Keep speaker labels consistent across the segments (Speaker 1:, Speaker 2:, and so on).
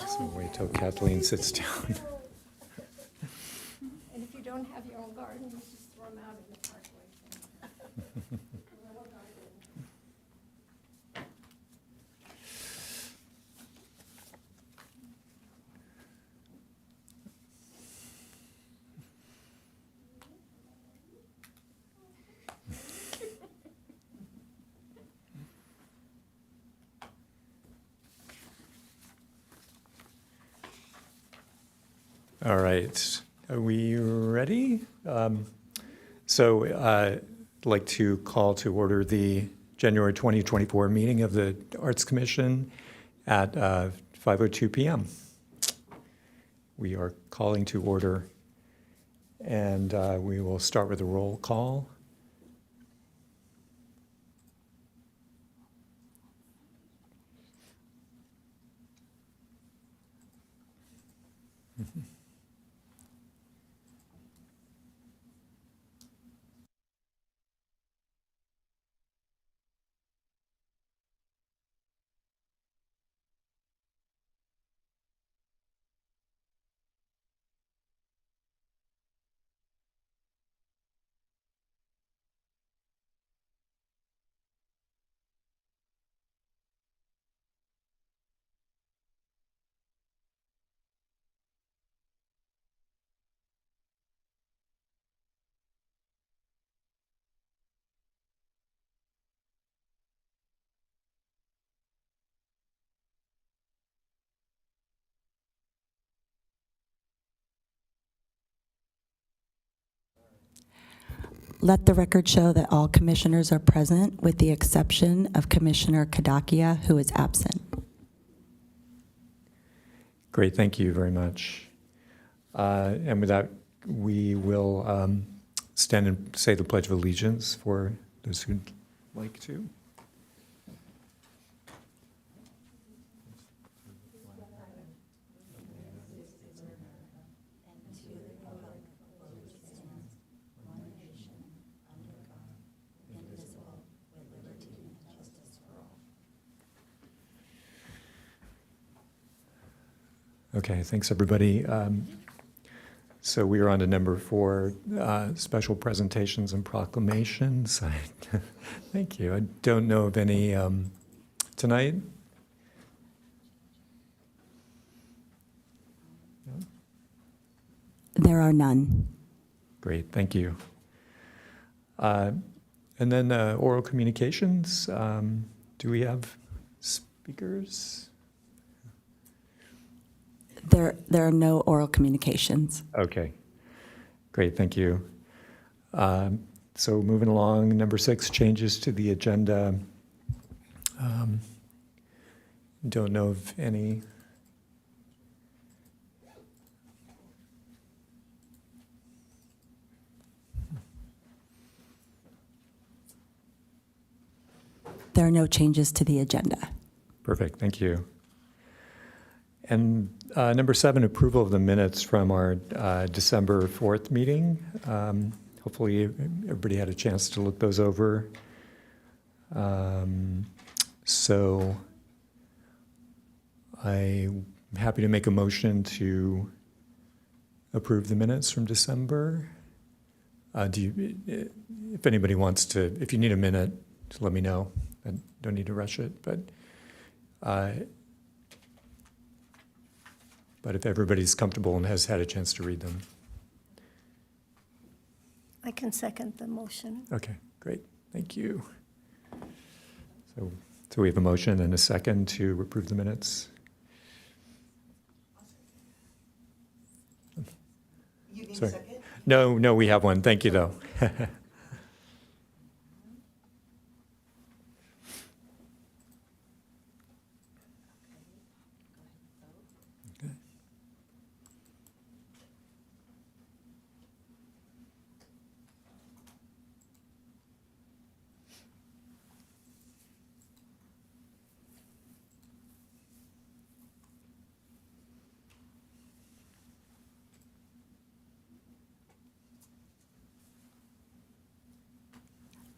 Speaker 1: So wait till Kathleen sits down.
Speaker 2: And if you don't have your own garden, you just throw them out in the parkway.
Speaker 1: All right, are we ready? I'd like to call to order the January 2024 meeting of the Arts Commission at 5:02 p.m. We are calling to order, and we will start with a roll call.
Speaker 3: Let the record show that all commissioners are present, with the exception of Commissioner Kadakia, who is absent.
Speaker 1: Great, thank you very much. And with that, we will stand and say the Pledge of Allegiance for those who'd like to. Okay, thanks everybody. So we are on to number 4, special presentations and proclamations. Thank you. I don't know of any tonight. No?
Speaker 3: There are none.
Speaker 1: Great, thank you. And then oral communications. Do we have speakers?
Speaker 3: There are no oral communications.
Speaker 1: Okay, great, thank you. So moving along, number 6, changes to the agenda. Don't know of any.
Speaker 3: There are no changes to the agenda.
Speaker 1: Perfect, thank you. And number 7, approval of the minutes from our December 4th meeting. Hopefully everybody had a chance to look those over. So I'm happy to make a motion to approve the minutes from December. If anybody wants to, if you need a minute, just let me know. I don't need to rush it, but if everybody's comfortable and has had a chance to read them.
Speaker 2: I can second the motion.
Speaker 1: Okay, great, thank you. So we have a motion and a second to approve the minutes.
Speaker 4: You need
Speaker 1: Sorry.
Speaker 4: a second?
Speaker 1: No, we have one. Thank you, though.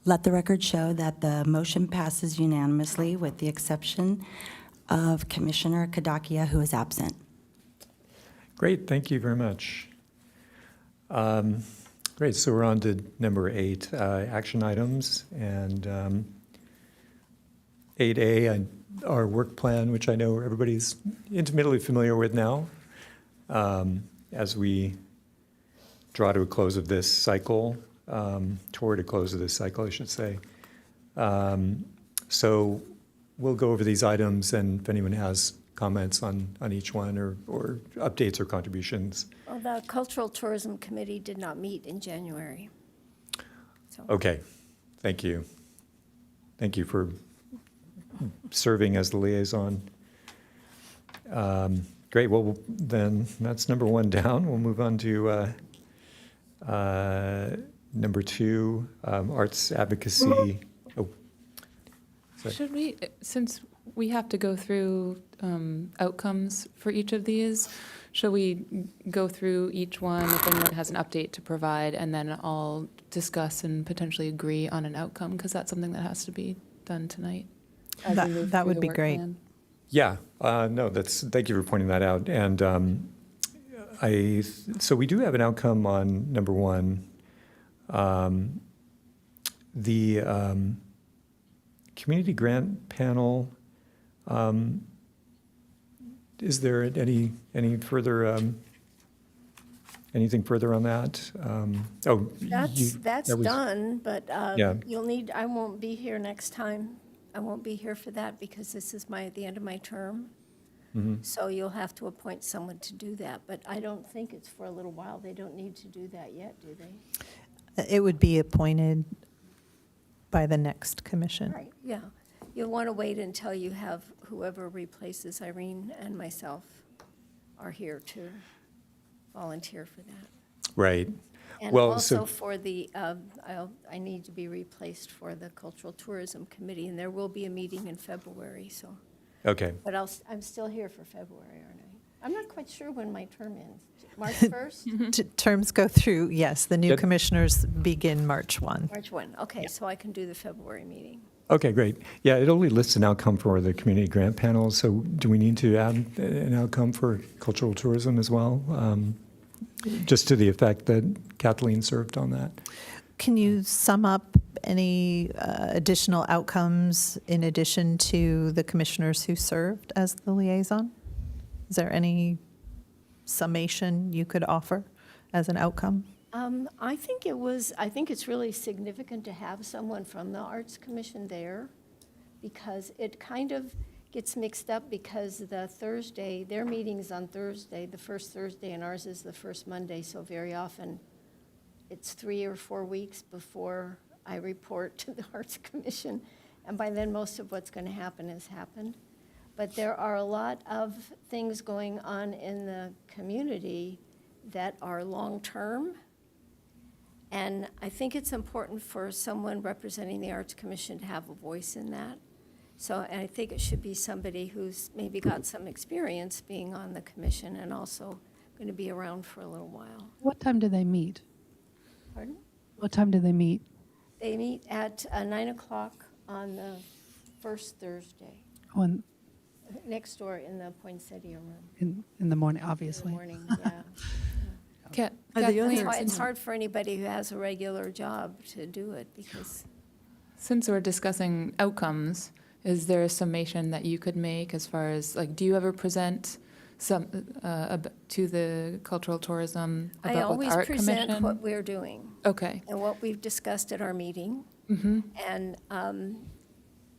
Speaker 3: Let the record show that the motion passes unanimously, with the exception of Commissioner Kadakia, who is absent.
Speaker 1: Great, thank you very much. Great, so we're on to number 8, action items, and 8A, our work plan, which I know everybody's intimately familiar with now, as we draw to a close of this cycle, toward a close of this cycle, I should say. So we'll go over these items, and if anyone has comments on each one or updates or contributions.
Speaker 2: Well, the Cultural Tourism Committee did not meet in January. So,
Speaker 1: Okay, thank you. Thank you for serving as the liaison. Great, well, then that's number 1 down. We'll move on to number 2, arts advocacy. Oh, sorry.
Speaker 4: Should we, since we have to go through outcomes for each of these, should we go through each one if anyone has an update to provide, and then all discuss and potentially agree on an outcome? Because that's something that has to be done tonight. as we move
Speaker 5: That
Speaker 4: through
Speaker 5: would
Speaker 4: the
Speaker 5: be
Speaker 4: work
Speaker 5: great.
Speaker 4: plan.
Speaker 1: Yeah, no, thank you for pointing that out. And so we do have an outcome on number 1. The community grant panel, is there any further, anything further on that?
Speaker 2: That's
Speaker 1: that was-
Speaker 2: done, but
Speaker 1: Yeah.
Speaker 2: I won't be here next time. I won't be here for that because this is the end of my term.
Speaker 1: Mhm.
Speaker 2: So you'll have to appoint someone to do that, but I don't think it's for a little while. They don't need to do that yet, do they?
Speaker 5: It would be appointed by the next commission.
Speaker 2: Right, yeah. You'll want to wait until you have whoever replaces Irene and myself are here to volunteer for that.
Speaker 1: Right.
Speaker 2: And
Speaker 1: Well,
Speaker 2: also
Speaker 1: so-
Speaker 2: for the, I need to be replaced for the Cultural Tourism Committee, and there will be a meeting in February, so.
Speaker 1: Okay,
Speaker 2: But I'm still here for February, aren't I? I'm not quite sure when my term ends. March 1st?
Speaker 5: Terms go through, yes, the new
Speaker 1: Yep.
Speaker 5: commissioners begin March 1.
Speaker 2: March 1, okay, so I can do the February meeting.
Speaker 1: okay, great. Yeah, it only lists an outcome for the community grant panel, so do we need to add an outcome for cultural tourism as well? Just to the effect that Kathleen served on that.
Speaker 5: Can you sum up any additional outcomes in addition to the commissioners who served as the liaison? Is there any summation you could offer as an outcome?
Speaker 2: I think it's really significant to have someone from the Arts Commission there, because it kind of gets mixed up because their meeting's on Thursday, the first Thursday, and ours is the first Monday, so very often it's 3 or 4 weeks before I report to the Arts Commission, and by then most of what's going to happen has happened. But there are a lot of things going on in the community that are long-term, and I think it's important for someone representing the Arts Commission to have a voice in that. So, and I think it should be somebody who's maybe got some experience being on the commission and also going to be around for a little while.
Speaker 6: What time do they meet?
Speaker 2: Pardon?
Speaker 6: What time do they meet?
Speaker 2: They meet at 9 o'clock on the first Thursday,
Speaker 6: When,
Speaker 2: next door in the poinsettia room
Speaker 6: in the morning,
Speaker 2: in the
Speaker 6: obviously?
Speaker 2: morning, yeah.
Speaker 4: Kathleen,
Speaker 2: It's hard for anybody who has a regular job to do it because,
Speaker 4: since we're discussing outcomes, is there a summation that you could make as far as, like, do you ever present to the cultural tourism
Speaker 2: I
Speaker 4: about what
Speaker 2: always
Speaker 4: the art
Speaker 2: present
Speaker 4: commission?
Speaker 2: what we're doing
Speaker 4: Okay.
Speaker 2: and what we've discussed at our meeting.
Speaker 4: Mm-hmm.
Speaker 2: And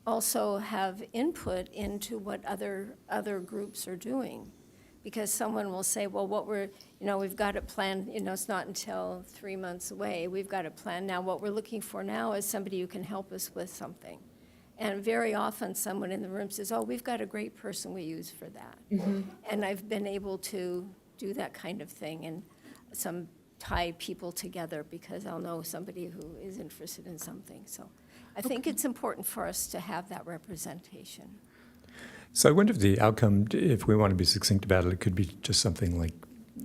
Speaker 2: also have input into what other groups are doing. Because someone will say, well, we've got it planned, it's not until 3 months away, we've got it planned. Now, what we're looking for now is somebody who can help us with something. And very often, someone in the room says, oh, we've got a great person we use for that.
Speaker 4: Mm-hmm.
Speaker 2: And I've been able to do that kind of thing and tie people together because I'll know somebody who is interested in something. So I think it's important for us to have that representation.
Speaker 1: So I wonder if the outcome, if we want to be succinct about it, it could be just something like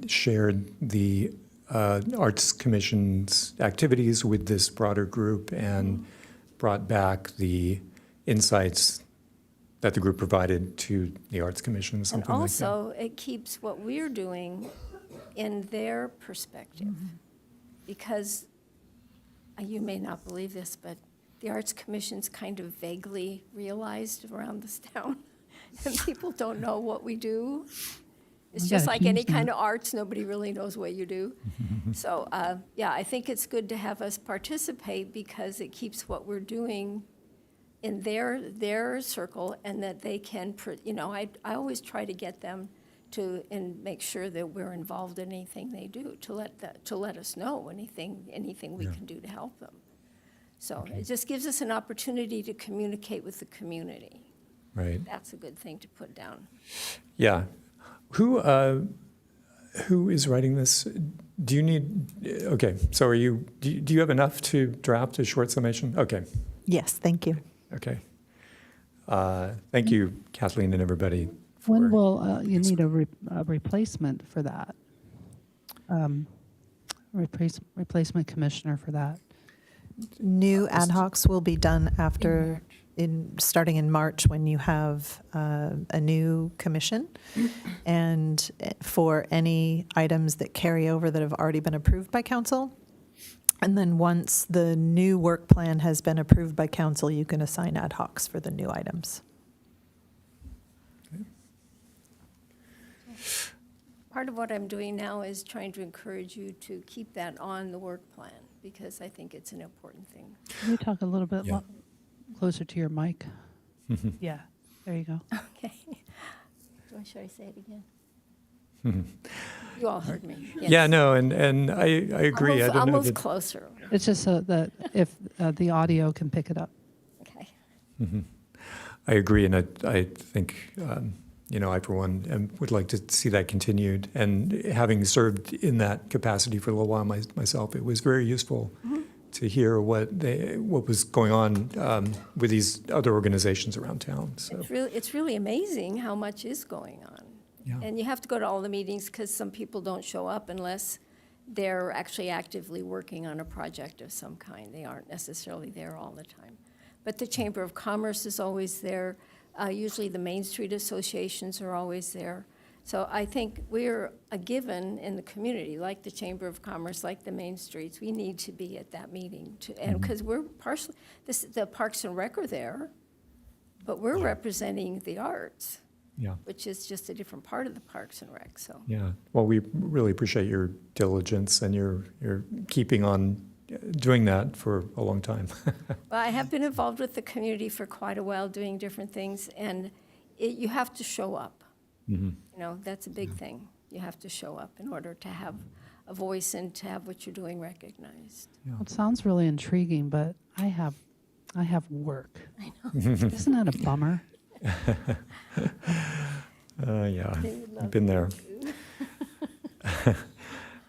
Speaker 1: shared the Arts Commission's activities with this broader group and brought back the insights that the group provided to the Arts Commission,
Speaker 2: And
Speaker 1: something like that.
Speaker 2: also, it keeps what we're doing in their perspective. Because, you may not believe this, but the Arts Commission's kind of vaguely realized around this town. And people don't know what we do. It's
Speaker 6: We
Speaker 2: just
Speaker 6: got a
Speaker 2: like any
Speaker 6: huge
Speaker 2: kind of arts, nobody really knows what you do. So, yeah, I think it's good to have us participate because it keeps what we're doing in their circle, and that they can, I always try to get them to, and make sure that we're involved in anything they do, to let us know anything we can do to help them. So it just gives us an opportunity to communicate with the community.
Speaker 1: Right.
Speaker 2: That's a good thing to put down.
Speaker 1: Yeah. Who is writing this? Do you need, okay, so do you have enough to draft a short summation? Okay,
Speaker 5: Yes, thank you.
Speaker 1: okay. Thank you, Kathleen and everybody.
Speaker 6: When will you need a replacement for that? Replacement commissioner for that?
Speaker 5: New ad hocs will be done after, starting in March, when you have a new commission. And for any items that carry over that have already been approved by council. And then once the new work plan has been approved by council, you can assign ad hocs for the new items.
Speaker 2: Part of what I'm doing now is trying to encourage you to keep that on the work plan, because I think it's an important thing.
Speaker 6: Can you talk a little bit
Speaker 1: Yeah.
Speaker 6: closer to your mic? Yeah, there you go.
Speaker 2: Okay. Should I say it again? You all heard me. Yes.
Speaker 1: Yeah, no, and I agree. I
Speaker 2: I'll
Speaker 1: don't know
Speaker 2: move
Speaker 1: that,
Speaker 2: closer.
Speaker 6: It's just so that if the audio can pick it up.
Speaker 2: Okay.
Speaker 1: I agree, and I think, I for one would like to see that continued. And having served in that capacity for a little while myself, it was very useful to hear what was going on with these other organizations around town. So
Speaker 2: It's really amazing how much is going on.
Speaker 1: yeah,
Speaker 2: And you have to go to all the meetings because some people don't show up unless they're actually actively working on a project of some kind. They aren't necessarily there all the time. But the Chamber of Commerce is always there. Usually the Main Street associations are always there. So I think we're a given in the community, like the Chamber of Commerce, like the Main Streets. We need to be at that meeting, and because we're partially, the Parks and Rec are there, but we're representing the arts,
Speaker 1: yeah.
Speaker 2: which is just a different part of the Parks and Rec, so.
Speaker 1: Yeah, well, we really appreciate your diligence and your keeping on doing that for a long time.
Speaker 2: Well, I have been involved with the community for quite a while, doing different things, and you have to show up. That's a big thing. You have to show up in order to have a voice and to have what you're doing recognized.
Speaker 6: Well, it sounds really intriguing, but I have work. I know. Isn't that a bummer?
Speaker 1: Yeah,
Speaker 2: They would love
Speaker 1: I've been there.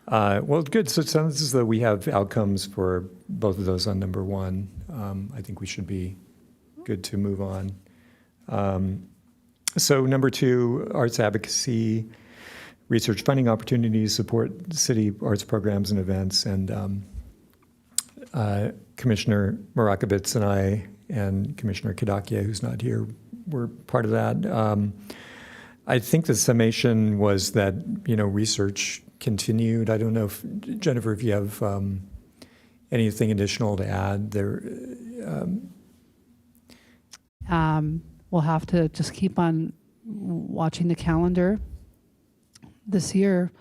Speaker 1: Well, good. So it sounds as though we have outcomes for both of those on number one. I think we should be good to move on. So number two, arts advocacy, research funding opportunities, support city arts programs and events. And Commissioner Marakovitz and I and Commissioner Kadakia, who's not here, were part of that. I think the summation was that, research continued. I don't know if, Jennifer, if you have anything additional to add there.
Speaker 6: We'll have to just keep on watching the calendar. This year,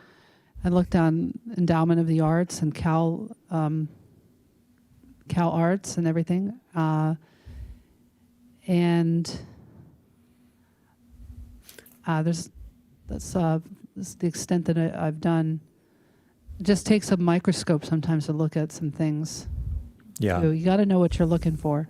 Speaker 6: I looked on Endowment of the Arts and Cal Arts and everything, and that's the extent that I've done. It just takes a microscope sometimes to look at some things.
Speaker 1: Yeah.
Speaker 6: So you got to know what you're looking for.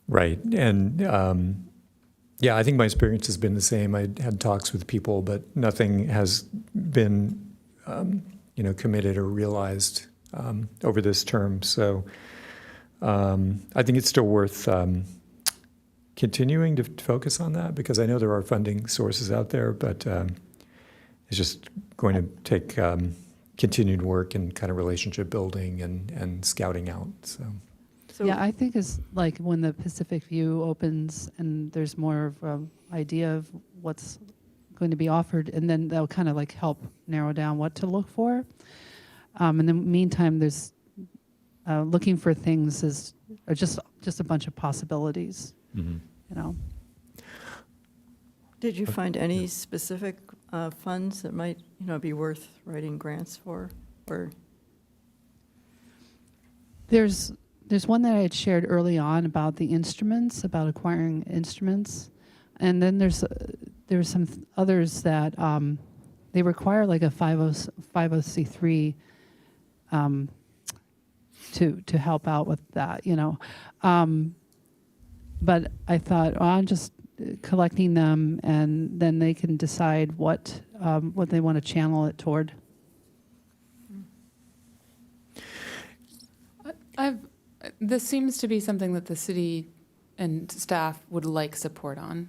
Speaker 1: Right. And I think my experience has been the same. I had talks with people, but nothing has been, committed or realized over this term. So I think it's still worth continuing to focus on that, because I know there are funding sources out there, but it's just going to take continued work and kind of relationship building and scouting out. So.
Speaker 7: So,
Speaker 6: Yeah, I think it's like when the Pacific View opens and there's more of an idea of what's going to be offered, and then that'll kind of like help narrow down what to look for. In the meantime, there's looking for things are just a bunch of possibilities,
Speaker 1: Mhm.
Speaker 6: you know.
Speaker 7: did you find any specific funds that might, be worth writing grants for? Or,
Speaker 6: There's one that I had shared early on about the instruments, about acquiring instruments, and then there's some others that they require like a 50c3 to help out with that, you know. But I thought, oh, I'm just collecting them, and then they can decide what they want to channel it toward.
Speaker 4: This seems to be something that the city and staff would like support on.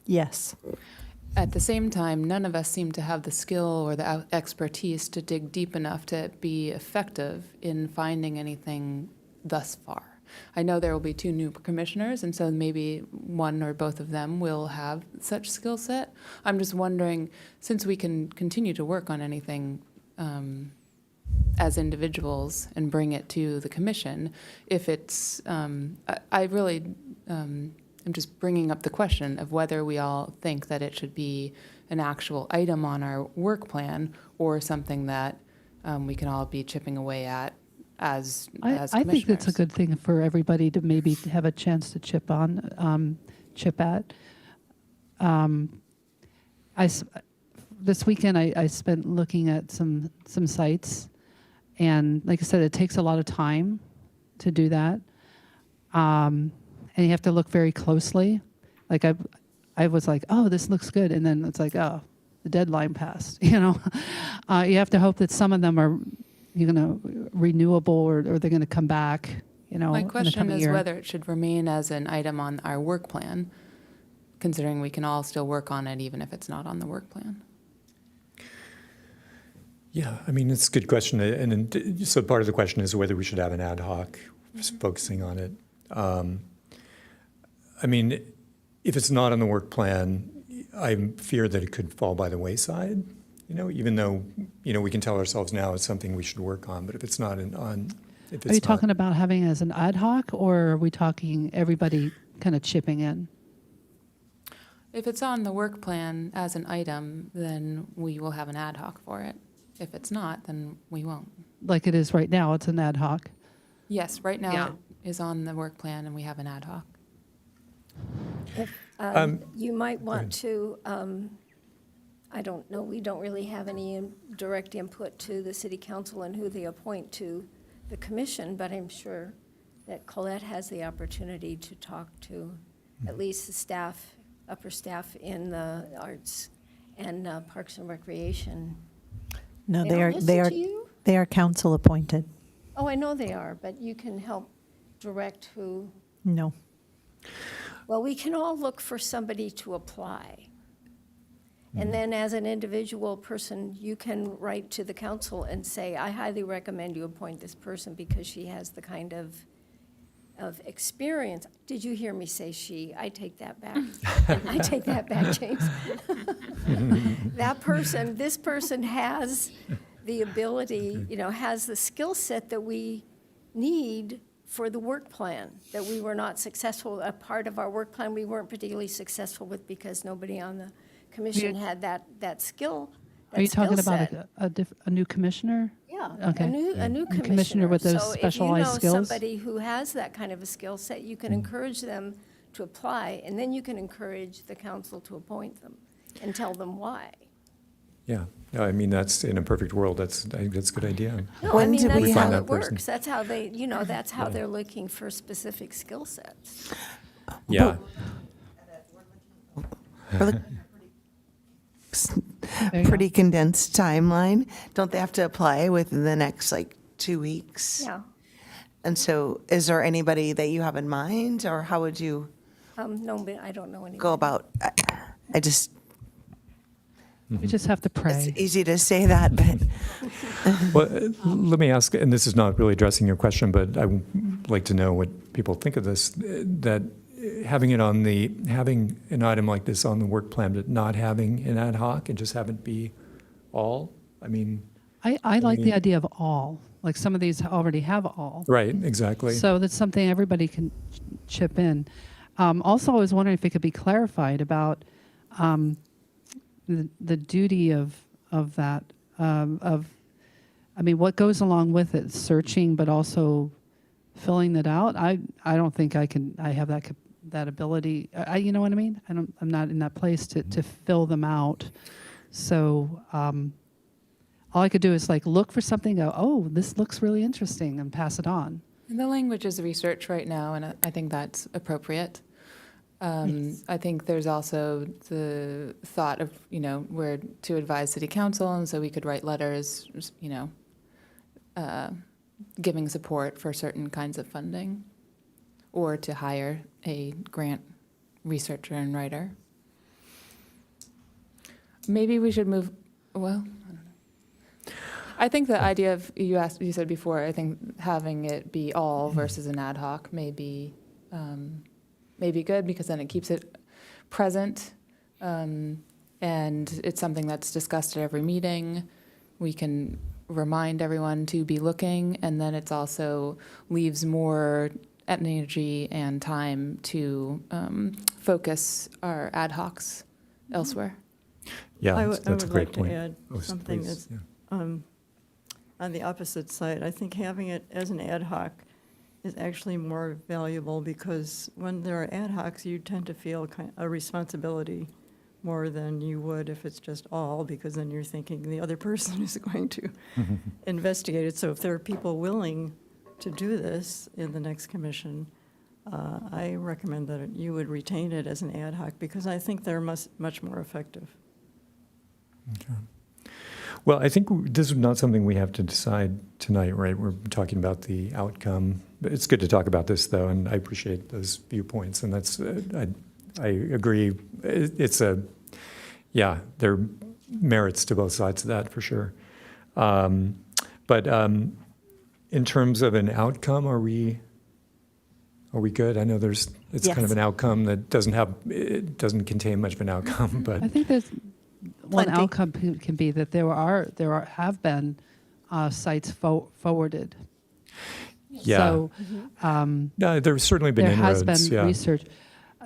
Speaker 5: Yes.
Speaker 4: At the same time, none of us seem to have the skill or the expertise to dig deep enough to be effective in finding anything thus far. I know there will be 2 new commissioners, and so maybe one or both of them will have such skill set. I'm just wondering, since we can continue to work on anything as individuals and bring it to the commission, if it's, I really am just bringing up the question of whether we all think that it should be an actual item on our work plan or something that we can all be chipping away at as commissioners.
Speaker 6: I think it's a good thing for everybody to maybe have a chance to chip at. This weekend I spent looking at some sites, and like I said, it takes a lot of time to do that, and you have to look very closely. Like I was like, oh, this looks good, and then it's like, oh, the deadline passed. You know, you have to hope that some of them are, renewable, or they're going to come back. You know,
Speaker 4: My
Speaker 6: in the
Speaker 4: question
Speaker 6: coming
Speaker 4: is
Speaker 6: year.
Speaker 4: whether it should remain as an item on our work plan, considering we can all still work on it even if it's not on the work plan.
Speaker 1: Yeah, I mean, it's a good question. And so part of the question is whether we should have an ad hoc focusing on it. I mean, if it's not on the work plan, I fear that it could fall by the wayside, even though, we can tell ourselves now it's something we should work on. But if it's not if it's
Speaker 6: Are you talking about having it as an ad hoc, or are we talking everybody kind of chipping in?
Speaker 4: If it's on the work plan as an item, then we will have an ad hoc for it. If it's not, then we won't.
Speaker 6: Like it is right now, it's an ad hoc.
Speaker 4: Yes, right now
Speaker 7: Yeah.
Speaker 4: it is on the work plan and we have an ad hoc.
Speaker 2: You might want to, I don't know, we don't really have any direct input to the city council and who they appoint to the commission, but I'm sure that Colette has the opportunity to talk to at least the staff, upper staff in the arts and Parks and Recreation.
Speaker 5: No,
Speaker 2: They
Speaker 5: they
Speaker 2: don't
Speaker 5: are,
Speaker 2: listen to you?
Speaker 5: they are council appointed.
Speaker 2: Oh, I know they are, but you can help direct who.
Speaker 5: No.
Speaker 2: Well, we can all look for somebody to apply. And then as an individual person, you can write to the council and say, I highly recommend you appoint this person because she has the kind of experience. Did you hear me say she? I take that back. I take that back, James. This person has the ability, has the skill set that we need for the work plan, that we were not successful. A part of our work plan we weren't particularly successful with because nobody on the commission had that skill.
Speaker 6: Are you talking about
Speaker 2: set.
Speaker 6: a new commissioner?
Speaker 2: Yeah,
Speaker 6: Okay.
Speaker 2: a new
Speaker 6: commissioner
Speaker 2: commissioner.
Speaker 6: with those
Speaker 2: So
Speaker 6: specialized
Speaker 2: if you know
Speaker 6: skills?
Speaker 2: somebody who has that kind of a skill set, you can encourage them to apply, and then you can encourage the council to appoint them and tell them why.
Speaker 1: Yeah, no, I mean, that's in a perfect world. I think that's a good idea.
Speaker 2: No, I
Speaker 3: When
Speaker 2: mean,
Speaker 3: do
Speaker 2: that's
Speaker 3: we
Speaker 2: how
Speaker 1: find
Speaker 2: it
Speaker 1: that person?
Speaker 2: works. That's how they, that's how they're looking for specific skill sets.
Speaker 1: Yeah.
Speaker 6: There you go.
Speaker 8: Pretty condensed timeline. Don't they have to apply within the next 2 weeks?
Speaker 2: Yeah.
Speaker 8: And so is there anybody that you have in mind, or how would you
Speaker 2: No, but I don't know anybody.
Speaker 8: go about, I just,
Speaker 6: We just have to
Speaker 8: It's
Speaker 6: pray.
Speaker 8: easy to say that, but
Speaker 1: Well, let me ask, and this is not really addressing your question, but I would like to know what people think of this, that having an item like this on the work plan, but not having an ad hoc and just have it be all, I mean,
Speaker 6: I like the
Speaker 1: mean-
Speaker 6: idea of all, like some of these already have all.
Speaker 1: right, exactly.
Speaker 6: So that's something everybody can chip in. Also, I was wondering if it could be clarified about the duty of that, I mean, what goes along with it, searching, but also filling that out. I don't think I have that ability. You know what I mean? I'm not in that place to fill them out. So all I could do is like look for something, go, oh, this looks really interesting, and pass it on.
Speaker 4: And the language is research right now, and I think that's appropriate. I think there's also the thought of, we're to advise city council, and so we could write letters, giving support for certain kinds of funding, or to hire a grant researcher and writer. Maybe we should move, well, I don't know. I think the idea of, you said before, I think having it be all versus an ad hoc may be good, because then it keeps it present, and it's something that's discussed at every meeting. We can remind everyone to be looking, and then it's also leaves more energy and time to focus our ad hocs elsewhere.
Speaker 1: Yeah,
Speaker 7: I
Speaker 1: that's
Speaker 7: would
Speaker 1: a great
Speaker 7: like
Speaker 1: point.
Speaker 7: to add
Speaker 1: Oh,
Speaker 7: something
Speaker 1: please,
Speaker 7: that's
Speaker 1: yeah.
Speaker 7: on the opposite side. I think having it as an ad hoc is actually more valuable, because when there are ad hocs, you tend to feel a responsibility more than you would if it's just all, because then you're thinking the other person is going to investigate it. So if there are people willing to do this in the next commission, I recommend that you would retain it as an ad hoc, because I think they're much more effective.
Speaker 1: Well, I think this is not something we have to decide tonight, right? We're talking about the outcome. But it's good to talk about this, though, and I appreciate those viewpoints. And that's, I agree. There are merits to both sides of that, for sure. But in terms of an outcome, are we good? I know it's kind of
Speaker 8: Yes.
Speaker 1: an outcome that doesn't contain much of an outcome, but
Speaker 6: I think there's one
Speaker 8: Plenty.
Speaker 6: outcome can be that there have been sites forwarded.
Speaker 1: yeah.
Speaker 6: So
Speaker 1: No, there's certainly been
Speaker 6: there
Speaker 1: inroads.
Speaker 6: has been
Speaker 1: yeah.
Speaker 6: research,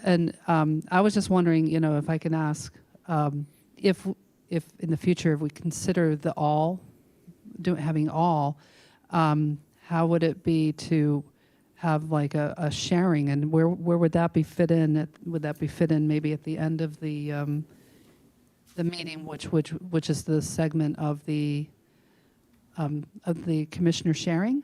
Speaker 6: and I was just wondering, if I can ask, if in the future if we consider having all, how would it be to have like a sharing, and where would that be fit in? Would that be fit in maybe at the end of the meeting, which is the segment of the commissioner sharing?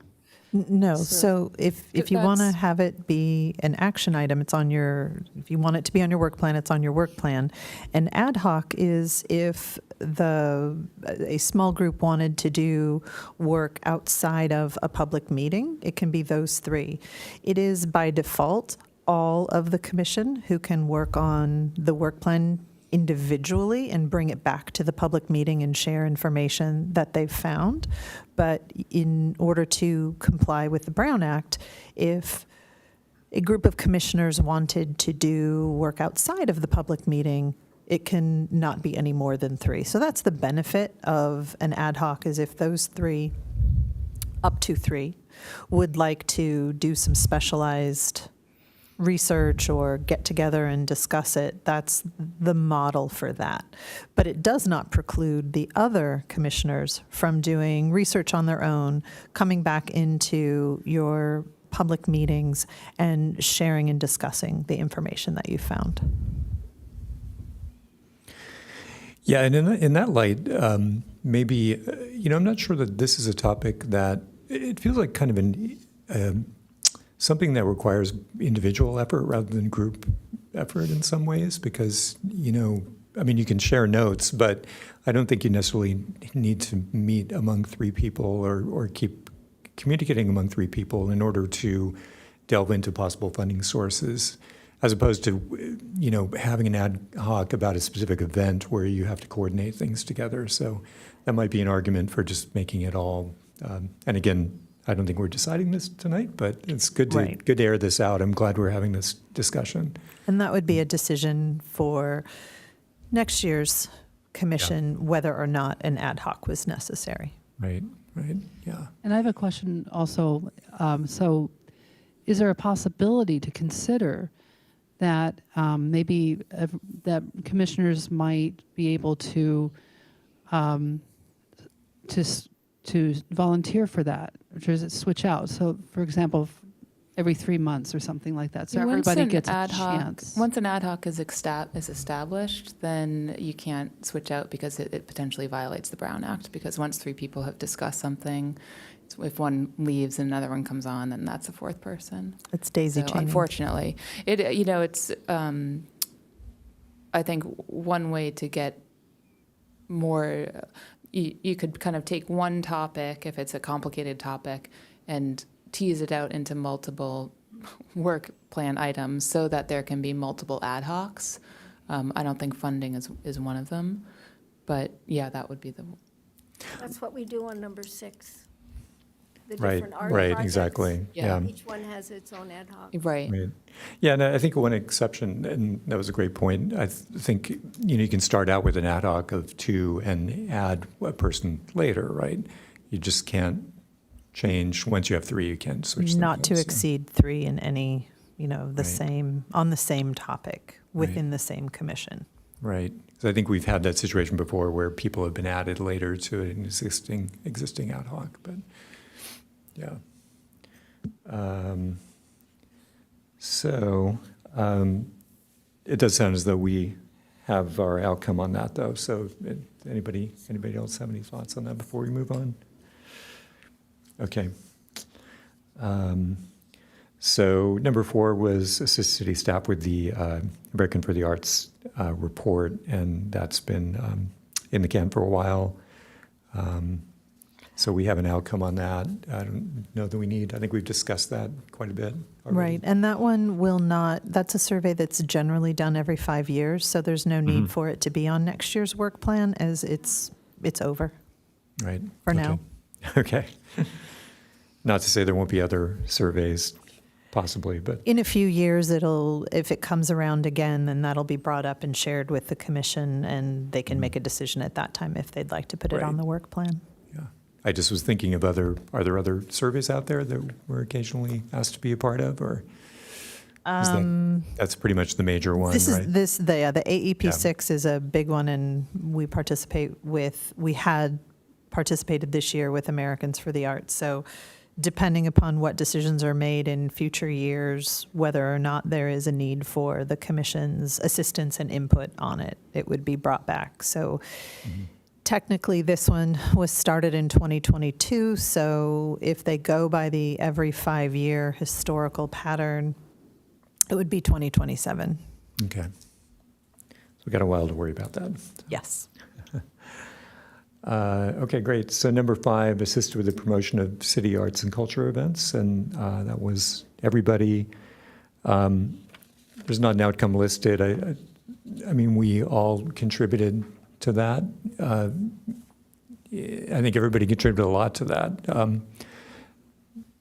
Speaker 5: No,
Speaker 4: So-
Speaker 5: so if you want to
Speaker 4: That's-
Speaker 5: have it be an action item, if you want it to be on your work plan, it's on your work plan. An ad hoc is if a small group wanted to do work outside of a public meeting, it can be those three. It is by default all of the commission who can work on the work plan individually and bring it back to the public meeting and share information that they've found. But in order to comply with the Brown Act, if a group of commissioners wanted to do work outside of the public meeting, it can not be any more than three. So that's the benefit of an ad hoc, is if those three, up to three, would like to do some specialized research or get together and discuss it, that's the model for that. But it does not preclude the other commissioners from doing research on their own, coming back into your public meetings and sharing and discussing the information that you found.
Speaker 1: Yeah, and in that light, maybe, I'm not sure that this is a topic that, it feels like kind of something that requires individual effort rather than group effort in some ways, because, you can share notes, but I don't think you necessarily need to meet among three people or keep communicating among three people in order to delve into possible funding sources. as opposed to, having an ad hoc about a specific event where you have to coordinate things together. So that might be an argument for just making it all, and again, I don't think we're deciding this tonight, but it's good to
Speaker 5: Right.
Speaker 1: good to air this out. I'm glad we're having this discussion.
Speaker 5: And that would be a decision for next year's commission, whether or not an ad hoc was necessary.
Speaker 1: Right, yeah.
Speaker 6: And I have a question also. So is there a possibility to consider that maybe that commissioners might be able to to volunteer for that? Or does it switch out? So, for example, every 3 months or something like that, so
Speaker 4: Once
Speaker 6: everybody
Speaker 4: an
Speaker 6: gets a
Speaker 4: ad hoc-
Speaker 6: chance.
Speaker 4: Once an ad hoc is established, then you can't switch out because it potentially violates the Brown Act. Because once 3 people have discussed something, if one leaves and another one comes on, then that's a 4th person.
Speaker 5: It's daisy
Speaker 4: So
Speaker 5: chaining.
Speaker 4: unfortunately, it's, I think one way to get more, you could kind of take one topic, if it's a complicated topic, and tease it out into multiple work plan items so that there can be multiple ad hocs. I don't think funding is one of them, but yeah, that would be the,
Speaker 2: That's what we do on number 6. The
Speaker 1: Right,
Speaker 2: different art
Speaker 1: right,
Speaker 2: projects.
Speaker 1: exactly.
Speaker 4: Yeah.
Speaker 1: Yeah.
Speaker 2: Each one has its own ad hoc.
Speaker 4: right.
Speaker 1: Right. Yeah, and I think one exception, and that was a great point. I think you can start out with an ad hoc of 2 and add a person later, right? You just can't change once you have 3. You can't switch. them
Speaker 5: Not
Speaker 1: out,
Speaker 5: to
Speaker 1: so-
Speaker 5: exceed 3 in any, the
Speaker 1: Right.
Speaker 5: same, on the same topic, within the same commission.
Speaker 1: Right. So I think we've had that situation before where people have been added later to an existing ad hoc, but yeah. It does sound as though we have our outcome on that, though. So anybody else have any thoughts on that before we move on? Okay. So number 4 was assist city staff with the American for the Arts report, and that's been in the can for a while. So we have an outcome on that. I don't know that I think we've discussed that quite a bit already.
Speaker 5: Right, and that one will not, that's a survey that's generally done every 5 years, so there's no need for it to be on next year's work plan, as it's over
Speaker 1: Right.
Speaker 5: for
Speaker 1: Okay.
Speaker 5: now.
Speaker 1: Okay. Not to say there won't be other surveys, possibly, but
Speaker 5: In a few years, if it comes around again, then that'll be brought up and shared with the commission, and they can make a decision at that time if they'd like to put it on
Speaker 1: Right.
Speaker 5: the work plan.
Speaker 1: yeah. I just was thinking of are there other surveys out there that we're occasionally asked to be a part of, or is that's pretty much the major one,
Speaker 5: This
Speaker 1: right?
Speaker 5: is the AEP 6 is a big one, and we had participated this year with Americans for the Arts. So depending upon what decisions are made in future years, whether or not there is a need for the commission's assistance and input on it, it would be brought back. So technically, this one was started in 2022. So if they go by the every 5-year historical pattern, it would be 2027.
Speaker 1: Okay. So we got a while to worry about that.
Speaker 5: Yes.
Speaker 1: Okay, great. So number 5, assist with the promotion of city arts and culture events, and that was everybody. There's not an outcome listed. I mean, we all contributed to that. I think everybody contributed a lot to that.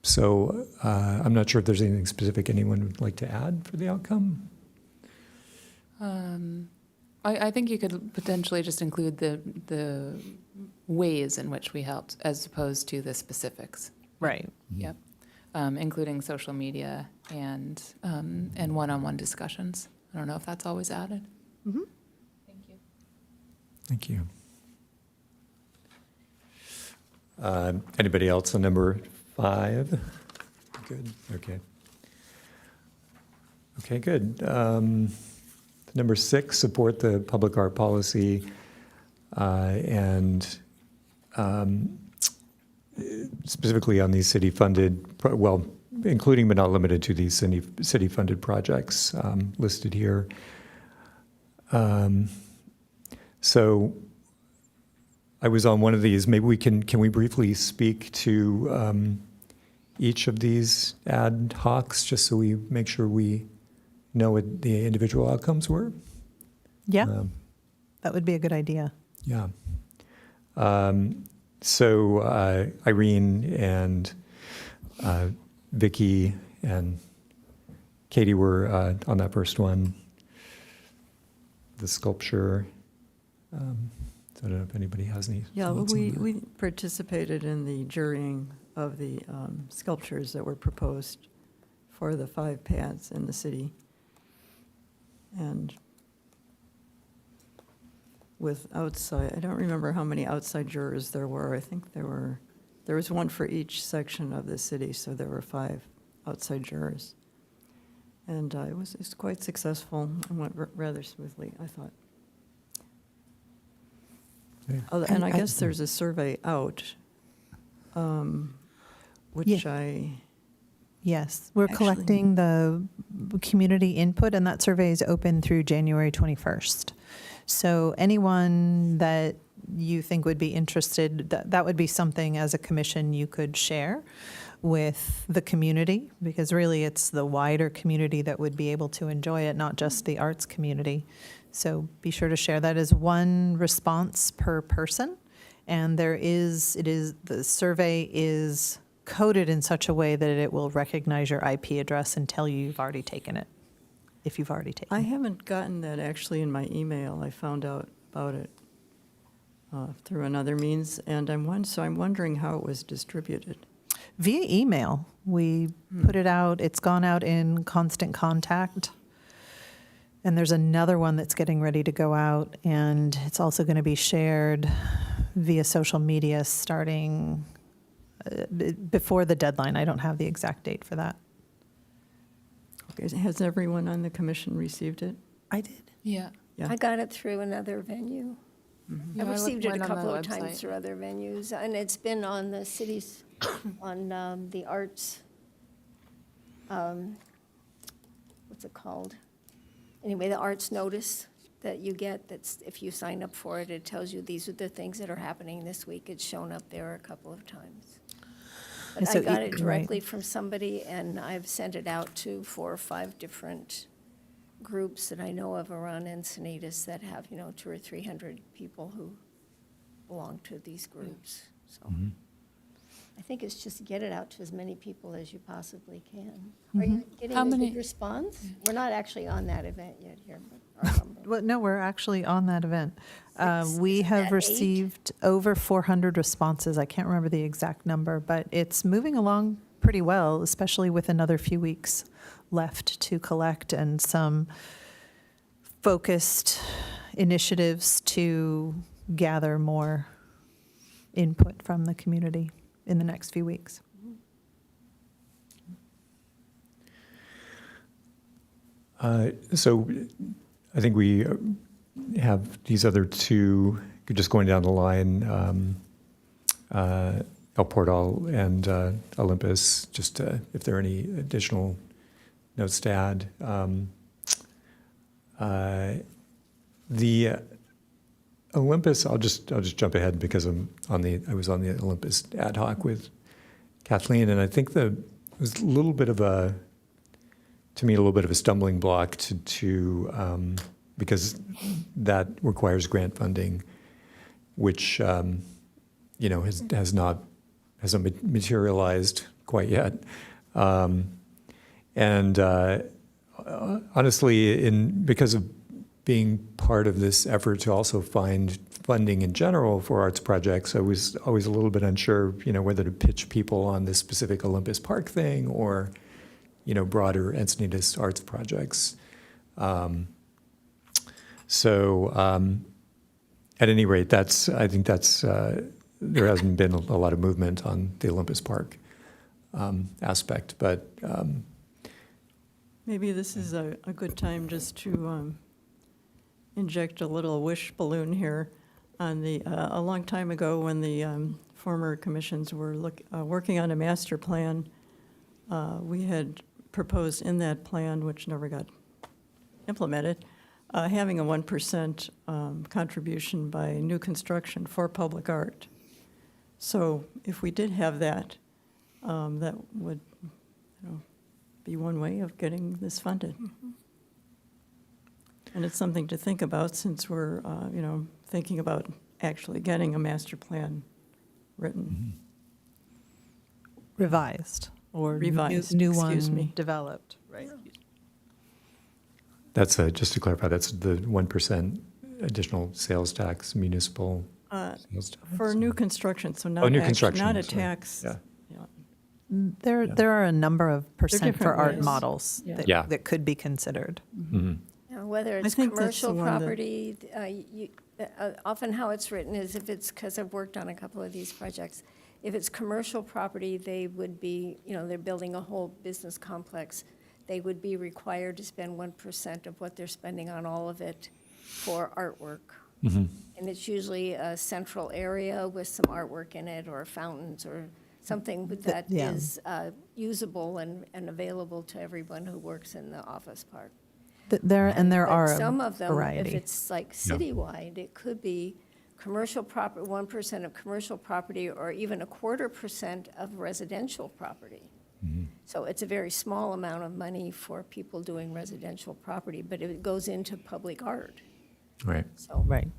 Speaker 1: So I'm not sure if there's anything specific anyone would like to add for the outcome.
Speaker 4: I think you could potentially just include the ways in which we helped as opposed to the specifics.
Speaker 5: Right.
Speaker 4: Yep. Including social media and one-on-one discussions. I don't know if that's always added.
Speaker 5: Mm-hmm.
Speaker 4: Thank you.
Speaker 1: Thank you. Anybody else on number 5? Good, okay. Okay, good. Number 6, support the public art policy and specifically on these city-funded, including but not limited to these city-funded projects listed here. So I was on one of these. Maybe can we briefly speak to each of these ad hocs, just so we make sure we know what the individual outcomes were?
Speaker 5: Yeah,
Speaker 1: Um,
Speaker 5: that would be a good idea.
Speaker 1: Yeah. So Irene and Vicky and Katie were on that first one. The sculpture. So I don't know if anybody has any
Speaker 7: Yeah,
Speaker 1: thoughts on that.
Speaker 7: we participated in the jurying of the sculptures that were proposed for the 5 paths in the city. And with outside, I don't remember how many outside jurors there were. I think there was one for each section of the city, so there were 5 outside jurors. And it was quite successful and went rather smoothly, I thought.
Speaker 1: Yeah.
Speaker 7: And I guess there's a survey out, which
Speaker 5: Yes, we're
Speaker 7: Actually-
Speaker 5: collecting the community input, and that survey is open through January 21st. So anyone that you think would be interested, that would be something as a commission you could share with the community, because really it's the wider community that would be able to enjoy it, not just the arts community. So be sure to share. That is 1 response per person, and the survey is coded in such a way that it will recognize your IP address and tell you you've already taken it, if you've already taken
Speaker 7: I
Speaker 5: it.
Speaker 7: haven't gotten that actually in my email. I found out about it through another means, and I'm wondering how it was distributed.
Speaker 5: Via email. We put it out, it's gone out in Constant Contact. And there's another one that's getting ready to go out, and it's also going to be shared via social media starting before the deadline. I don't have the exact date for that.
Speaker 7: Okay, has everyone on the commission received it?
Speaker 5: I did.
Speaker 4: Yeah.
Speaker 7: Yeah.
Speaker 2: I got it through another venue.
Speaker 4: Yeah,
Speaker 2: I
Speaker 4: I
Speaker 2: received it
Speaker 4: went
Speaker 2: a
Speaker 4: on the
Speaker 2: couple of
Speaker 4: website.
Speaker 2: times through other venues, and it's been on the city's, on the arts, what's it called? Anyway, the arts notice that you get, that's, if you sign up for it, it tells you these are the things that are happening this week. It's shown up there a couple of times. But
Speaker 5: So
Speaker 2: I got
Speaker 5: it-
Speaker 2: it
Speaker 5: right.
Speaker 2: directly from somebody, and I've sent it out to 4 or 5 different groups that I know of around Encinitas that have, 200 or 300 people who belong to these groups. So I think it's just get it out to as many people as you possibly can. Are you getting
Speaker 4: How
Speaker 2: a
Speaker 4: many-
Speaker 2: good response? We're not actually on that event yet here, but
Speaker 5: Well, no, we're actually on that event. We
Speaker 2: Isn't
Speaker 5: have
Speaker 2: that 8?
Speaker 5: received over 400 responses. I can't remember the exact number, but it's moving along pretty well, especially with another few weeks left to collect and some focused initiatives to gather more input from the community in the next few weeks.
Speaker 1: So I think we have these other 2, just going down the line, El Portal and Olympus, just if there are any additional notes to add. The Olympus, I'll just jump ahead because I was on the Olympus ad hoc with Kathleen, and I think it was a little bit of a stumbling block to because that requires grant funding, which hasn't materialized quite yet, and honestly, because of being part of this effort to also find funding in general for arts projects, I was always a little bit unsure, whether to pitch people on this specific Olympus Park thing or, broader Encinitas arts projects. At any rate, I think there hasn't been a lot of movement on the Olympus Park aspect, but
Speaker 7: Maybe this is a good time just to inject a little wish balloon here. A long time ago, when the former commissions were working on a master plan, we had proposed in that plan, which never got implemented, having a 1% contribution by new construction for public art. So if we did have that, that would be one way of getting this funded. And it's something to think about since we're, thinking about actually getting a master plan written.
Speaker 5: Revised or
Speaker 7: Revised,
Speaker 5: new
Speaker 7: excuse
Speaker 5: one
Speaker 7: me.
Speaker 5: developed, right?
Speaker 1: That's, just to clarify, that's the 1% additional sales tax, municipal sales tax?
Speaker 7: For new construction, so not,
Speaker 1: new
Speaker 7: not
Speaker 1: construction,
Speaker 7: a
Speaker 1: sorry.
Speaker 7: tax.
Speaker 1: Yeah.
Speaker 7: Yeah.
Speaker 5: There are a number of percent for
Speaker 7: different
Speaker 5: art
Speaker 7: ways.
Speaker 5: models
Speaker 7: Yeah.
Speaker 1: Yeah.
Speaker 5: that could be considered.
Speaker 1: Mhm.
Speaker 2: Whether it's
Speaker 7: think that's the
Speaker 2: commercial
Speaker 7: one that-
Speaker 2: property, often how it's written is if it's, because I've worked on a couple of these projects, if it's commercial property, they would be, they're building a whole business complex, they would be required to spend 1% of what they're spending on all of it for artwork. And it's usually a central area with some artwork in it, or fountains, or something that
Speaker 5: yeah.
Speaker 2: is usable and available to everyone who works in the office park.
Speaker 5: There
Speaker 2: But
Speaker 5: are
Speaker 2: some
Speaker 5: a
Speaker 2: of them, if
Speaker 5: variety.
Speaker 2: it's like citywide, it could be commercial property, 1% of commercial property, or even 1/4% of residential property. So it's a very small amount of money for people doing residential property, but it goes into public art.
Speaker 1: Right.
Speaker 2: So
Speaker 5: Right.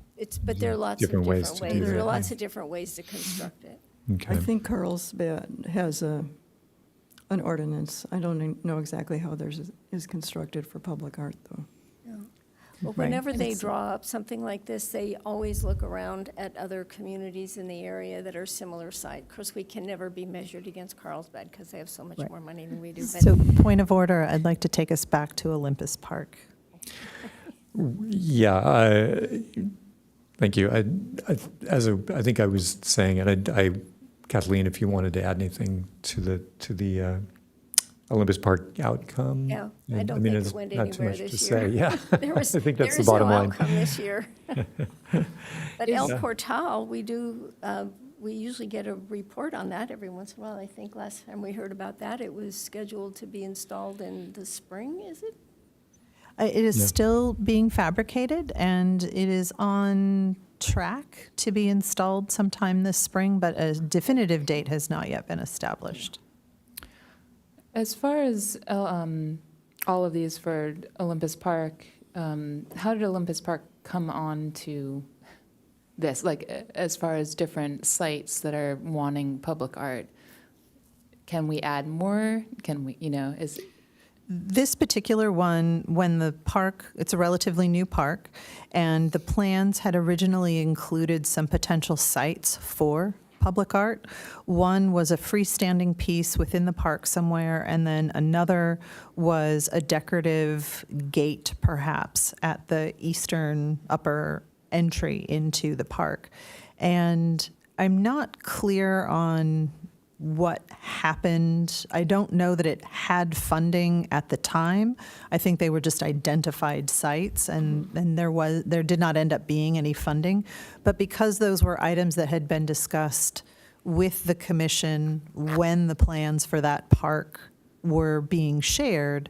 Speaker 2: but there are lots of
Speaker 1: Different ways
Speaker 2: different
Speaker 1: to
Speaker 2: ways.
Speaker 1: do
Speaker 2: There are
Speaker 1: that,
Speaker 2: lots
Speaker 1: yeah.
Speaker 2: of different ways to construct it.
Speaker 1: Okay.
Speaker 7: I think Carlsbad has an ordinance. I don't know exactly how theirs is constructed for public art, though.
Speaker 2: Well,
Speaker 5: Right.
Speaker 2: whenever they draw up something like this, they always look around at other communities in the area that are similar size. Of course, we can never be measured against Carlsbad because they have so much
Speaker 5: Right.
Speaker 2: more money than we do. But
Speaker 5: So, point of order, I'd like to take us back to Olympus Park.
Speaker 1: Yeah, thank you. I think I was saying, and Kathleen, if you wanted to add anything to the Olympus Park outcome.
Speaker 2: Yeah, I
Speaker 1: and,
Speaker 2: don't
Speaker 1: mean,
Speaker 2: think
Speaker 1: it's
Speaker 2: it went
Speaker 1: not too
Speaker 2: anywhere
Speaker 1: much to
Speaker 2: this
Speaker 1: say.
Speaker 2: year.
Speaker 1: Yeah,
Speaker 2: There was,
Speaker 1: I think that's
Speaker 2: there
Speaker 1: the
Speaker 2: is
Speaker 1: bottom
Speaker 2: no
Speaker 1: line.
Speaker 2: outcome this year. But El
Speaker 1: Yeah.
Speaker 2: Portal, we usually get a report on that every once in a while. I think last time we heard about that, it was scheduled to be installed in the spring, is it?
Speaker 5: It is
Speaker 1: Yeah.
Speaker 5: still being fabricated, and it is on track to be installed sometime this spring, but a definitive date has not yet been established.
Speaker 4: As far as all of these for Olympus Park, how did Olympus Park come on to this? Like, as far as different sites that are wanting public art, can we add more? Can we, is
Speaker 5: This particular one, when the park, it's a relatively new park, and the plans had originally included some potential sites for public art. One was a freestanding piece within the park somewhere, and then another was a decorative gate, perhaps, at the eastern upper entry into the park. And I'm not clear on what happened. I don't know that it had funding at the time. I think they were just identified sites, and there did not end up being any funding. But because those were items that had been discussed with the commission when the plans for that park were being shared,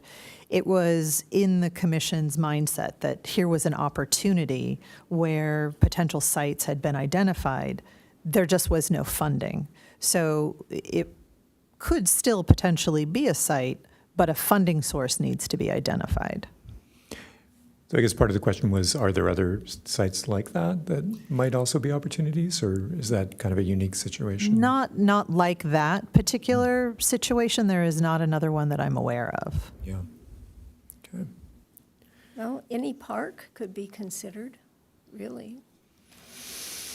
Speaker 5: it was in the commission's mindset that here was an opportunity where potential sites had been identified. There just was no funding. So it could still potentially be a site, but a funding source needs to be identified.
Speaker 1: So I guess part of the question was, are there other sites like that might also be opportunities, or is that kind of a unique situation?
Speaker 5: Not like that particular situation. There is not another one that I'm aware of.
Speaker 1: Yeah. Okay.
Speaker 2: Well, any park could be considered, really.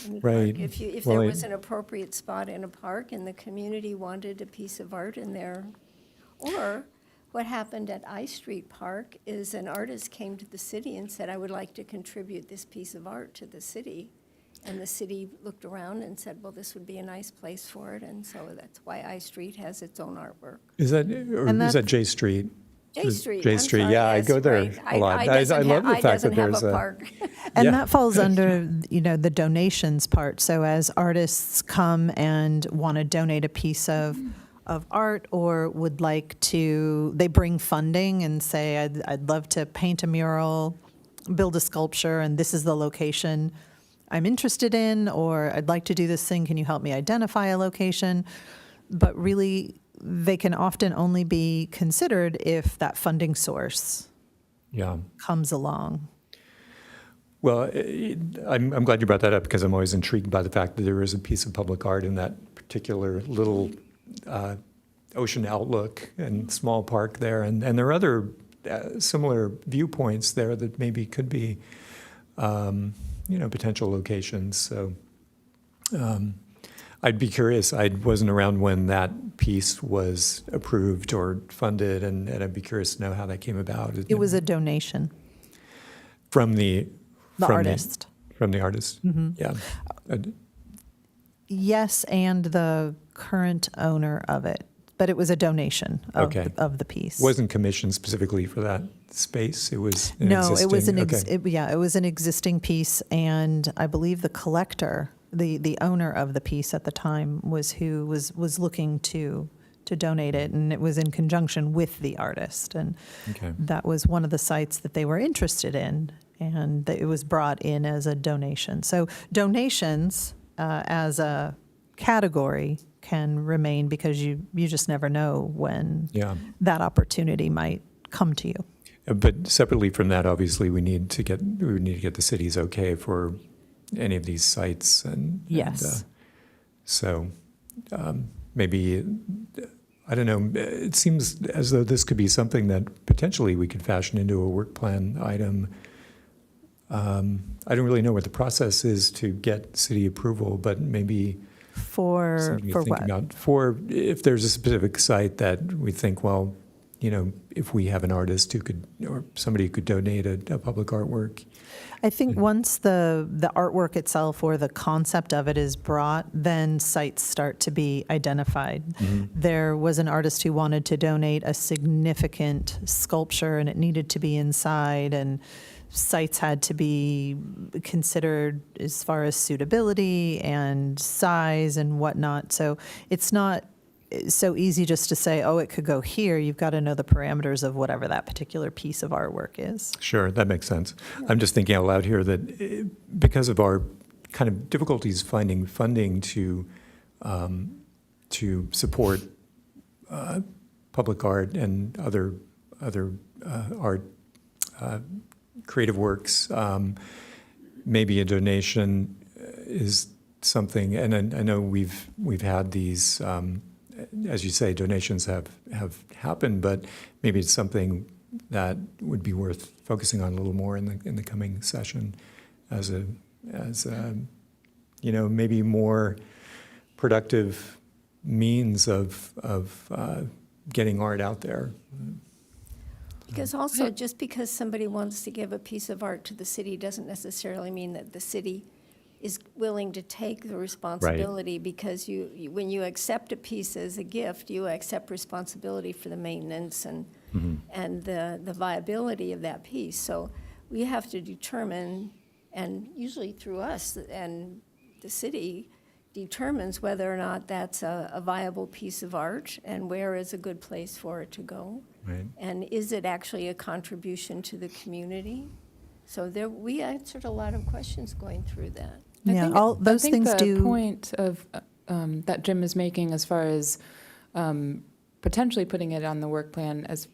Speaker 2: Any
Speaker 1: Right.
Speaker 2: park. If
Speaker 1: Well,
Speaker 2: there was an appropriate spot in a park and the community wanted a piece of art in there, or what happened at I Street Park is an artist came to the city and said, I would like to contribute this piece of art to the city. And the city looked around and said, well, this would be a nice place for it. And so that's why I Street has its own artwork.
Speaker 1: Is that
Speaker 5: And
Speaker 1: is that J Street?
Speaker 2: J Street.
Speaker 1: J
Speaker 2: I'm
Speaker 1: Street,
Speaker 2: sorry,
Speaker 1: yeah, I
Speaker 2: yes,
Speaker 1: go there
Speaker 2: right.
Speaker 1: a lot. I love the fact that there's
Speaker 2: a
Speaker 1: a
Speaker 2: park.
Speaker 5: And
Speaker 1: Yeah.
Speaker 5: that falls under, the donations part. So as artists come and want to donate a piece of art or would like to, they bring funding and say, I'd love to paint a mural, build a sculpture, and this is the location I'm interested in, or I'd like to do this thing, can you help me identify a location? But really, they can often only be considered if that funding source
Speaker 1: Yeah.
Speaker 5: comes along.
Speaker 1: Well, I'm glad you brought that up because I'm always intrigued by the fact that there is a piece of public art in that particular little ocean outlook and small park there. And there are other similar viewpoints there that maybe could be, potential locations. So I'd be curious. I wasn't around when that piece was approved or funded, and I'd be curious to know how that came about.
Speaker 5: It was a donation.
Speaker 1: From the
Speaker 5: Artist.
Speaker 1: From the artist. Yeah.
Speaker 5: Yes, and the current owner of it, but it was a donation of,
Speaker 1: Okay.
Speaker 5: of the piece.
Speaker 1: Wasn't commissioned specifically for that space. It was an
Speaker 5: No, it was
Speaker 1: existing- okay.
Speaker 5: it was an existing piece, and I believe the collector, the owner of the piece at the time was who was looking to donate it, and it was in conjunction with the artist, and
Speaker 1: Okay.
Speaker 5: that was one of the sites that they were interested in, and it was brought in as a donation. So donations as a category can remain because you just never know when
Speaker 1: Yeah.
Speaker 5: that opportunity might come to you.
Speaker 1: But separately from that, obviously, we need to get the city's okay for any of these sites, and
Speaker 5: Yes.
Speaker 1: so maybe I don't know. It seems as though this could be something that potentially we could fashion into a work plan item. I don't really know what the process is to get city approval, but maybe
Speaker 5: For
Speaker 1: something to
Speaker 5: for
Speaker 1: think
Speaker 5: what?
Speaker 1: about. For if there's a specific site that we think, well, if we have an artist who could, or somebody who could donate a public artwork.
Speaker 5: I think once the artwork itself or the concept of it is brought, then sites start to be identified. There was an artist who wanted to donate a significant sculpture, and it needed to be inside, and sites had to be considered as far as suitability and size and whatnot. So it's not so easy just to say, oh, it could go here. You've got to know the parameters of whatever that particular piece of artwork is.
Speaker 1: Sure, that makes sense. I'm just thinking out loud here that because of our kind of difficulties finding funding to support public art and other art creative works, maybe a donation is something. And I know we've had these. As you say, donations have happened, but maybe it's something that would be worth focusing on a little more in the coming session, as maybe more productive means of getting art out there.
Speaker 2: Because also, just because somebody wants to give a piece of art to the city doesn't necessarily mean that the city is willing to take the responsibility, because when you accept a piece as a gift, you accept responsibility for the maintenance and the viability of that piece. So we have to determine, and usually through us, and the city determines whether or not that's a viable piece of art and where is a good place for it to go.
Speaker 1: Right.
Speaker 2: And is it actually a contribution to the community? So we answered a lot of questions going through that.
Speaker 5: Yeah, all those things
Speaker 4: the
Speaker 5: do.
Speaker 4: point of that Jim is making, as far as potentially putting it on the work plan, as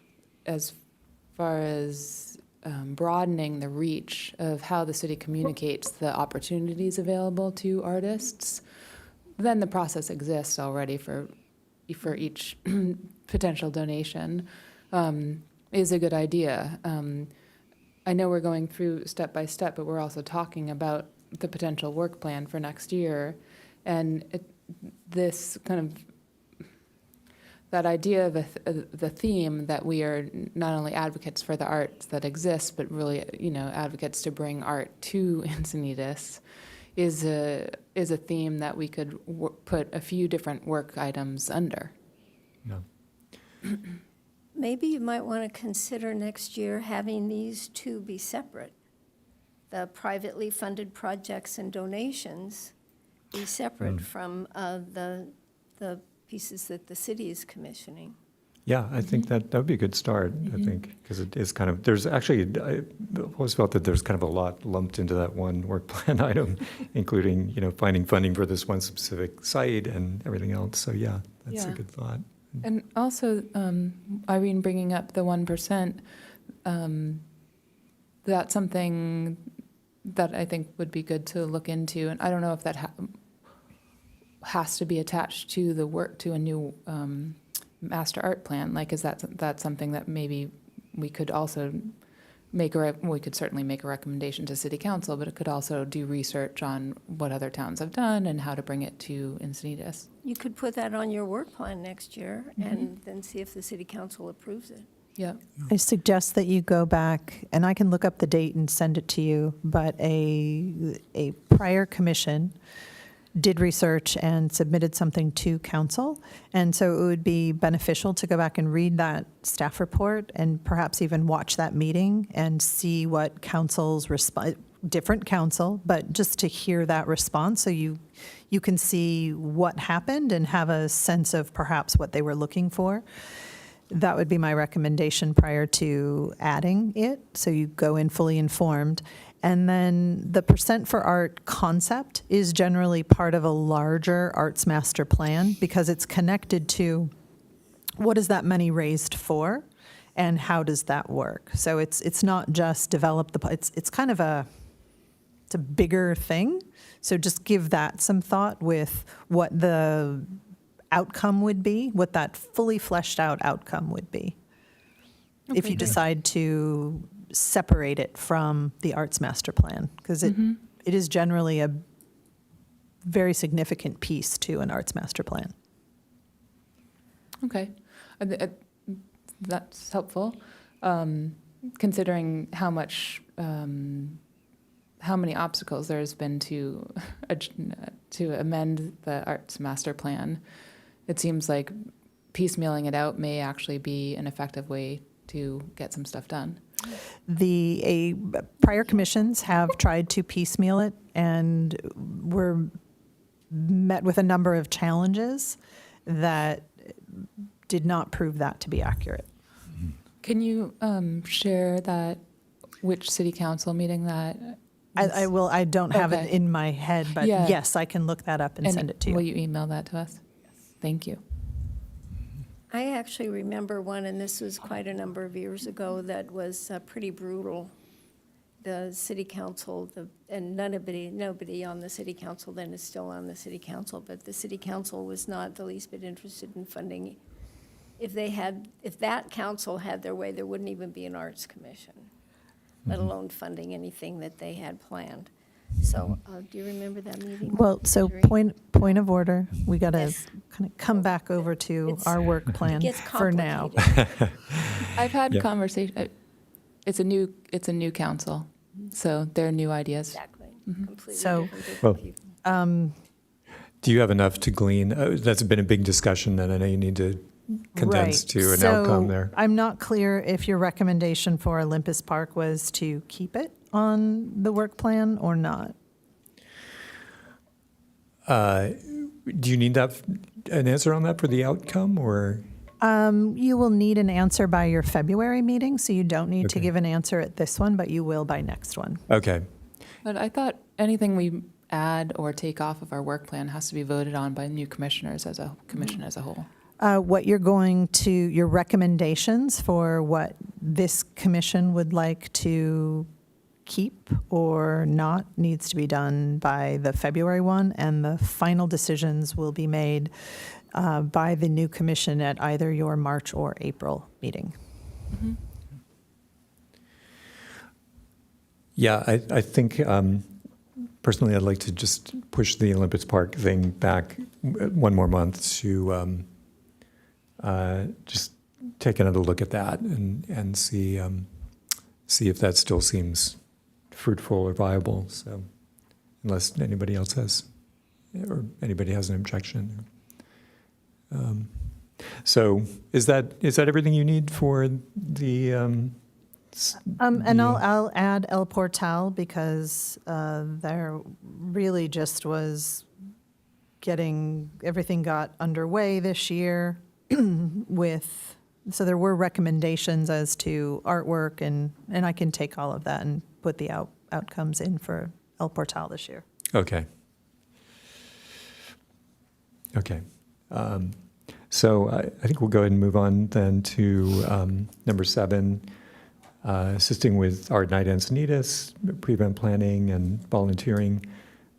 Speaker 4: far as broadening the reach of how the city communicates the opportunities available to artists, then the process exists already for each potential donation, is a good idea. I know we're going through step by step, but we're also talking about the potential work plan for next year, and this kind of that idea of the theme that we are not only advocates for the arts that exist, but really advocates to bring art to Encinitas, is a theme that we could put a few different work items under.
Speaker 1: Yeah.
Speaker 2: Maybe you might want to consider next year having these two be separate. The privately funded projects and donations be separate from the pieces that the city is commissioning.
Speaker 1: Yeah, I think that would be a good start, I think, because it is kind of, there's actually, I always felt that there's kind of a lot lumped into that one work plan item, including, finding funding for this one specific site and everything else. So yeah, that's a
Speaker 4: Yeah.
Speaker 1: good thought.
Speaker 4: And also, Irene bringing up the 1%, that's something that I think would be good to look into. And I don't know if that has to be attached to the work, to a new master art plan. Like, is that something that maybe we could also we could certainly make a recommendation to city council, but it could also do research on what other towns have done and how to bring it to Encinitas.
Speaker 2: You could put that on your work plan next year and then see if the city council approves it.
Speaker 4: Yeah.
Speaker 5: I suggest that you go back, and I can look up the date and send it to you, but a prior commission did research and submitted something to council. And so it would be beneficial to go back and read that staff report and perhaps even watch that meeting and see what council's different council, but just to hear that response so you can see what happened and have a sense of perhaps what they were looking for. That would be my recommendation prior to adding it, so you go in fully informed. And then the Percent for Art concept is generally part of a larger arts master plan because it's connected to what is that money raised for and how does that work. So it's not just develop it's kind of it's a bigger thing. So just give that some thought with what the outcome would be, what that fully fleshed out outcome would be. If you decide to separate it from the arts master plan, because it is generally a very significant piece to an arts master plan.
Speaker 4: Okay. That's helpful. Considering how many obstacles there's been to amend the arts master plan, it seems like piecemealing it out may actually be an effective way to get some stuff done. Prior commissions have tried to piecemeal it and were met with a number of challenges that did not prove that to be accurate. Can you share which city council meeting that?
Speaker 5: I will. I don't have it
Speaker 4: Okay.
Speaker 5: in my head, but
Speaker 4: Yeah.
Speaker 5: yes, I can look that up and send it to you.
Speaker 4: Will you email that to us? Yes. Thank you.
Speaker 2: I actually remember one, and this was quite a number of years ago, that was pretty brutal. The city council, and nobody on the city council then is still on the city council, but the city council was not the least bit interested in funding. If that council had their way, there wouldn't even be an arts commission, let alone funding anything that they had planned. So, do you remember that meeting?
Speaker 5: Well, so
Speaker 2: Adrienne?
Speaker 5: point of order. We got to
Speaker 2: Yes.
Speaker 5: kind of come back over to
Speaker 2: It's-
Speaker 5: our work plan
Speaker 2: It gets
Speaker 5: for now.
Speaker 2: complicated.
Speaker 4: I've had
Speaker 1: Yeah.
Speaker 4: conversation. It's a new council, so there are new ideas.
Speaker 2: Exactly. Completely
Speaker 5: So-
Speaker 2: different group of
Speaker 1: Well,
Speaker 2: people.
Speaker 1: Do you have enough to glean? That's been a big discussion, and I know you need to condense
Speaker 5: Right.
Speaker 1: to an
Speaker 5: So
Speaker 1: outcome there.
Speaker 5: I'm not clear if your recommendation for Olympus Park was to keep it on the work plan or not.
Speaker 1: Do you need an answer on that for the outcome, or?
Speaker 5: You will need an answer by your February meeting, so you don't need to
Speaker 1: Okay.
Speaker 5: give an answer at this one, but you will by next one.
Speaker 1: Okay,
Speaker 4: But I thought anything we add or take off of our work plan has to be voted on by new commissioners as a commission as a whole.
Speaker 5: What your recommendations for what this commission would like to keep or not needs to be done by the February one, and the final decisions will be made by the new commission at either your March or April meeting.
Speaker 1: yeah, I think personally I'd like to just push the Olympus Park thing back one more month to just take another look at that and see if that still seems fruitful or viable. So, unless anybody else has, or anybody has an objection. So, is that everything you need for the?
Speaker 5: And I'll add El Portal because there really just was everything got underway this year so there were recommendations as to artwork and I can take all of that and put the outcomes in for El Portal this year.
Speaker 1: Okay. Okay. So I think we'll go ahead and move on then to number 7. assisting with Art Night Encinitas, pre-event planning and volunteering.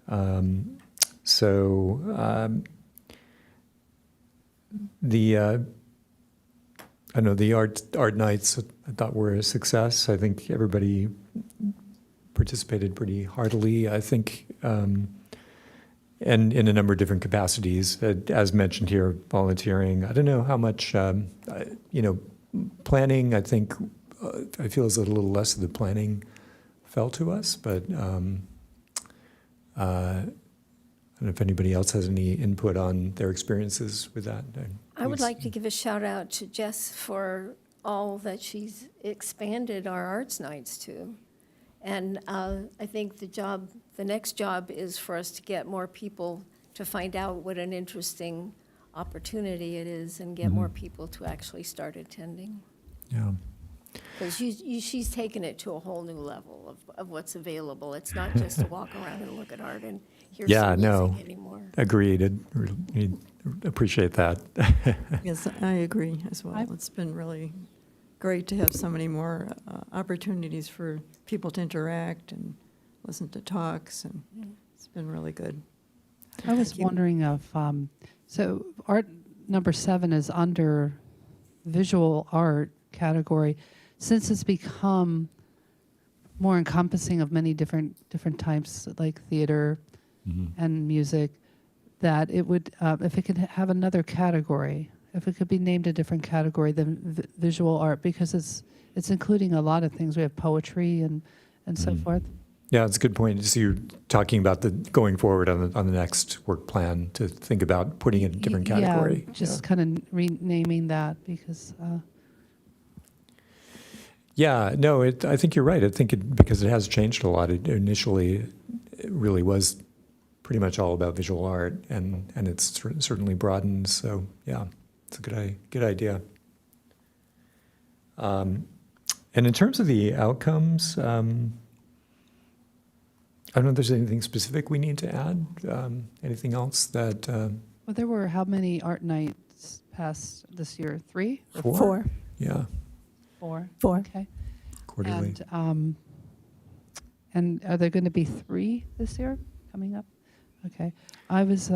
Speaker 1: I know the art nights I thought were a success. I think everybody participated pretty heartily. I think, and in a number of different capacities, as mentioned here, volunteering. I don't know how much, planning. I think I feel as though a little less of the planning fell to us, but I don't know if anybody else has any input on their experiences with that.
Speaker 2: I would
Speaker 1: Please.
Speaker 2: like to give a shout out to Jess for all that she's expanded our arts nights to. And I think the next job is for us to get more people to find out what an interesting opportunity it is and get more people to actually start attending.
Speaker 1: Yeah.
Speaker 2: Because she's taken it to a whole new level of what's available. It's not just to walk around and look at art and hear some music anymore.
Speaker 1: Agreed. I appreciate that.
Speaker 7: Yes, I agree as well. It's been really great to have so many more opportunities for people to interact and listen to talks, and it's been really good.
Speaker 6: I was wondering if, so art number 7 is under visual art category. Since it's become more encompassing of many different types, like theater and music, that it would, if it could have another category, if it could be named a different category than visual art, because it's including a lot of things. We have poetry and so forth.
Speaker 1: Yeah, it's a good point. So you're talking about the going forward on the next work plan to think about putting it in a different category.
Speaker 6: Yeah, just kind of renaming that because.
Speaker 1: Yeah, no, I think you're right. I think because it has changed a lot. Initially, it really was pretty much all about visual art, and it's certainly broadened. So yeah, it's a good idea. And in terms of the outcomes, I don't know if there's anything specific we need to add. Anything else that?
Speaker 6: Well, there were how many art nights passed this year? 3?
Speaker 1: Four?
Speaker 5: 4.
Speaker 1: Yeah,
Speaker 6: 4?
Speaker 5: 4.
Speaker 6: Okay.
Speaker 1: quarterly.
Speaker 6: And are there going to be 3 this year coming up? Okay. I was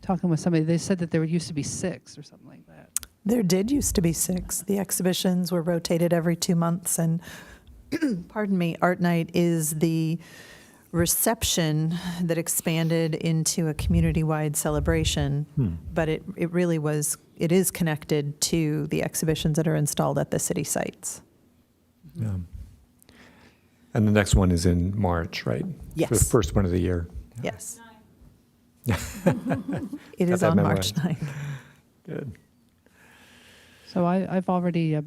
Speaker 6: talking with somebody. They said that there used to be 6 or something like that.
Speaker 5: There did used to be 6. The exhibitions were rotated every 2 months, and pardon me, Art Night is the reception that expanded into a community-wide celebration, but it really it is connected to the exhibitions that are installed at the city sites.
Speaker 1: Yeah. And the next one is in March, right?
Speaker 5: Yes.
Speaker 1: For the first one of the year.
Speaker 5: Yes.
Speaker 1: Got
Speaker 5: It is
Speaker 1: that
Speaker 5: on March
Speaker 1: memorized.
Speaker 5: 9th.
Speaker 1: Good.
Speaker 6: So I've already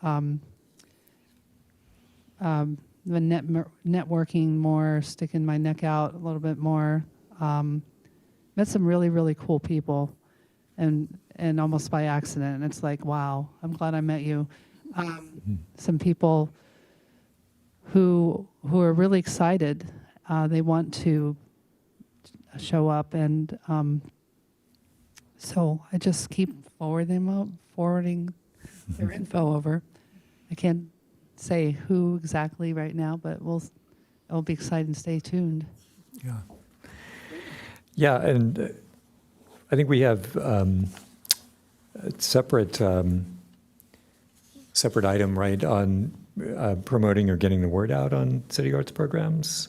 Speaker 6: been networking more, sticking my neck out a little bit more. Met some really, really cool people, and almost by accident. And it's like, wow, I'm glad I met you. Some people who are really excited. They want to show up, and so I just keep forwarding their info over. I can't say who exactly right now, but it'll be exciting. Stay tuned.
Speaker 1: Yeah. Yeah, and I think we have a separate item, right, on promoting or getting the word out on city arts programs.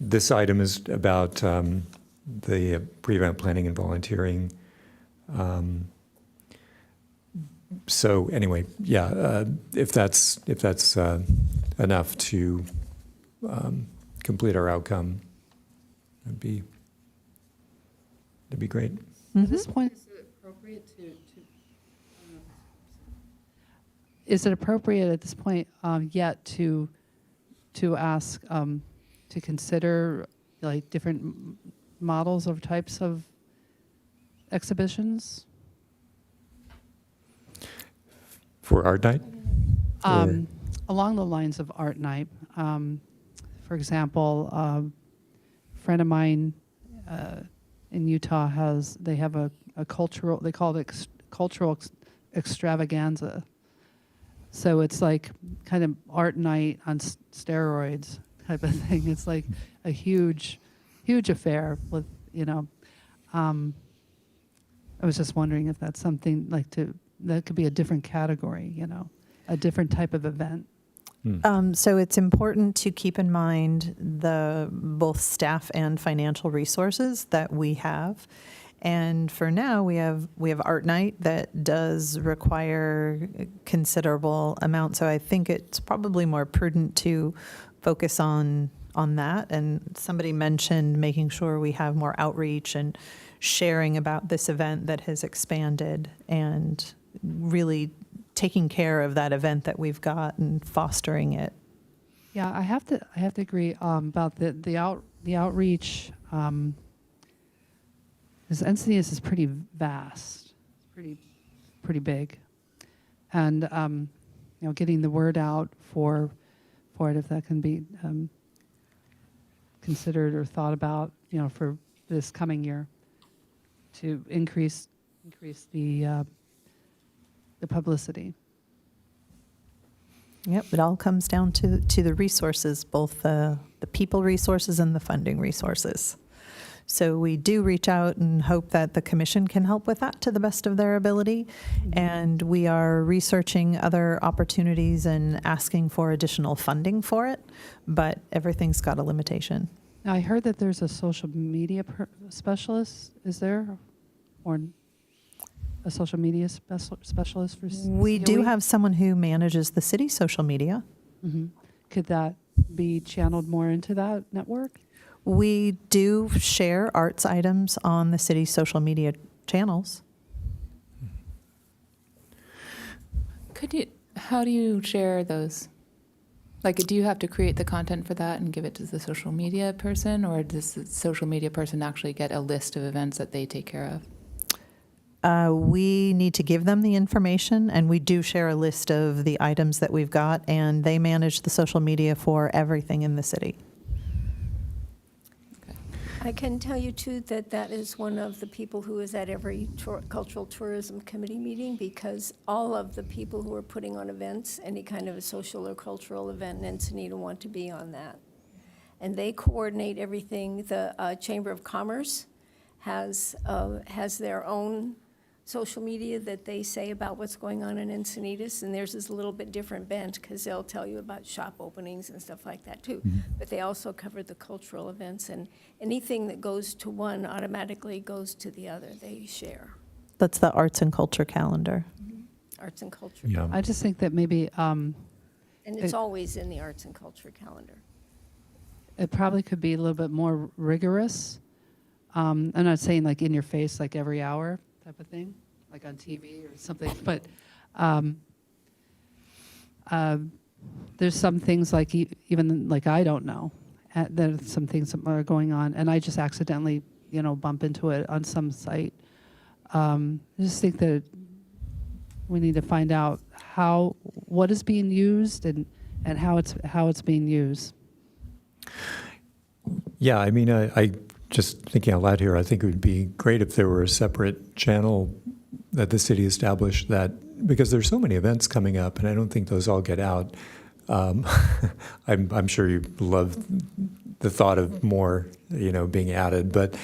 Speaker 1: This item is about the pre-event planning and volunteering. So anyway, yeah, if that's enough to complete our outcome, that'd be great.
Speaker 6: At this point, is it appropriate is it appropriate at this point yet to ask to consider like different models of types of exhibitions?
Speaker 1: For Art Night? Or-
Speaker 6: Along the lines of Art Night, for example, a friend of mine in Utah they have a cultural, they call it cultural extravaganza. So it's like kind of art night on steroids type of thing. It's like a huge affair with, I was just wondering if that's something that could be a different category, a different type of event.
Speaker 5: So it's important to keep in mind the both staff and financial resources that we have. And for now, we have art night that does require considerable amount. So I think it's probably more prudent to focus on that. And somebody mentioned making sure we have more outreach and sharing about this event that has expanded, and really taking care of that event that we've got and fostering it.
Speaker 6: Yeah, I have to agree about the outreach. Because Encinitas is pretty vast, pretty big, and getting the word out for it, if that can be considered or thought about, for this coming year, to increase the publicity.
Speaker 5: Yep, it all comes down to the resources, both the people resources and the funding resources. So we do reach out and hope that the commission can help with that to the best of their ability. And we are researching other opportunities and asking for additional funding for it, but everything's got a limitation.
Speaker 6: Now, I heard that there's a social media specialist. Is there? Or a social media specialist for
Speaker 5: We do
Speaker 6: COE?
Speaker 5: have someone who manages the city's social media.
Speaker 6: Mhm. Could that be channeled more into that network?
Speaker 5: We do share arts items on the city's social media channels.
Speaker 4: How do you share those? Like, do you have to create the content for that and give it to the social media person, or does the social media person actually get a list of events that they take care of?
Speaker 5: We need to give them the information, and we do share a list of the items that we've got, and they manage the social media for everything in the city.
Speaker 2: I can tell you, too, that is one of the people who is at every cultural tourism committee meeting, because all of the people who are putting on events, any kind of a social or cultural event in Encinitas, want to be on that. And they coordinate everything. The Chamber of Commerce has their own social media that they say about what's going on in Encinitas, and theirs is a little bit different bent because they'll tell you about shop openings and stuff like that too. But they also cover the cultural events, and anything that goes to one automatically goes to the other. They share.
Speaker 5: That's the arts and culture calendar.
Speaker 2: Arts and culture.
Speaker 1: Yeah.
Speaker 6: I just think that maybe
Speaker 2: And it's always in the arts and culture calendar.
Speaker 6: it probably could be a little bit more rigorous. I'm not saying like in your face, like every hour type of thing, like on TV or something, but there's some things like even like I don't know. There's some things that are going on, and I just accidentally, bump into it on some site. I just think that we need to find out what is being used and how it's being used.
Speaker 1: Yeah, I mean, I just thinking out loud here, I think it would be great if there were a separate channel that the city established, that because there's so many events coming up, and I don't think those all get out. I'm sure you love the thought of more, being added, but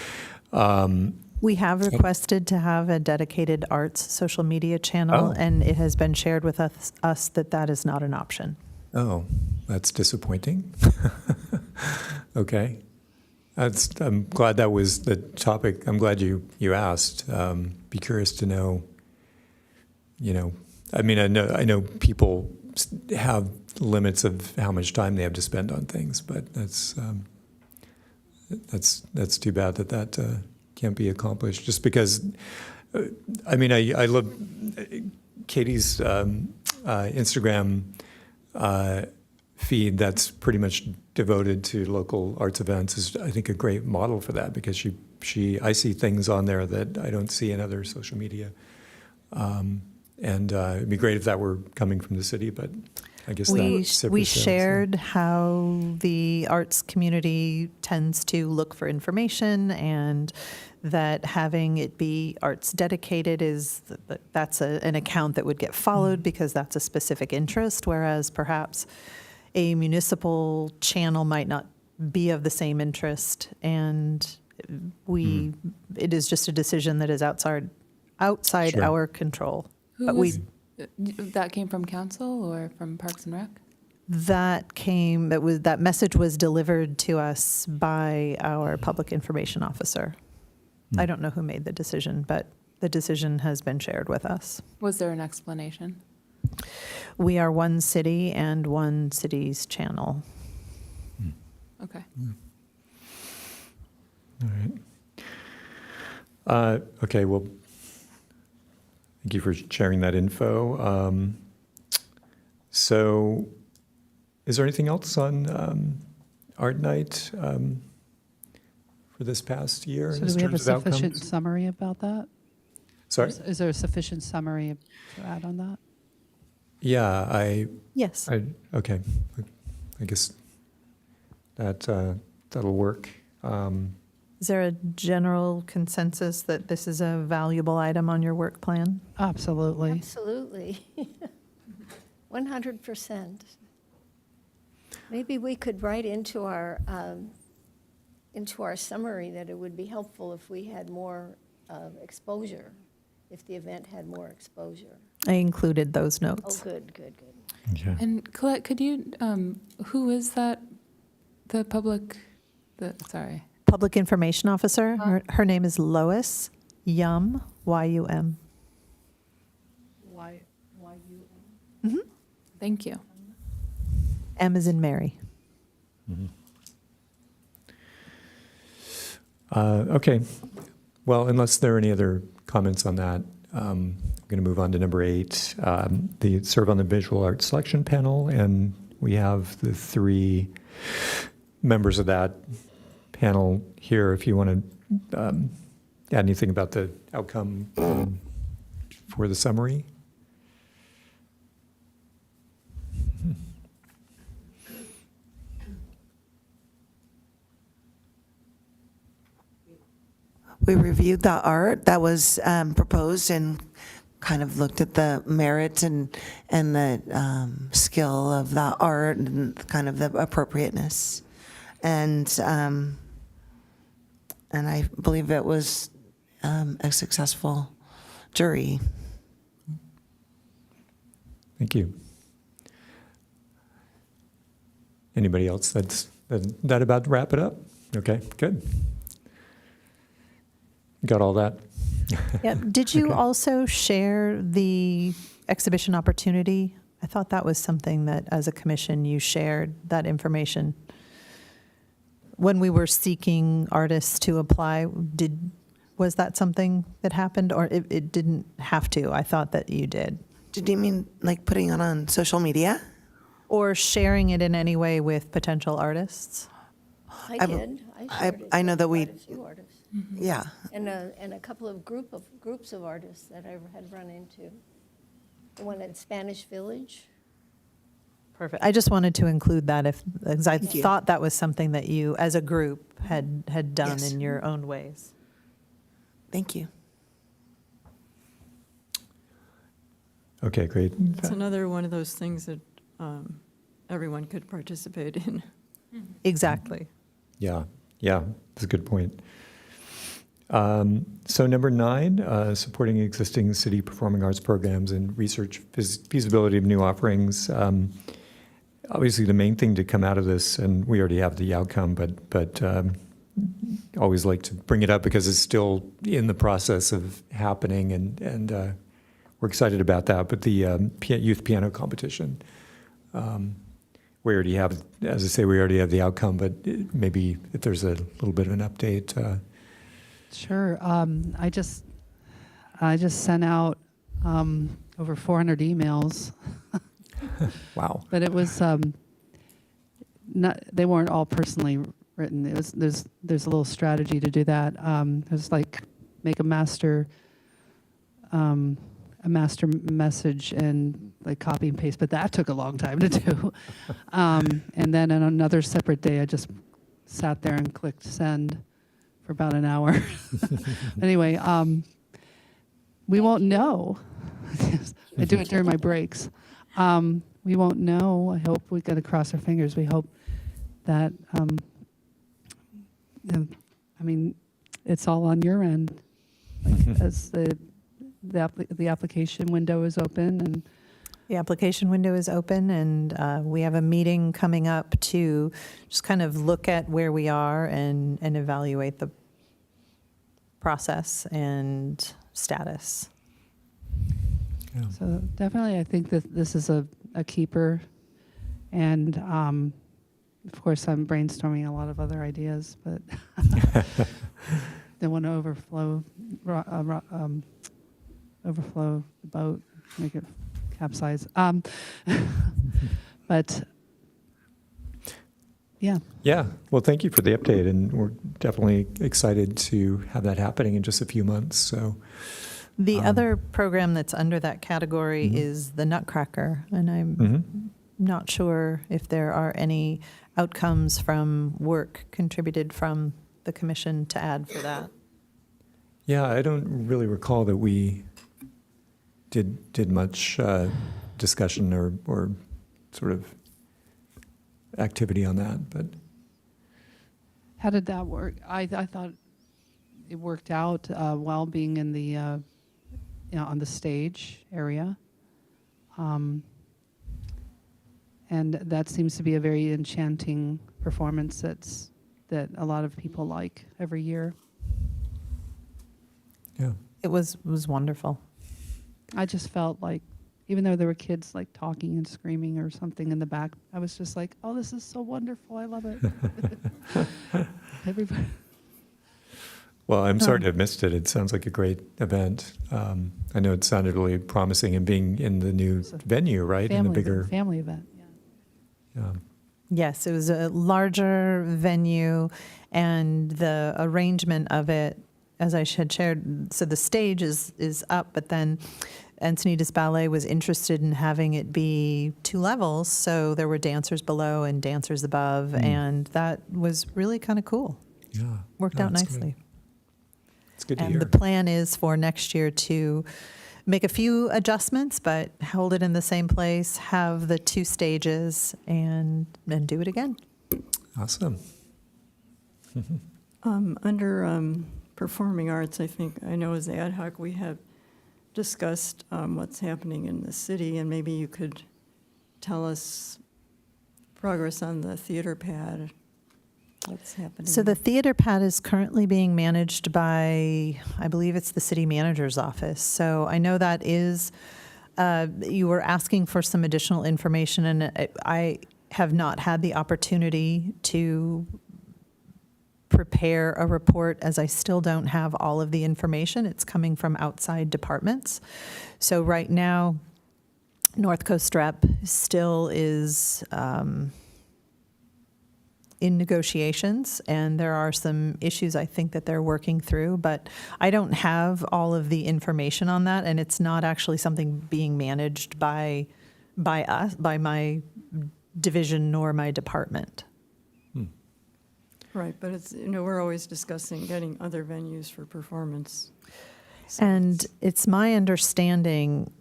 Speaker 5: We have requested to have a dedicated arts social media channel,
Speaker 1: Oh.
Speaker 5: and it has been shared with us that is not an option.
Speaker 1: oh, that's disappointing. Okay. I'm glad that was the topic. I'm glad you asked. Be curious to know, I mean, I know people have limits of how much time they have to spend on things, but that's too bad that can't be accomplished. Just because, I mean, I love Katie's Instagram feed that's pretty much devoted to local arts events is, I think, a great model for that, because I see things on there that I don't see in other social media. And it'd be great if that were coming from the city, but I guess
Speaker 5: We
Speaker 1: that
Speaker 5: shared how the arts community tends to look for information, and that having it be arts dedicated that's an account that would get followed because that's a specific interest, whereas perhaps a municipal channel might not be of the same interest, and it is just a decision that is outside
Speaker 1: Sure.
Speaker 5: our control.
Speaker 4: Who
Speaker 5: But
Speaker 4: was, that came from council or from Parks and Rec?
Speaker 5: that message was delivered to us by our public information officer. I don't know who made the decision, but the decision has been shared with us.
Speaker 4: Was there an explanation?
Speaker 5: We are one city and one city's channel.
Speaker 4: Okay.
Speaker 1: All right. Okay, well, thank you for sharing that info. So is there anything else on Art Night for this past year
Speaker 6: So
Speaker 1: in
Speaker 6: do we have a
Speaker 1: terms of
Speaker 6: sufficient
Speaker 1: outcomes?
Speaker 6: summary about that?
Speaker 1: Sorry?
Speaker 6: Is there a sufficient summary to add on that?
Speaker 1: Yeah,
Speaker 5: Yes.
Speaker 1: okay. I guess that'll work.
Speaker 5: Is there a general consensus that this is a valuable item on your work plan?
Speaker 6: Absolutely.
Speaker 2: Absolutely. 100%. Maybe we could write into our summary that it would be helpful if we had more exposure, if the event had more exposure.
Speaker 5: I included those
Speaker 2: Oh,
Speaker 5: notes.
Speaker 2: good, good, good.
Speaker 1: Okay.
Speaker 4: And Colette, could you, who is that, sorry.
Speaker 5: Public information officer, her name is Lois Yum, Y-U-M.
Speaker 4: Thank you.
Speaker 5: M is in Mary.
Speaker 1: Okay. Well, unless there are any other comments on that, I'm going to move on to number 8, the serve on the visual arts selection panel, and we have the 3 members of that panel here. If you want to add anything about the outcome for the summary.
Speaker 8: We reviewed the art that was proposed and kind of looked at the merit and the skill of the art and kind of the appropriateness. And I believe it was a successful jury.
Speaker 1: Thank you. Anybody else? That about to wrap it up? Okay, good. Got all that?
Speaker 5: Yeah. Did you
Speaker 1: Okay.
Speaker 5: also share the exhibition opportunity? I thought that was something that, as a commission, you shared that information. When we were seeking artists to apply, was that something that happened, or it didn't have to? I thought that you did.
Speaker 8: Did you mean like putting it on social media?
Speaker 5: Or sharing it in any way with potential artists?
Speaker 2: I did. shared it
Speaker 8: I know
Speaker 2: with
Speaker 8: that we-
Speaker 2: quite a few artists.
Speaker 8: Yeah.
Speaker 2: And a couple of groups of artists that I had run into. The one at Spanish Village.
Speaker 5: Perfect. I just wanted to include that because I
Speaker 8: Thank you.
Speaker 5: thought that was something that you, as a group, had done
Speaker 8: Yes.
Speaker 5: in your own ways.
Speaker 8: Thank you.
Speaker 1: Okay, great.
Speaker 7: It's another one of those things that everyone could participate in.
Speaker 5: Exactly.
Speaker 1: Yeah, that's a good point. So number 9, supporting existing city performing arts programs and research feasibility of new offerings. Obviously, the main thing to come out of this, and we already have the outcome, but always like to bring it up because it's still in the process of happening, and we're excited about that. But the youth piano competition, we already have, as I say, we already have the outcome, but maybe if there's a little bit of an update.
Speaker 6: Sure. I just sent out over 400 emails,
Speaker 1: Wow.
Speaker 6: but it was not. They weren't all personally written. It was there's a little strategy to do that. It was like make a master message and like copy and paste, but that took a long time to do. And then on another separate day, I just sat there and clicked send for about an hour. Anyway, we won't know. I do it during my breaks. We won't know. I hope we got to cross our fingers. We hope that, I mean, it's all on your end, like, as the application window is open and.
Speaker 5: The application window is open, and we have a meeting coming up to just kind of look at where we are and evaluate the process and status.
Speaker 1: Yeah.
Speaker 6: So definitely, I think that this is a keeper. And of course, I'm brainstorming a lot of other ideas, but don't want to overflow the boat, make it capsize. But yeah.
Speaker 1: Yeah, well, thank you for the update, and we're definitely excited to have that happening in just a few months, so.
Speaker 5: The other program that's under that category is the Nutcracker, and I'm not sure if there are any outcomes from work contributed from the commission to add for that.
Speaker 1: Yeah, I don't really recall that we did much discussion or sort of activity on that, but.
Speaker 6: How did that work? I thought it worked out well being in the, on the stage area. And that seems to be a very enchanting performance that a lot of people like every year.
Speaker 1: Yeah.
Speaker 5: It was wonderful.
Speaker 6: I just felt like, even though there were kids like talking and screaming or something in the back, I was just like, oh, this is so wonderful. I love it. Everybody.
Speaker 1: Well, I'm sorry to have missed it. It sounds like a great event. I know it sounded really promising, and being in the new venue, right? In the bigger.
Speaker 6: Family event, yeah.
Speaker 1: Yeah.
Speaker 5: Yes, it was a larger venue, and the arrangement of it, as I had shared, so the stage is up, but then Encinitas Ballet was interested in having it be 2 levels, so there were dancers below and dancers above, and that was really kind of cool.
Speaker 1: Yeah.
Speaker 5: Worked
Speaker 1: No,
Speaker 5: out
Speaker 1: it's
Speaker 5: nicely.
Speaker 1: good. It's good to
Speaker 5: And
Speaker 1: hear.
Speaker 5: the plan is for next year to make a few adjustments, but hold it in the same place, have the 2 stages, and do it again.
Speaker 1: Awesome.
Speaker 7: Under performing arts, I know as ad hoc, we have discussed what's happening in the city, and maybe you could tell us progress on the theater pad. What's happening?
Speaker 5: So the theater pad is currently being managed by, I believe it's the city manager's office. So I know that is, you were asking for some additional information, and I have not had the opportunity to prepare a report, as I still don't have all of the information. It's coming from outside departments. So right now, North Coast Rep still is in negotiations, and there are some issues I think that they're working through, but I don't have all of the information on that, and it's not actually something being managed by us, by my division nor my department.
Speaker 7: Right, but it's, we're always discussing getting other venues for performance. So
Speaker 5: And it's my understanding,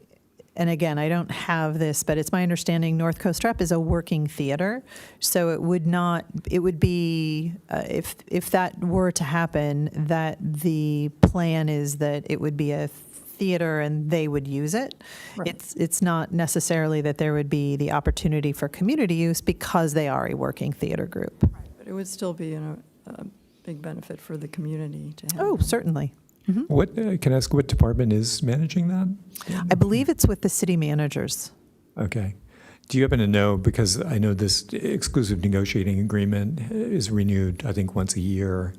Speaker 5: and again, I don't have this, but it's my understanding North Coast Rep is a working theater. So it would be, if that were to happen, that the plan is that it would be a theater and they would use it.
Speaker 7: Right.
Speaker 5: It's not necessarily that there would be the opportunity for community use because they are a working theater group.
Speaker 7: But it would still be a big benefit for the community to have.
Speaker 5: Oh,
Speaker 7: them.
Speaker 5: certainly.
Speaker 1: What can I ask? What department is managing that?
Speaker 5: I believe it's with the city managers.
Speaker 1: Okay. Do you happen to know, because I know this exclusive negotiating agreement is renewed, I think, once a year.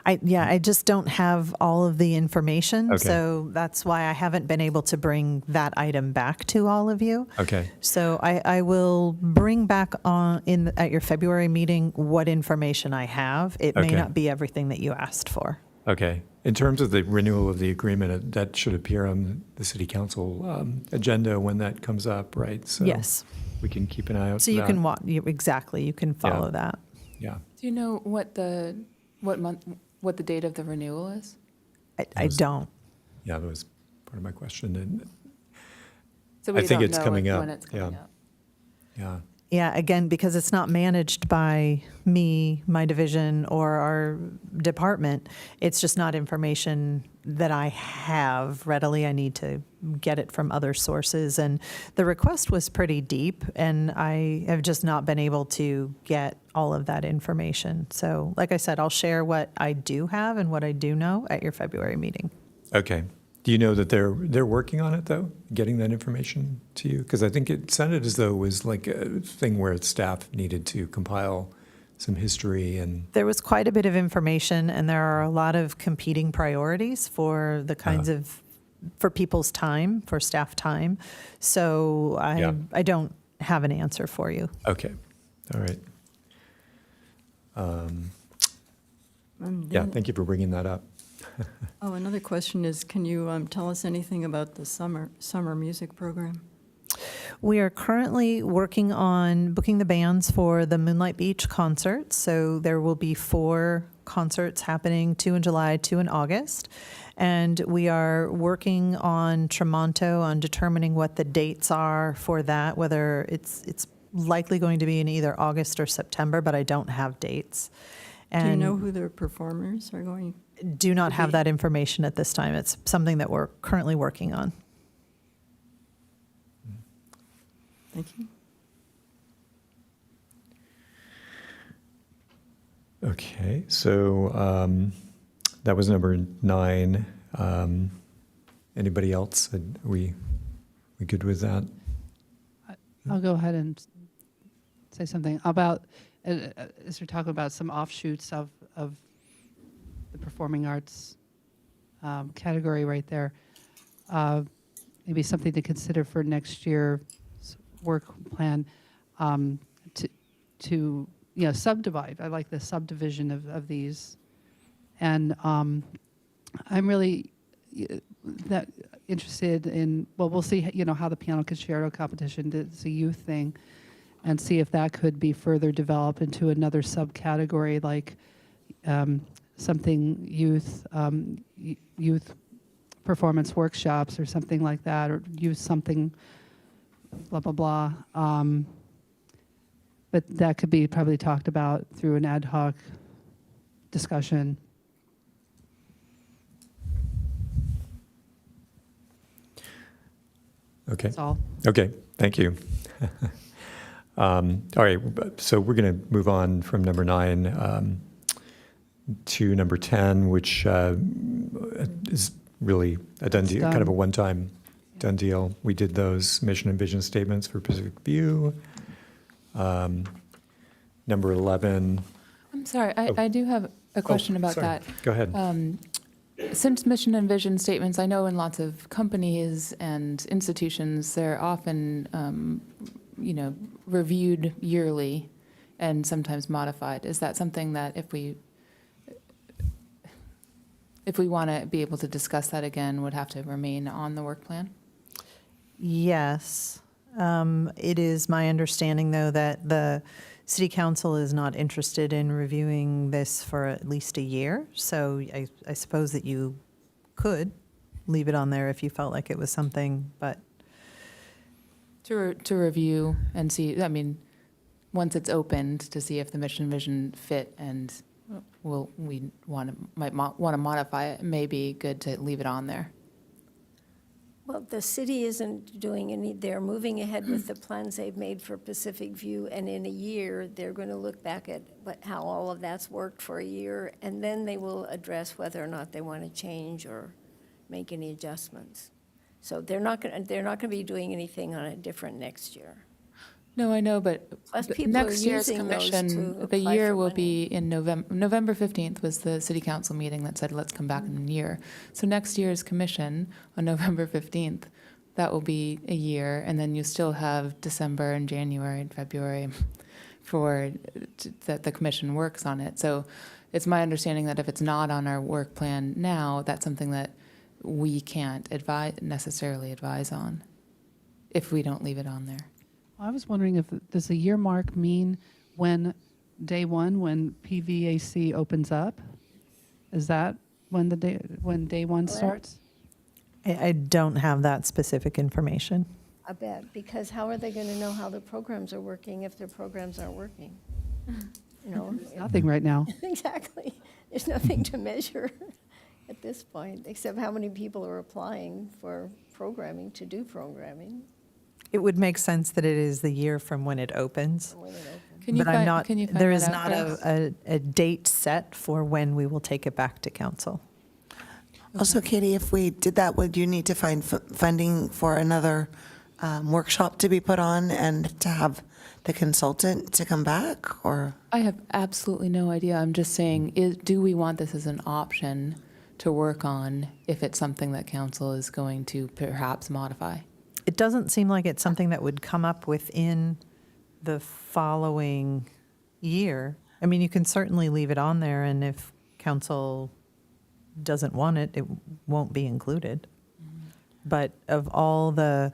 Speaker 5: I just don't have all of the information,
Speaker 1: Okay.
Speaker 5: so that's why I haven't been able to bring that item back to all of you.
Speaker 1: Okay.
Speaker 5: So I will bring back at your February meeting what information I have. It may
Speaker 1: Okay.
Speaker 5: not be everything that you asked for.
Speaker 1: Okay. In terms of the renewal of the agreement, that should appear on the city council agenda when that comes up, right? So
Speaker 5: Yes.
Speaker 1: we can keep an eye out
Speaker 5: So
Speaker 1: for
Speaker 5: you
Speaker 1: that.
Speaker 5: can exactly, you can follow that.
Speaker 1: Yeah.
Speaker 4: Do you know what month what the date of the renewal is?
Speaker 5: I don't.
Speaker 1: Yeah, that was part of my question. And
Speaker 4: So
Speaker 1: I
Speaker 4: we
Speaker 1: think
Speaker 4: don't
Speaker 1: it's
Speaker 4: know
Speaker 1: coming up,
Speaker 4: when it's coming
Speaker 1: yeah.
Speaker 4: up.
Speaker 1: yeah,
Speaker 5: Yeah, again, because it's not managed by me, my division, or our department, it's just not information that I have readily. I need to get it from other sources. And the request was pretty deep, and I have just not been able to get all of that information. So, like I said, I'll share what I do have and what I do know at your February meeting.
Speaker 1: okay. Do you know that they're working on it, though, getting that information to you? Because I think it sounded as though it was like a thing where staff needed to compile some history and,
Speaker 5: There was quite a bit of information, and there are a lot of competing priorities for the kinds of, for people's time, for staff time. So
Speaker 1: Yeah.
Speaker 5: I don't have an answer for you.
Speaker 1: okay, all right. Yeah,
Speaker 7: Then-
Speaker 1: thank you for bringing that up.
Speaker 7: Oh, another question is, can you tell us anything about the summer music program?
Speaker 5: We are currently working on booking the bands for the Moonlight Beach concert. So there will be 4 concerts happening, 2 in July, 2 in August. And we are working on Tremonto on determining what the dates are for that, whether it's likely going to be in either August or September, but I don't have dates.
Speaker 7: Do you
Speaker 5: And
Speaker 7: know who the performers are going?
Speaker 5: do not
Speaker 7: to
Speaker 5: have
Speaker 7: be?
Speaker 5: that information at this time. It's something that we're currently working on.
Speaker 7: Thank you.
Speaker 1: Okay, so that was number 9. Anybody else? Are we good with that?
Speaker 6: I'll go ahead and say something about, as we're talking about some offshoots of the performing arts category right there, maybe something to consider for next year's work plan, to subdivide. I like the subdivision of these, and I'm really interested in. Well, we'll see. How the piano concerto competition is a youth thing, and see if that could be further developed into another subcategory, like something youth performance workshops or something like that, or use something. Blah blah blah. But that could be probably talked about through an ad hoc discussion.
Speaker 1: Okay.
Speaker 6: That's all.
Speaker 1: Okay, thank you. All right, so we're going to move on from number 9 to number 10, which is really a done deal, kind of a one-time done deal. We did those mission and vision statements for Pacific View. Number 11.
Speaker 4: I'm sorry, I do have a question about
Speaker 1: sorry.
Speaker 4: that.
Speaker 1: Go ahead.
Speaker 4: Since mission and vision statements, I know in lots of companies and institutions, they're often, reviewed yearly and sometimes modified. Is that something that if we want to be able to discuss that again, would have to remain on the work plan?
Speaker 5: Yes. It is my understanding, though, that the city council is not interested in reviewing this for at least a year. So I suppose that you could leave it on there if you felt like it was something, but
Speaker 4: To review and see, once it's opened, to see if the mission and vision fit and might want to modify it, it may be good to leave it on there.
Speaker 2: Well, the city isn't doing any, they're moving ahead with the plans they've made for Pacific View, and in a year, they're going to look back at how all of that's worked for a year, and then they will address whether or not they want to change or make any adjustments. So they're not going to be doing anything on it different next year.
Speaker 4: No, I know, but
Speaker 2: Plus,
Speaker 4: the
Speaker 2: people are
Speaker 4: next year's
Speaker 2: using those
Speaker 4: commission,
Speaker 2: to
Speaker 4: the
Speaker 2: apply
Speaker 4: year
Speaker 2: for
Speaker 4: will
Speaker 2: money.
Speaker 4: be in November. November 15th was the city council meeting that said, let's come back in a year. So next year's commission on November 15th, that will be a year, and then you still have December and January and February that the commission works on it. So it's my understanding that if it's not on our work plan now, that's something that we can't necessarily advise on if we don't leave it on there.
Speaker 6: I was wondering if, does the year mark mean when day one, when PVAC opens up? Is that when day one
Speaker 2: Correct.
Speaker 6: starts?
Speaker 5: I don't have that specific information.
Speaker 2: I bet, because how are they going to know how the programs are working if their programs aren't working? You know,
Speaker 6: Nothing right now.
Speaker 2: exactly. There's nothing to measure at this point, except how many people are applying for programming to do programming
Speaker 5: It would make sense that it is the year from when it opens.
Speaker 2: when it opens.
Speaker 4: Can you
Speaker 5: But I'm
Speaker 4: find,
Speaker 5: not,
Speaker 4: can you find
Speaker 5: there
Speaker 4: that
Speaker 5: is
Speaker 4: out
Speaker 5: not
Speaker 4: for us?
Speaker 5: a date set for when we will take it back to council.
Speaker 8: Also, Katie, if we did that, would you need to find funding for another workshop to be put on and to have the consultant to come back, or?
Speaker 4: I have absolutely no idea. I'm just saying, do we want this as an option to work on if it's something that council is going to perhaps modify?
Speaker 5: It doesn't seem like it's something that would come up within the following year. I mean, you can certainly leave it on there, and if council doesn't want it, it won't be included. But of all the,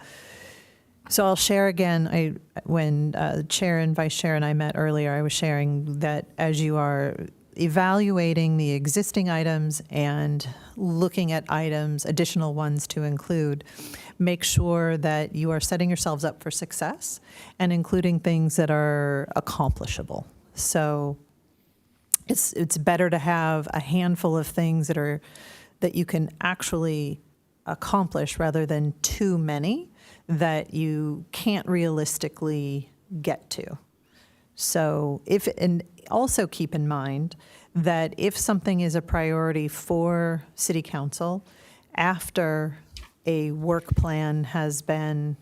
Speaker 5: so I'll share again, when Chair and Vice Chair and I met earlier, I was sharing that as you are evaluating the existing items and looking at items, additional ones to include, make sure that you are setting yourselves up for success and including things that are accomplishable. So it's better to have a handful of things that you can actually accomplish rather than too many that you can't realistically get to. So and also keep in mind that if something is a priority for City Council, after a work plan has been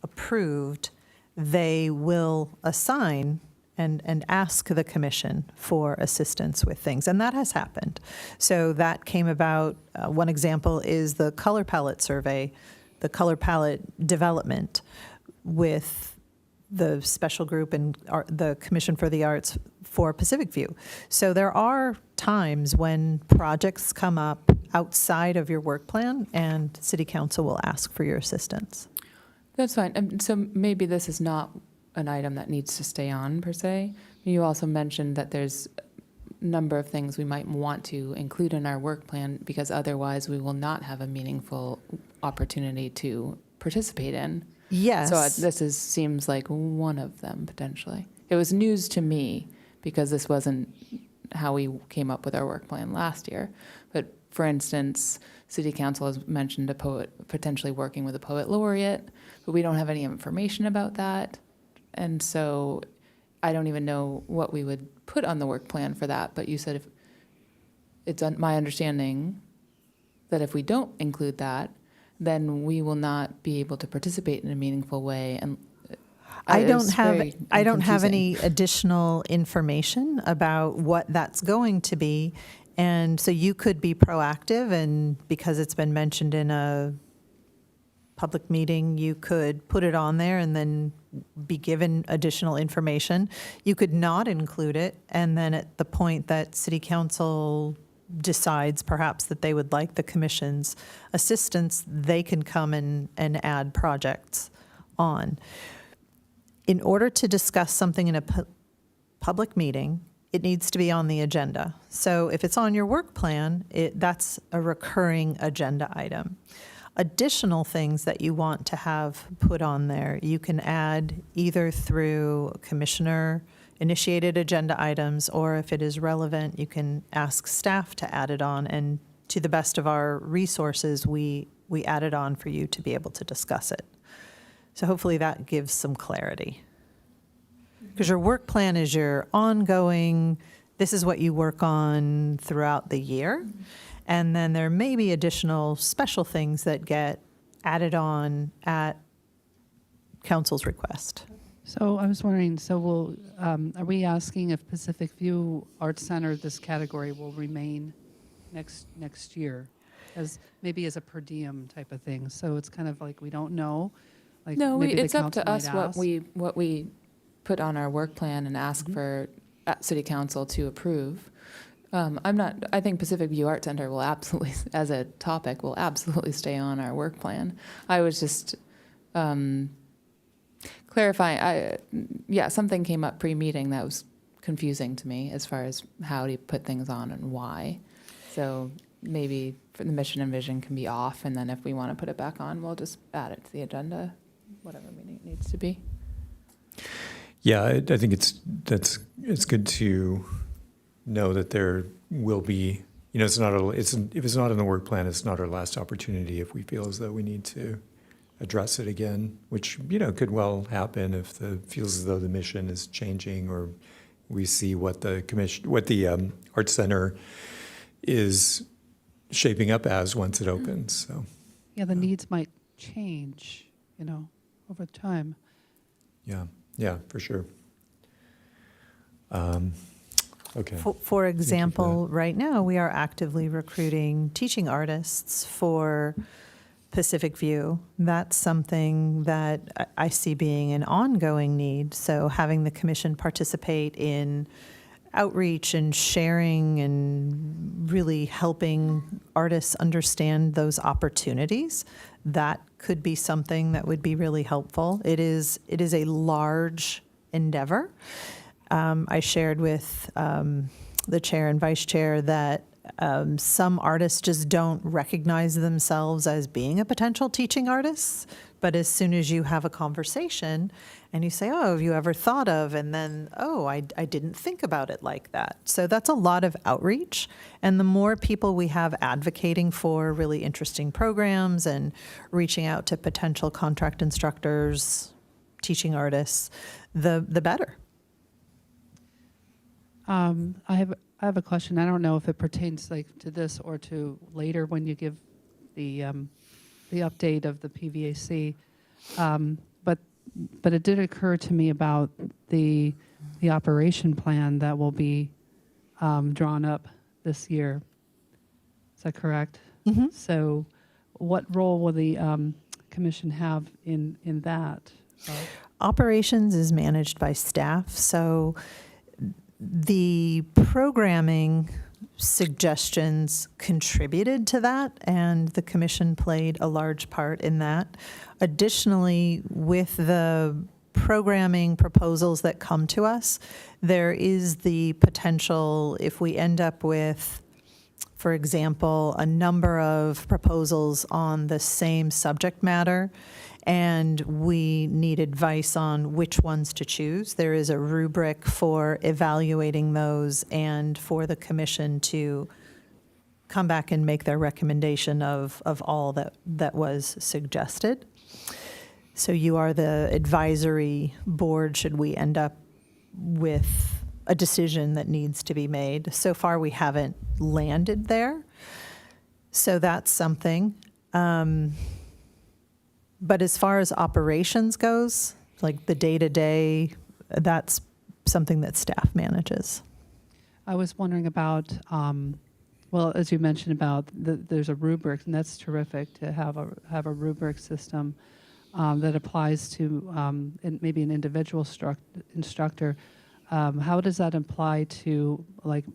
Speaker 5: approved, they will assign and ask the commission for assistance with things. And that has happened. So that came about, one example is the color palette survey, the color palette development with the special group and the Commission for the Arts for Pacific View. So there are times when projects come up outside of your work plan and City Council will ask for your assistance.
Speaker 4: That's fine. So maybe this is not an item that needs to stay on per se. You also mentioned that there's a number of things we might want to include in our work plan because otherwise we will not have a meaningful opportunity to participate in.
Speaker 5: Yes.
Speaker 4: So this seems like one of them potentially. It was news to me because this wasn't how we came up with our work plan last year. But for instance, City Council has mentioned a poet potentially working with a poet laureate, but we don't have any information about that. And so I don't even know what we would put on the work plan for that. But you said if it's my understanding that if we don't include that, then we will not be able to participate in a meaningful way. And
Speaker 5: I don't
Speaker 4: it's
Speaker 5: have
Speaker 4: very confusing.
Speaker 5: any additional information about what that's going to be. And so you could be proactive, and because it's been mentioned in a public meeting, you could put it on there and then be given additional information. You could not include it, and then at the point that City Council decides perhaps that they would like the commission's assistance, they can come and add projects on. In order to discuss something in a public meeting, it needs to be on the agenda. So if it's on your work plan, that's a recurring agenda item. Additional things that you want to have put on there, you can add either through commissioner-initiated agenda items, or if it is relevant, you can ask staff to add it on. And to the best of our resources, we add it on for you to be able to discuss it. So hopefully that gives some clarity. Because your work plan is your ongoing, this is what you work on throughout the year. And then there may be additional special things that get added on at council's request.
Speaker 6: So I was wondering, are we asking if Pacific View Arts Center, this category, will remain next year? Maybe as a per diem type of thing. So it's kind of like we don't know. Like
Speaker 4: No,
Speaker 6: maybe the
Speaker 4: it's up to
Speaker 6: council
Speaker 4: us
Speaker 6: might
Speaker 4: what
Speaker 6: ask.
Speaker 4: we put on our work plan and ask for City Council to approve. I think Pacific View Art Center will absolutely, as a topic, will absolutely stay on our work plan. I was just clarifying, something came up pre-meeting that was confusing to me as far as how to put things on and why. So maybe for the mission and vision can be off, and then if we want to put it back on, we'll just add it to the agenda, whatever meeting it needs to be.
Speaker 1: Yeah, I think it's good to know that there will be, if it's not in the work plan, it's not our last opportunity if we feel as though we need to address it again, which, could well happen if it feels as though the mission is changing, or we see what the Arts Center is shaping up as once it opens. So
Speaker 6: Yeah, the needs might change, over time.
Speaker 1: yeah, for sure. Okay.
Speaker 5: For example, right now, we are actively recruiting teaching artists for Pacific View. That's something that I see being an ongoing need. So having the commission participate in outreach and sharing and really helping artists understand those opportunities, that could be something that would be really helpful. It is a large endeavor. I shared with the chair and vice chair that some artists just don't recognize themselves as being a potential teaching artist. But as soon as you have a conversation and you say, oh, have you ever thought of, and then, oh, I didn't think about it like that. So that's a lot of outreach. And the more people we have advocating for really interesting programs and reaching out to potential contract instructors, teaching artists, the better.
Speaker 6: I have a question. I don't know if it pertains to this or to later when you give the update of the PVAC, but it did occur to me about the operation plan that will be drawn up this year. Is that correct?
Speaker 5: Mm-hmm.
Speaker 6: So, what role will the commission have in that?
Speaker 5: Operations is managed by staff, so the programming suggestions contributed to that, and the commission played a large part in that. Additionally, with the programming proposals that come to us, there is the potential, if we end up with, for example, a number of proposals on the same subject matter, and we need advice on which ones to choose. There is a rubric for evaluating those and for the commission to come back and make their recommendation of all that was suggested. So you are the advisory board should we end up with a decision that needs to be made. So far, we haven't landed there. So that's something. But as far as operations goes, like the day-to-day, that's something that staff manages.
Speaker 6: I was wondering about, well, as you mentioned about there's a rubric, and that's terrific to have a rubric system that applies to maybe an individual instructor. How does that apply to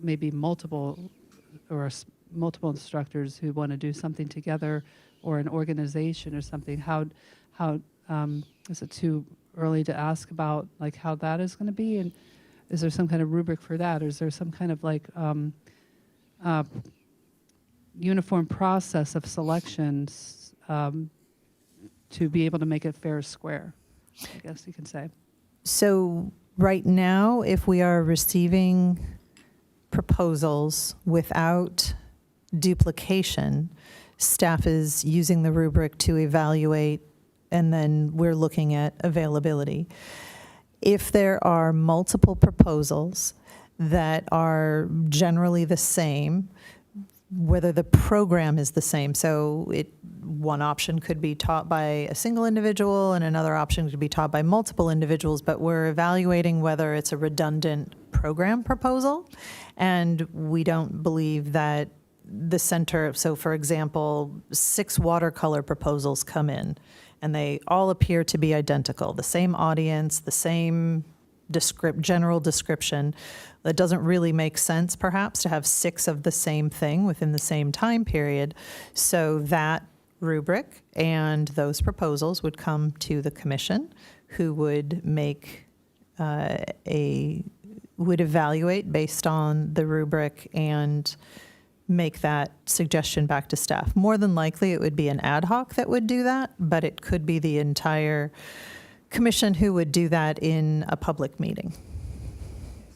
Speaker 6: maybe multiple instructors who want to do something together, or an organization or something? How is it too early to ask about how that is going to be? And is there some kind of rubric for that? Or is there some kind of uniform process of selections to be able to make it fair square, I guess you can say?
Speaker 5: So right now, if we are receiving proposals without duplication, staff is using the rubric to evaluate, and then we're looking at availability. If there are multiple proposals that are generally the same, whether the program is the same, so one option could be taught by a single individual and another option could be taught by multiple individuals, but we're evaluating whether it's a redundant program proposal, and we don't believe that the center, so for example, 6 watercolor proposals come in and they all appear to be identical, the same audience, the same general description. That doesn't really make sense perhaps to have 6 of the same thing within the same time period. So that rubric and those proposals would come to the commission, who would make would evaluate based on the rubric and make that suggestion back to staff. More than likely, it would be an ad hoc that would do that, but it could be the entire commission who would do that in a public meeting.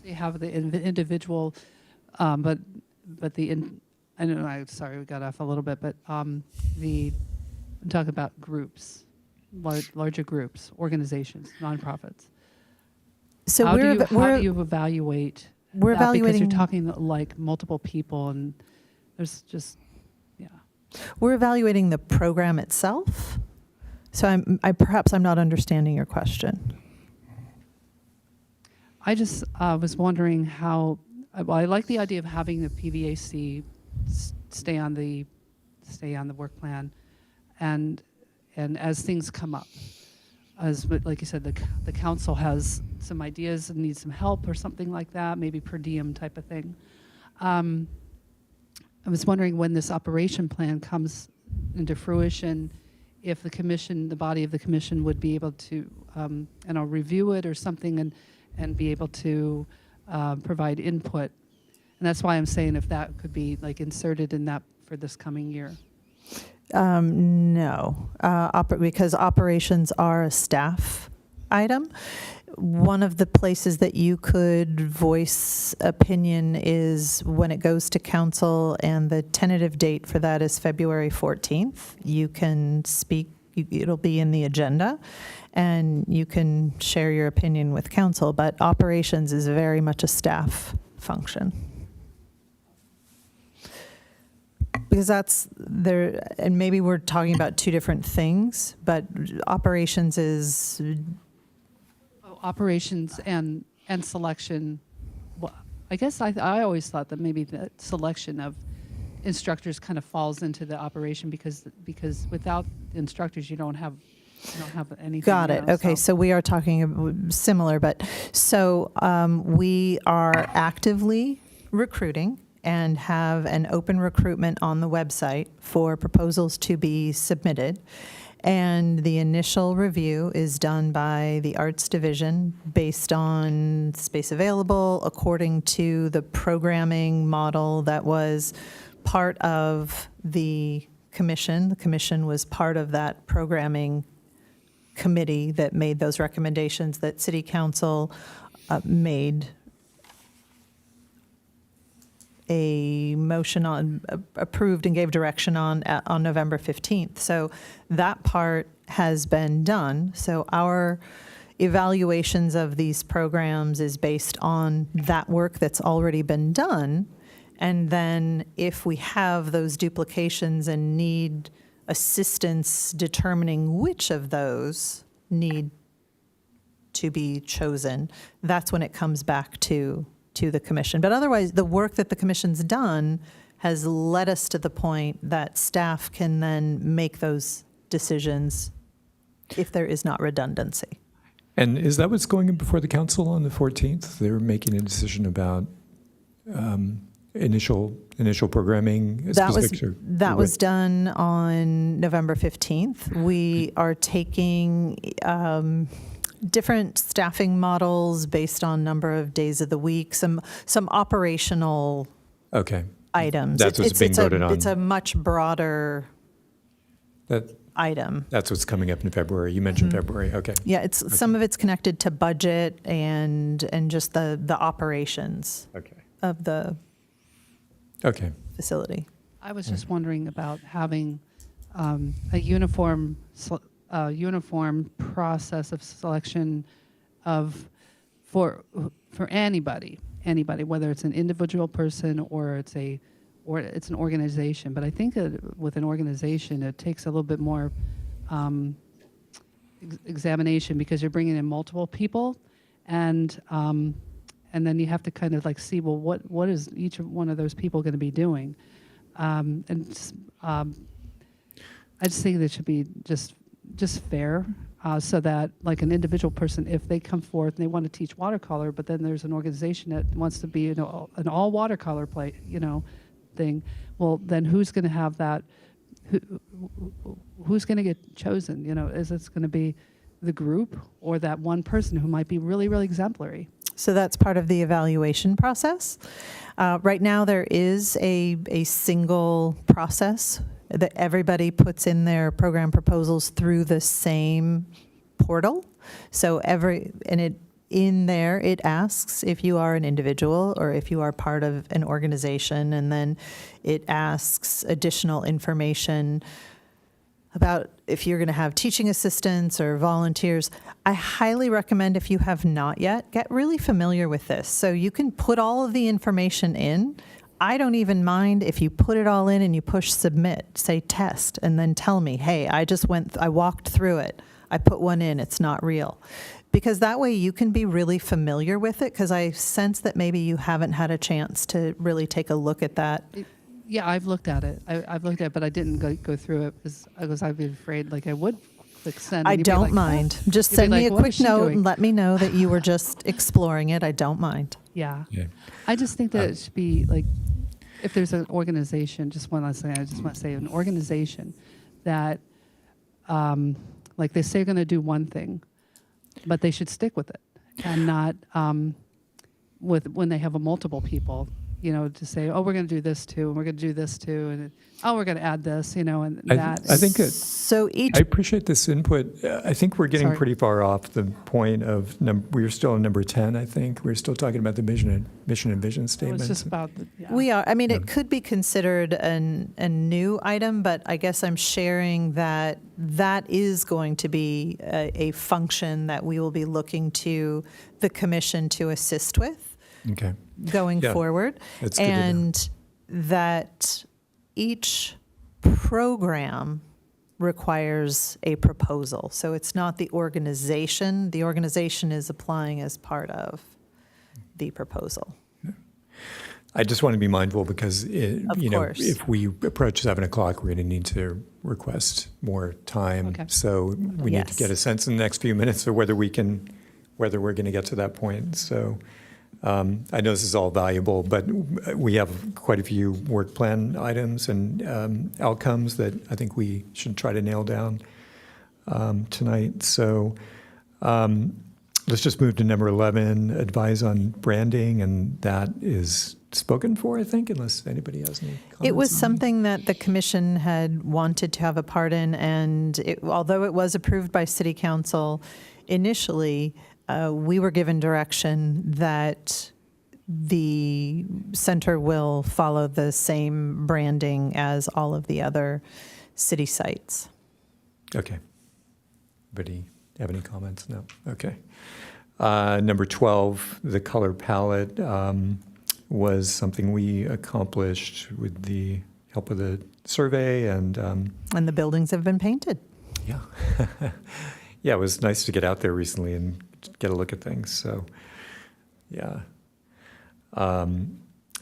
Speaker 6: So you have the individual, but I don't know, sorry, we got off a little bit, but I'm talking about groups, larger groups, organizations, nonprofits.
Speaker 5: So
Speaker 6: How do you evaluate
Speaker 5: we're
Speaker 6: that? Because
Speaker 5: evaluating.
Speaker 6: you're talking like multiple people, and there's just, yeah.
Speaker 5: We're evaluating the program itself. So perhaps I'm not understanding your question.
Speaker 6: I just was wondering how. Well, I like the idea of having the PVAC stay on the work plan, and as things come up, like you said, the council has some ideas and needs some help or something like that, maybe per diem type of thing. I was wondering when this operation plan comes into fruition, if the commission, the body of the commission, would be able to, review it or something, and be able to provide input. And that's why I'm saying if that could be like inserted in that for this coming year.
Speaker 5: No, because operations are a staff item. One of the places that you could voice opinion is when it goes to council, and the tentative date for that is February 14th. You can speak, it'll be in the agenda, and you can share your opinion with council, but operations is very much a staff function. Because that's there, and maybe we're talking about two different things, but operations is.
Speaker 6: Operations and selection. Well, I guess I always thought that maybe the selection of instructors kind of falls into the operation because without instructors you don't have anything.
Speaker 5: Got it. Okay, so we are talking similar, but so we are actively recruiting and have an open recruitment on the website for proposals to be submitted. And the initial review is done by the Arts Division based on space available according to the programming model that was part of the commission. The commission was part of that programming committee that made those recommendations that City Council made a motion on, approved and gave direction on November 15th. So that part has been done. So our evaluations of these programs is based on that work that's already been done. And then if we have those duplications and need assistance determining which of those need to be chosen, that's when it comes back to the commission. But otherwise, the work that the commission's done has led us to the point that staff can then make those decisions if there is not redundancy.
Speaker 1: And is that what's going in before the council on the 14th? They're making a decision about initial programming?
Speaker 5: That was done on November 15th. We are taking different staffing models based on number of days of the week, some operational items.
Speaker 1: That's what's being voted on.
Speaker 5: It's a much broader item.
Speaker 1: That's what's coming up in February. You mentioned February. Okay.
Speaker 5: Yeah, some of it's connected to budget and just the operations of the facility.
Speaker 6: I was just wondering about having a uniform process of selection for anybody, whether it's an individual person or it's an organization. But I think with an organization, it takes a little bit more examination because you're bringing in multiple people, and then you have to kind of like see, well, what is each one of those people going to be doing, I just think that should be just fair, so that like an individual person, if they come forth and they want to teach watercolor, but then there's an organization that wants to be an all watercolor thing, well, then who's going to have that? Who's going to get chosen? Is it going to be the group or that one person who might be really, really exemplary?
Speaker 5: So that's part of the evaluation process. Right now, there is a single process that everybody puts in their program proposals through the same portal. So in there, it asks if you are an individual or if you are part of an organization, and then it asks additional information about if you're going to have teaching assistants or volunteers. I highly recommend, if you have not yet, get really familiar with this. So you can put all of the information in. I don't even mind if you put it all in and you push submit, say test, and then tell me, hey, I walked through it. I put one in, it's not real. Because that way you can be really familiar with it, because I sense that maybe you haven't had a chance to really take a look at that.
Speaker 6: Yeah, I've looked at it. I've looked at it, but I didn't go through it because I'd be afraid, like I would click send.
Speaker 5: I
Speaker 6: and you'd be
Speaker 5: don't
Speaker 6: like,
Speaker 5: mind. Just
Speaker 6: You'd be
Speaker 5: send me
Speaker 6: like,
Speaker 5: a
Speaker 6: "What
Speaker 5: quick
Speaker 6: is she
Speaker 5: note
Speaker 6: doing?"
Speaker 5: and let me know that you were just exploring it. I don't mind.
Speaker 6: Yeah.
Speaker 1: Yeah.
Speaker 6: I just think that it should be like, if there's an organization, just one last thing, I just want to say, an organization that, like they say, they're going to do one thing, but they should stick with it and not when they have multiple people, to say, oh, we're going to do this too, and we're going to do this too, and we're going to add this, and that.
Speaker 1: I think
Speaker 5: So each
Speaker 1: I appreciate this input. I think we're getting
Speaker 6: Sorry.
Speaker 1: pretty far off the point of, we're still on number 10, I think. We're still talking about the mission and vision
Speaker 6: It's
Speaker 1: statements.
Speaker 6: just about yeah.
Speaker 5: We are. I mean, it could be considered a new item, but I guess I'm sharing that is going to be a function that we will be looking to the commission to assist with
Speaker 1: Okay.
Speaker 5: going
Speaker 1: Yeah,
Speaker 5: forward.
Speaker 1: that's good to know.
Speaker 5: And that each program requires a proposal. So it's not the organization. The organization is applying as part of the proposal.
Speaker 1: I just want to be mindful because,
Speaker 5: Of course.
Speaker 1: if we approach 7 o'clock, we're going to need to request more time.
Speaker 6: Okay.
Speaker 1: So we need to
Speaker 5: Yes.
Speaker 1: get a sense in the next few minutes of whether we're going to get to that point. So I know this is all valuable, but we have quite a few work plan items and outcomes that I think we should try to nail down tonight. So let's just move to number 11, advise on branding, and that is spoken for, I think, unless anybody has any comments.
Speaker 5: It was
Speaker 1: on
Speaker 5: something that the commission had wanted to have a part in, and although it was approved by City Council initially, we were given direction that the center will follow the same branding as all of the other city sites.
Speaker 1: Okay. Anybody have any comments? No? Okay. Number 12, the color palette was something we accomplished with the help of the survey, and
Speaker 5: And the buildings have been painted.
Speaker 1: yeah. Yeah, it was nice to get out there recently and get a look at things. So, yeah. And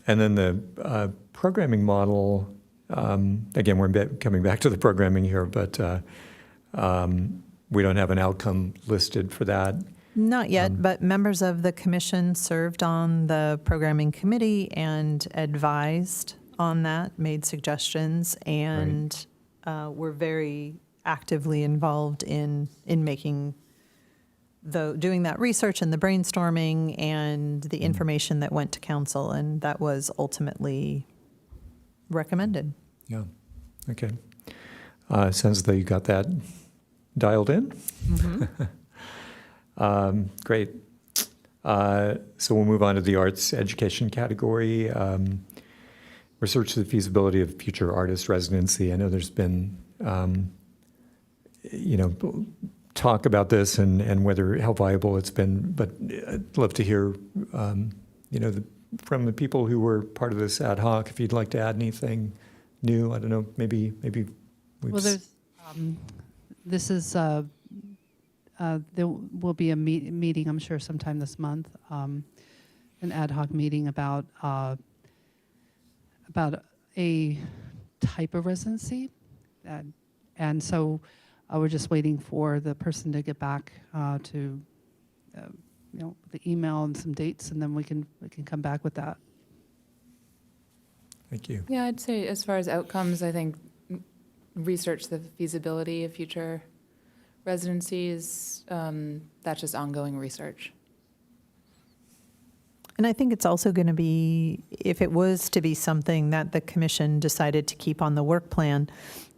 Speaker 1: then the programming model, again, we're coming back to the programming here, but we don't have an outcome listed for that.
Speaker 5: Not yet, but members of the commission served on the programming committee and advised on that, made suggestions, and were very actively involved in making doing that research and the brainstorming and the information that went to council, and that was ultimately recommended.
Speaker 1: Yeah. Okay. Sounds as though you got that dialed in. Great. So we'll move on to the arts education category. Research the feasibility of future artist residency. I know there's been, talk about this and how viable it's been, but I'd love to hear, from the people who were part of this ad hoc, if you'd like to add anything new. I don't know, maybe we've...
Speaker 6: Well, there's, this is, there will be a meeting, I'm sure, sometime this month, an ad hoc meeting about a type of residency. And so we're just waiting for the person to get back to, the email and some dates, and then we can come back with that.
Speaker 1: Thank you.
Speaker 4: Yeah, I'd say as far as outcomes, I think research the feasibility of future residencies. That's just ongoing research.
Speaker 5: And I think it's also going to be, if it was to be something that the commission decided to keep on the work plan,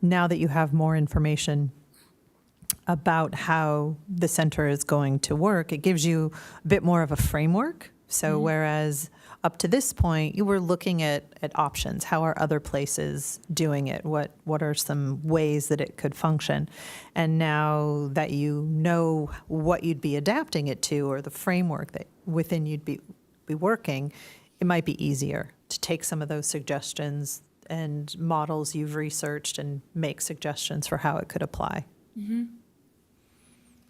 Speaker 5: now that you have more information about how the center is going to work, it gives you a bit more of a framework. So whereas up to this point, you were looking at options. How are other places doing it? What are some ways that it could function? And now that you know what you'd be adapting it to, or the framework that within you'd be working, it might be easier to take some of those suggestions and models you've researched and make suggestions for how it could apply.
Speaker 4: So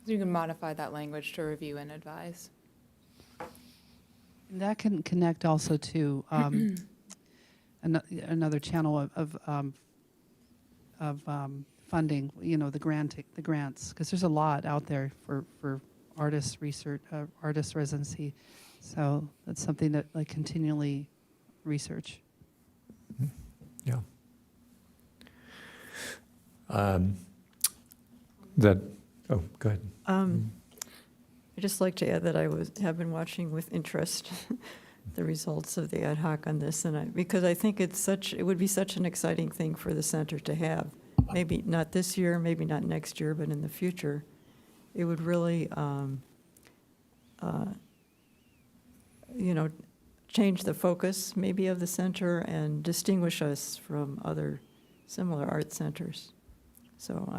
Speaker 4: you can modify that language to review and advise.
Speaker 6: And that can connect also to another channel of funding, the grants, because there's a lot out there for artist research, artist residency. So that's something that like continually research.
Speaker 1: Yeah. Go ahead.
Speaker 7: I'd just like to add that have been watching with interest the results of the ad hoc on this, because I think it would be such an exciting thing for the center to have. Maybe not this year, maybe not next year, but in the future, it would really, change the focus maybe of the center and distinguish us from other similar art centers. So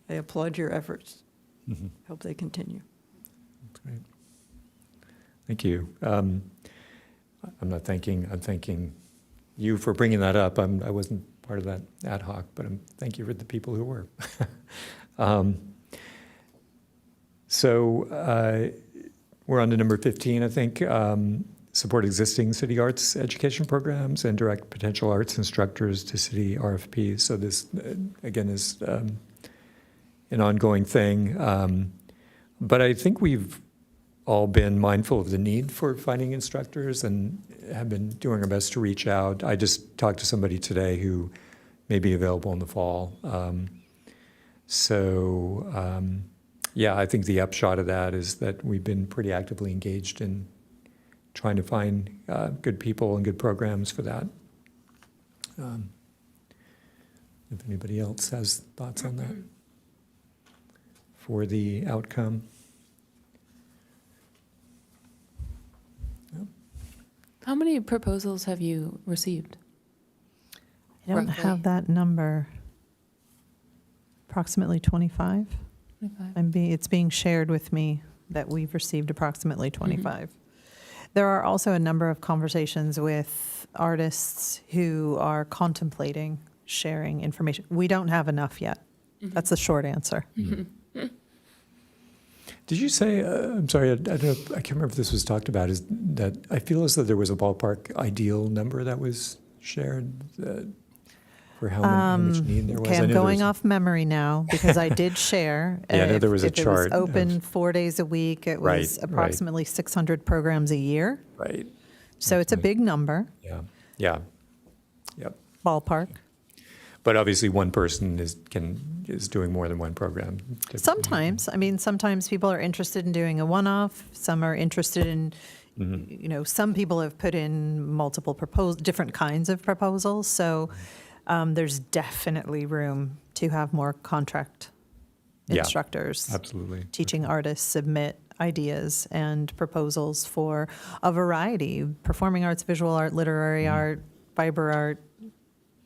Speaker 7: I applaud your efforts. Hope they continue.
Speaker 1: That's great. Thank you. I'm thanking you for bringing that up. I wasn't part of that ad hoc, but thank you for the people who were. So we're on to number 15, I think. Support existing city arts education programs and direct potential arts instructors to city RFPs. So this, again, is an ongoing thing. But I think we've all been mindful of the need for finding instructors and have been doing our best to reach out. I just talked to somebody today who may be available in the fall. Yeah, I think the upshot of that is that we've been pretty actively engaged in trying to find good people and good programs for that. If anybody else has thoughts on that for the outcome.
Speaker 4: How many proposals have you received?
Speaker 5: I don't
Speaker 4: Roughly.
Speaker 5: have that number. Approximately 25.
Speaker 4: 25.
Speaker 5: It's being shared with me that we've received approximately 25. There are also a number of conversations with artists who are contemplating sharing information. We don't have enough yet. That's the short answer.
Speaker 1: Did you say, I'm sorry, I don't know, I can't remember if this was talked about, is that I feel as though there was a ballpark ideal number that was shared for how much need there was?
Speaker 5: Okay,
Speaker 1: I
Speaker 5: I'm
Speaker 1: know
Speaker 5: going
Speaker 1: there's-
Speaker 5: off memory now because I did share.
Speaker 1: Yeah, I know there was a
Speaker 5: if
Speaker 1: chart
Speaker 5: it was open
Speaker 1: of-
Speaker 5: 4 days a week, it
Speaker 1: Right,
Speaker 5: was
Speaker 1: right.
Speaker 5: approximately 600 programs a year.
Speaker 1: Right,
Speaker 5: So it's a
Speaker 1: Okay.
Speaker 5: big number,
Speaker 1: yeah, yep.
Speaker 5: ballpark.
Speaker 1: But obviously one person is doing more than one program.
Speaker 5: Sometimes, sometimes people are interested in doing a one-off. Some are interested in, some people have put in multiple different kinds of proposals. So there's definitely room to have more contract
Speaker 1: Yeah,
Speaker 5: instructors,
Speaker 1: Absolutely.
Speaker 5: teaching artists submit ideas and proposals for a variety: performing arts, visual art, literary art, fiber art,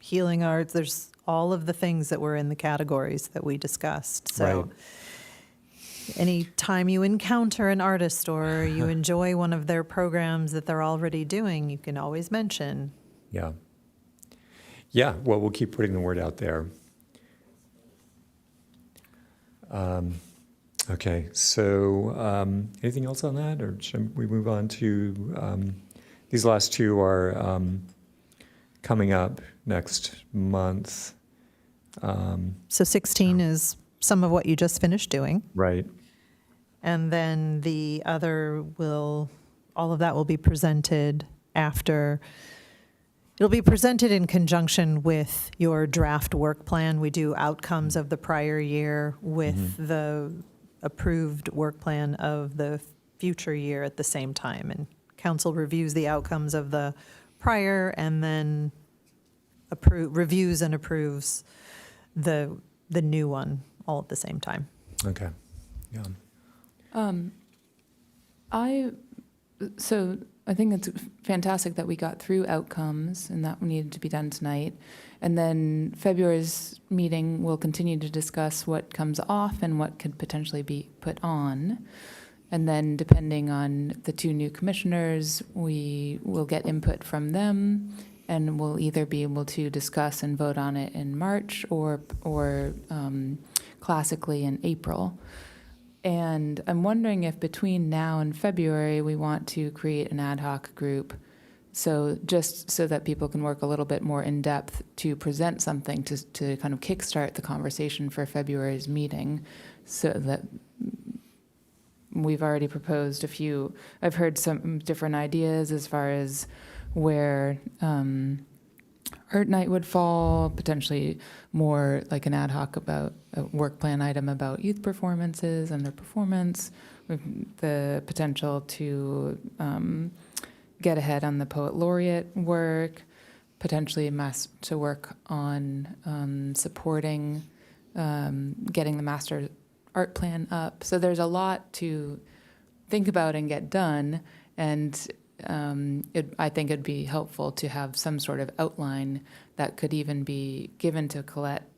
Speaker 5: healing arts. There's all of the things that were in the categories that we discussed. So
Speaker 1: Right.
Speaker 5: any time you encounter an artist or you enjoy one of their programs that they're already doing, you can always mention.
Speaker 1: Yeah. Yeah, well, we'll keep putting the word out there. Okay, so anything else on that, or should we move on to, these last two are coming up next month.
Speaker 5: So 16 is some of what you just finished doing.
Speaker 1: Right,
Speaker 5: And then the other all of that will be presented after. It'll be presented in conjunction with your draft work plan. We do outcomes of the prior year with the approved work plan of the future year at the same time and council reviews the outcomes of the prior and then reviews and approves the new one all at the same time.
Speaker 1: Okay, yeah.
Speaker 4: So I think it's fantastic that we got through outcomes and that needed to be done tonight. And then February's meeting will continue to discuss what comes off and what could potentially be put on. And then depending on the two new commissioners, we will get input from them and we'll either be able to discuss and vote on it in March or classically in April. And I'm wondering if between now and February, we want to create an ad hoc group. So just so that people can work a little bit more in depth to present something to kind of kickstart the conversation for February's meeting, so that we've already proposed a few. I've heard some different ideas as far as where Art Night would fall, potentially more like an ad hoc about a work plan item about youth performances and their performance, with the potential to get ahead on the poet laureate work, potentially to work on supporting getting the master art plan up. So there's a lot to think about and get done, and I think it'd be helpful to have some sort of outline that could even be given to Colette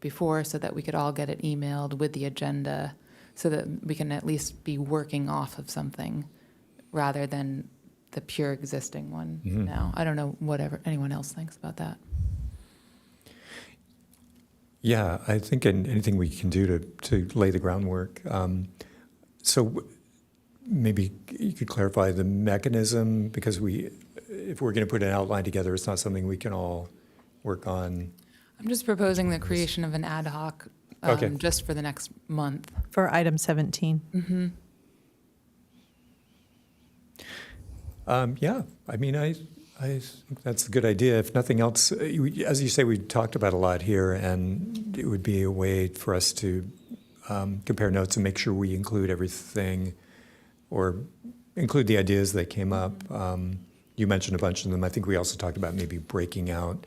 Speaker 4: before, so that we could all get it emailed with the agenda, so that we can at least be working off of something rather than the pure existing one now. I don't know whatever anyone else thinks about that.
Speaker 1: Yeah, I think anything we can do to lay the groundwork. So maybe you could clarify the mechanism, because if we're going to put an outline together, it's not something we can all work on.
Speaker 4: I'm just proposing the creation of an ad hoc
Speaker 1: Okay.
Speaker 4: just for the next month.
Speaker 5: For item 17.
Speaker 1: Yeah, I mean, I think that's a good idea. If nothing else, as you say, we talked about a lot here, and it would be a way for us to compare notes and make sure we include everything, or include the ideas that came up. You mentioned a bunch of them. I think we also talked about maybe breaking out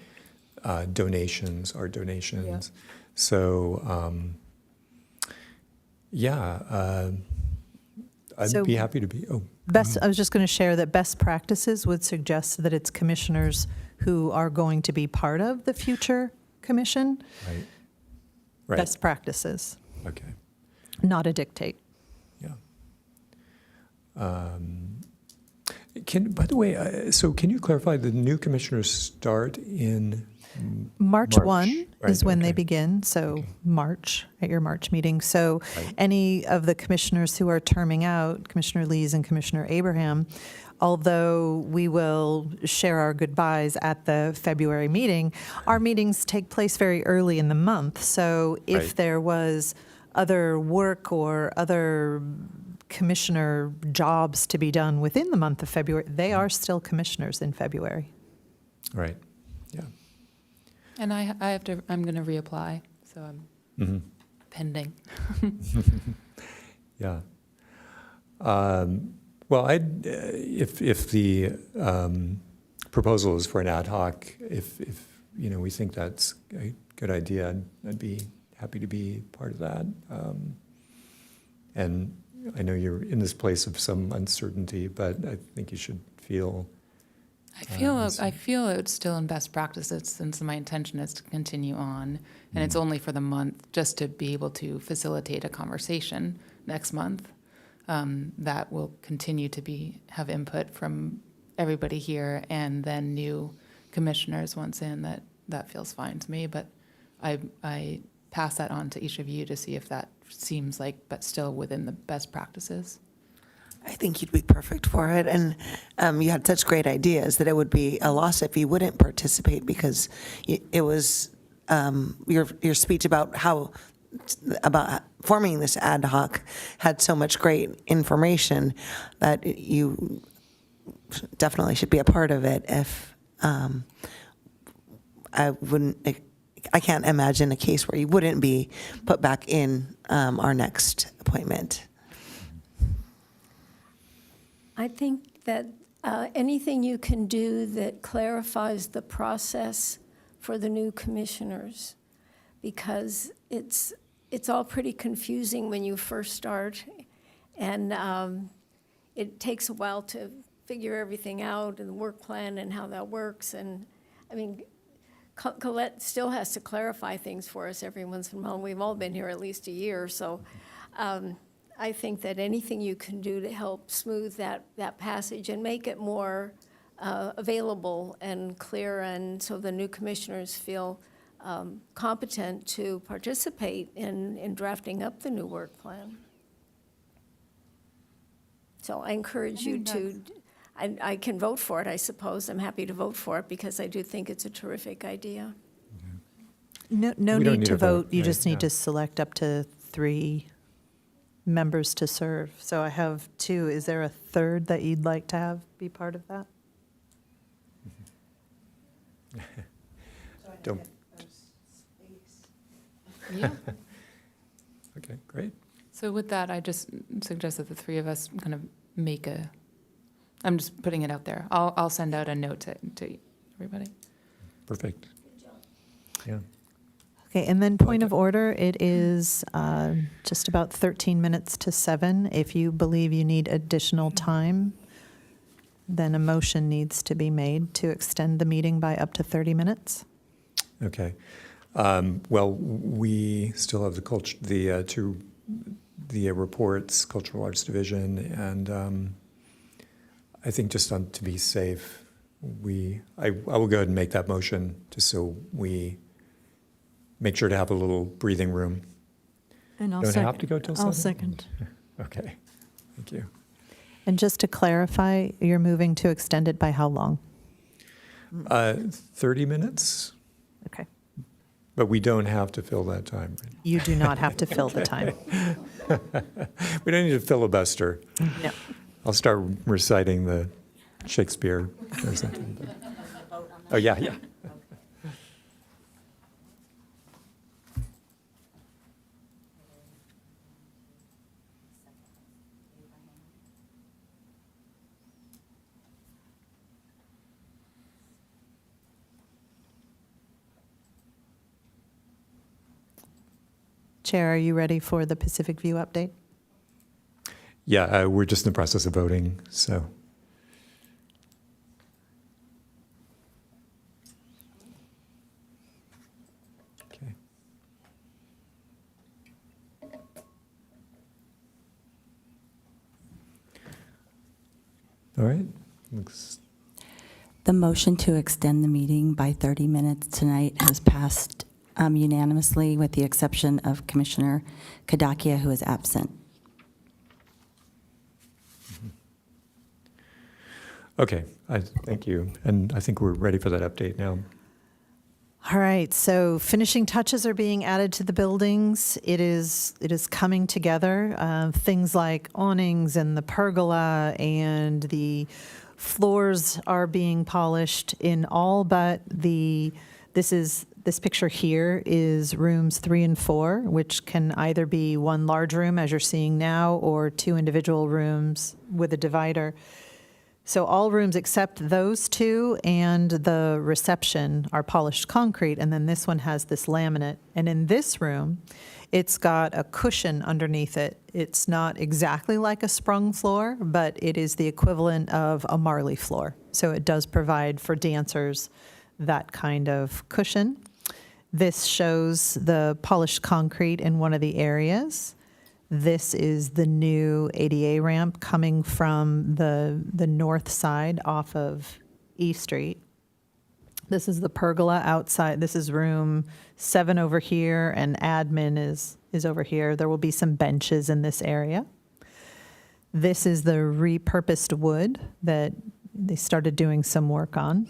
Speaker 1: donations, art donations.
Speaker 4: Yeah.
Speaker 1: So, I'd
Speaker 5: So
Speaker 1: be happy to be.
Speaker 5: I was just going to share that best practices would suggest that it's commissioners who are going to be part of the future commission.
Speaker 1: Right.
Speaker 5: Best practices,
Speaker 1: Okay.
Speaker 5: not a dictate.
Speaker 1: Yeah. By the way, so can you clarify, the new commissioners start in
Speaker 5: March 1
Speaker 1: Right,
Speaker 5: is when they
Speaker 1: okay.
Speaker 5: begin, so
Speaker 1: Okay.
Speaker 5: March, at your March meeting. So
Speaker 1: Right.
Speaker 5: any of the commissioners who are terming out, Commissioner Lees and Commissioner Abraham, although we will share our goodbyes at the February meeting, our meetings take place very early in the month. So if
Speaker 1: Right.
Speaker 5: there was other work or other commissioner jobs to be done within the month of February, they are still commissioners in February.
Speaker 1: Right. Yeah.
Speaker 4: And I'm going to reapply, so I'm
Speaker 1: Mm-hmm.
Speaker 4: pending.
Speaker 1: Yeah. Well, if the proposal is for an ad hoc, if we think that's a good idea, I'd be happy to be part of that. And I know you're in this place of some uncertainty, but I think you should feel.
Speaker 4: I feel it's still in best practices, since my intention is to continue on, and it's only for the month, just to be able to facilitate a conversation next month that will continue to have input from everybody here, and then new commissioners once in. That feels fine to me, but I pass that on to each of you to see if that seems like, but still within the best practices.
Speaker 8: I think you'd be perfect for it, and you had such great ideas that it would be a loss if you wouldn't participate, because it was your speech about forming this ad hoc had so much great information that you definitely should be a part of it. If I can't imagine a case where you wouldn't be put back in our next appointment.
Speaker 2: I think that anything you can do that clarifies the process for the new commissioners, because it's all pretty confusing when you first start, and it takes a while to figure everything out and the work plan and how that works. And I mean, Colette still has to clarify things for us every once in a while. We've all been here at least a year, so I think that anything you can do to help smooth that passage and make it more available and clear, and so the new commissioners feel competent to participate in drafting up the new work plan. So I encourage you to, I can vote for it, I suppose. I'm happy to vote for it because I do think it's a terrific idea.
Speaker 5: No
Speaker 1: We don't
Speaker 5: need
Speaker 1: need
Speaker 5: to
Speaker 1: a vote,
Speaker 5: vote, you
Speaker 1: right,
Speaker 5: just need
Speaker 1: yeah.
Speaker 5: to select up to 3 members to serve. So I have 2. Is there a third that you'd like to have be part of that?
Speaker 1: Don't.
Speaker 4: Yeah.
Speaker 1: Okay, great.
Speaker 4: So with that, I just suggest that the 3 of us kind of make a, I'm just putting it out there. I'll send out a note to everybody.
Speaker 1: Perfect. Yeah.
Speaker 5: Okay, and then point of order, it is just about 13 minutes to 7. If you believe you need additional time, then a motion needs to be made to extend the meeting by up to 30 minutes.
Speaker 1: Okay. Well, we still have the reports, Cultural Arts Division, and I think just to be safe, I will go ahead and make that motion just so we make sure to have a little breathing room.
Speaker 7: And I'll
Speaker 1: Don't
Speaker 7: second.
Speaker 1: have to go till
Speaker 7: I'll
Speaker 1: 7?
Speaker 7: second.
Speaker 1: Okay, thank you.
Speaker 5: And just to clarify, you're moving to extend it by how long?
Speaker 1: 30 minutes,
Speaker 5: Okay.
Speaker 1: but we don't have to fill that time. Right?
Speaker 5: You do not have to fill the time.
Speaker 1: We don't need to filibuster.
Speaker 5: No.
Speaker 1: I'll start reciting the Shakespeare or something. Oh, yeah, yeah.
Speaker 5: Chair, are you ready for the Pacific View update?
Speaker 1: Yeah, we're just in the process of voting, so. Okay. All right. Looks,
Speaker 3: The motion to extend the meeting by 30 minutes tonight has passed unanimously, with the exception of Commissioner Kadakia, who is absent.
Speaker 1: okay, thank you. And I think we're ready for that update now.
Speaker 5: All right, so finishing touches are being added to the buildings. It is coming together. Things like awnings and the pergola and the floors are being polished in all but this picture here is rooms 3 and 4, which can either be one large room, as you're seeing now, or 2 individual rooms with a divider. So all rooms except those 2 and the reception are polished concrete, and then this one has this laminate. And in this room, it's got a cushion underneath it. It's not exactly like a sprung floor, but it is the equivalent of a Marley floor. So it does provide for dancers that kind of cushion. This shows the polished concrete in one of the areas. This is the new ADA ramp coming from the north side off of E Street. This is the pergola outside. This is room 7 over here, and admin is over here. There will be some benches in this area. This is the repurposed wood that they started doing some work on.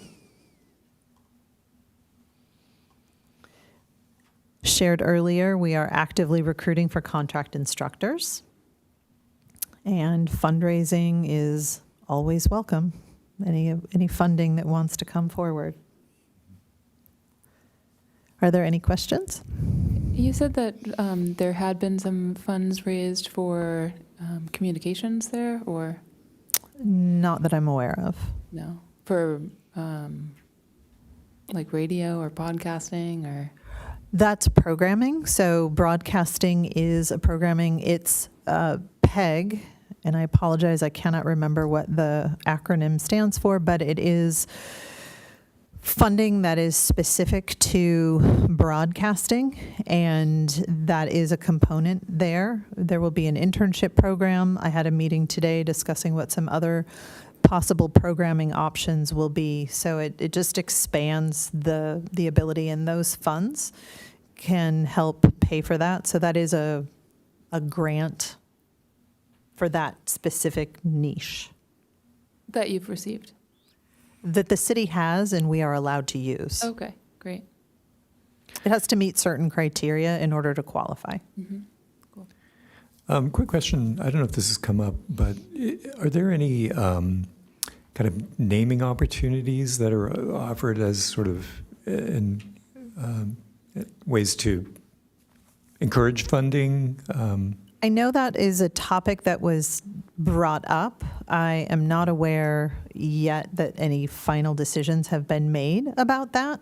Speaker 5: Shared earlier, we are actively recruiting for contract instructors, and fundraising is always welcome. Any funding that wants to come forward. Are there any questions?
Speaker 4: You said that there had been some funds raised for communications there, or?
Speaker 5: Not that I'm aware of.
Speaker 4: No? For like radio or podcasting or?
Speaker 5: That's programming. So broadcasting is a programming. It's PEG, and I apologize, I cannot remember what the acronym stands for, but it is funding that is specific to broadcasting, and that is a component there. There will be an internship program. I had a meeting today discussing what some other possible programming options will be. So it just expands the ability, and those funds can help pay for that. So that is a grant for that specific niche
Speaker 4: That you've received?
Speaker 5: that the city has and we are allowed to use.
Speaker 4: Okay, great.
Speaker 5: It has to meet certain criteria in order to qualify.
Speaker 1: Quick question. I don't know if this has come up, but are there any kind of naming opportunities that are offered as sort of ways to encourage funding?
Speaker 5: I know that is a topic that was brought up. I am not aware yet that any final decisions have been made about that.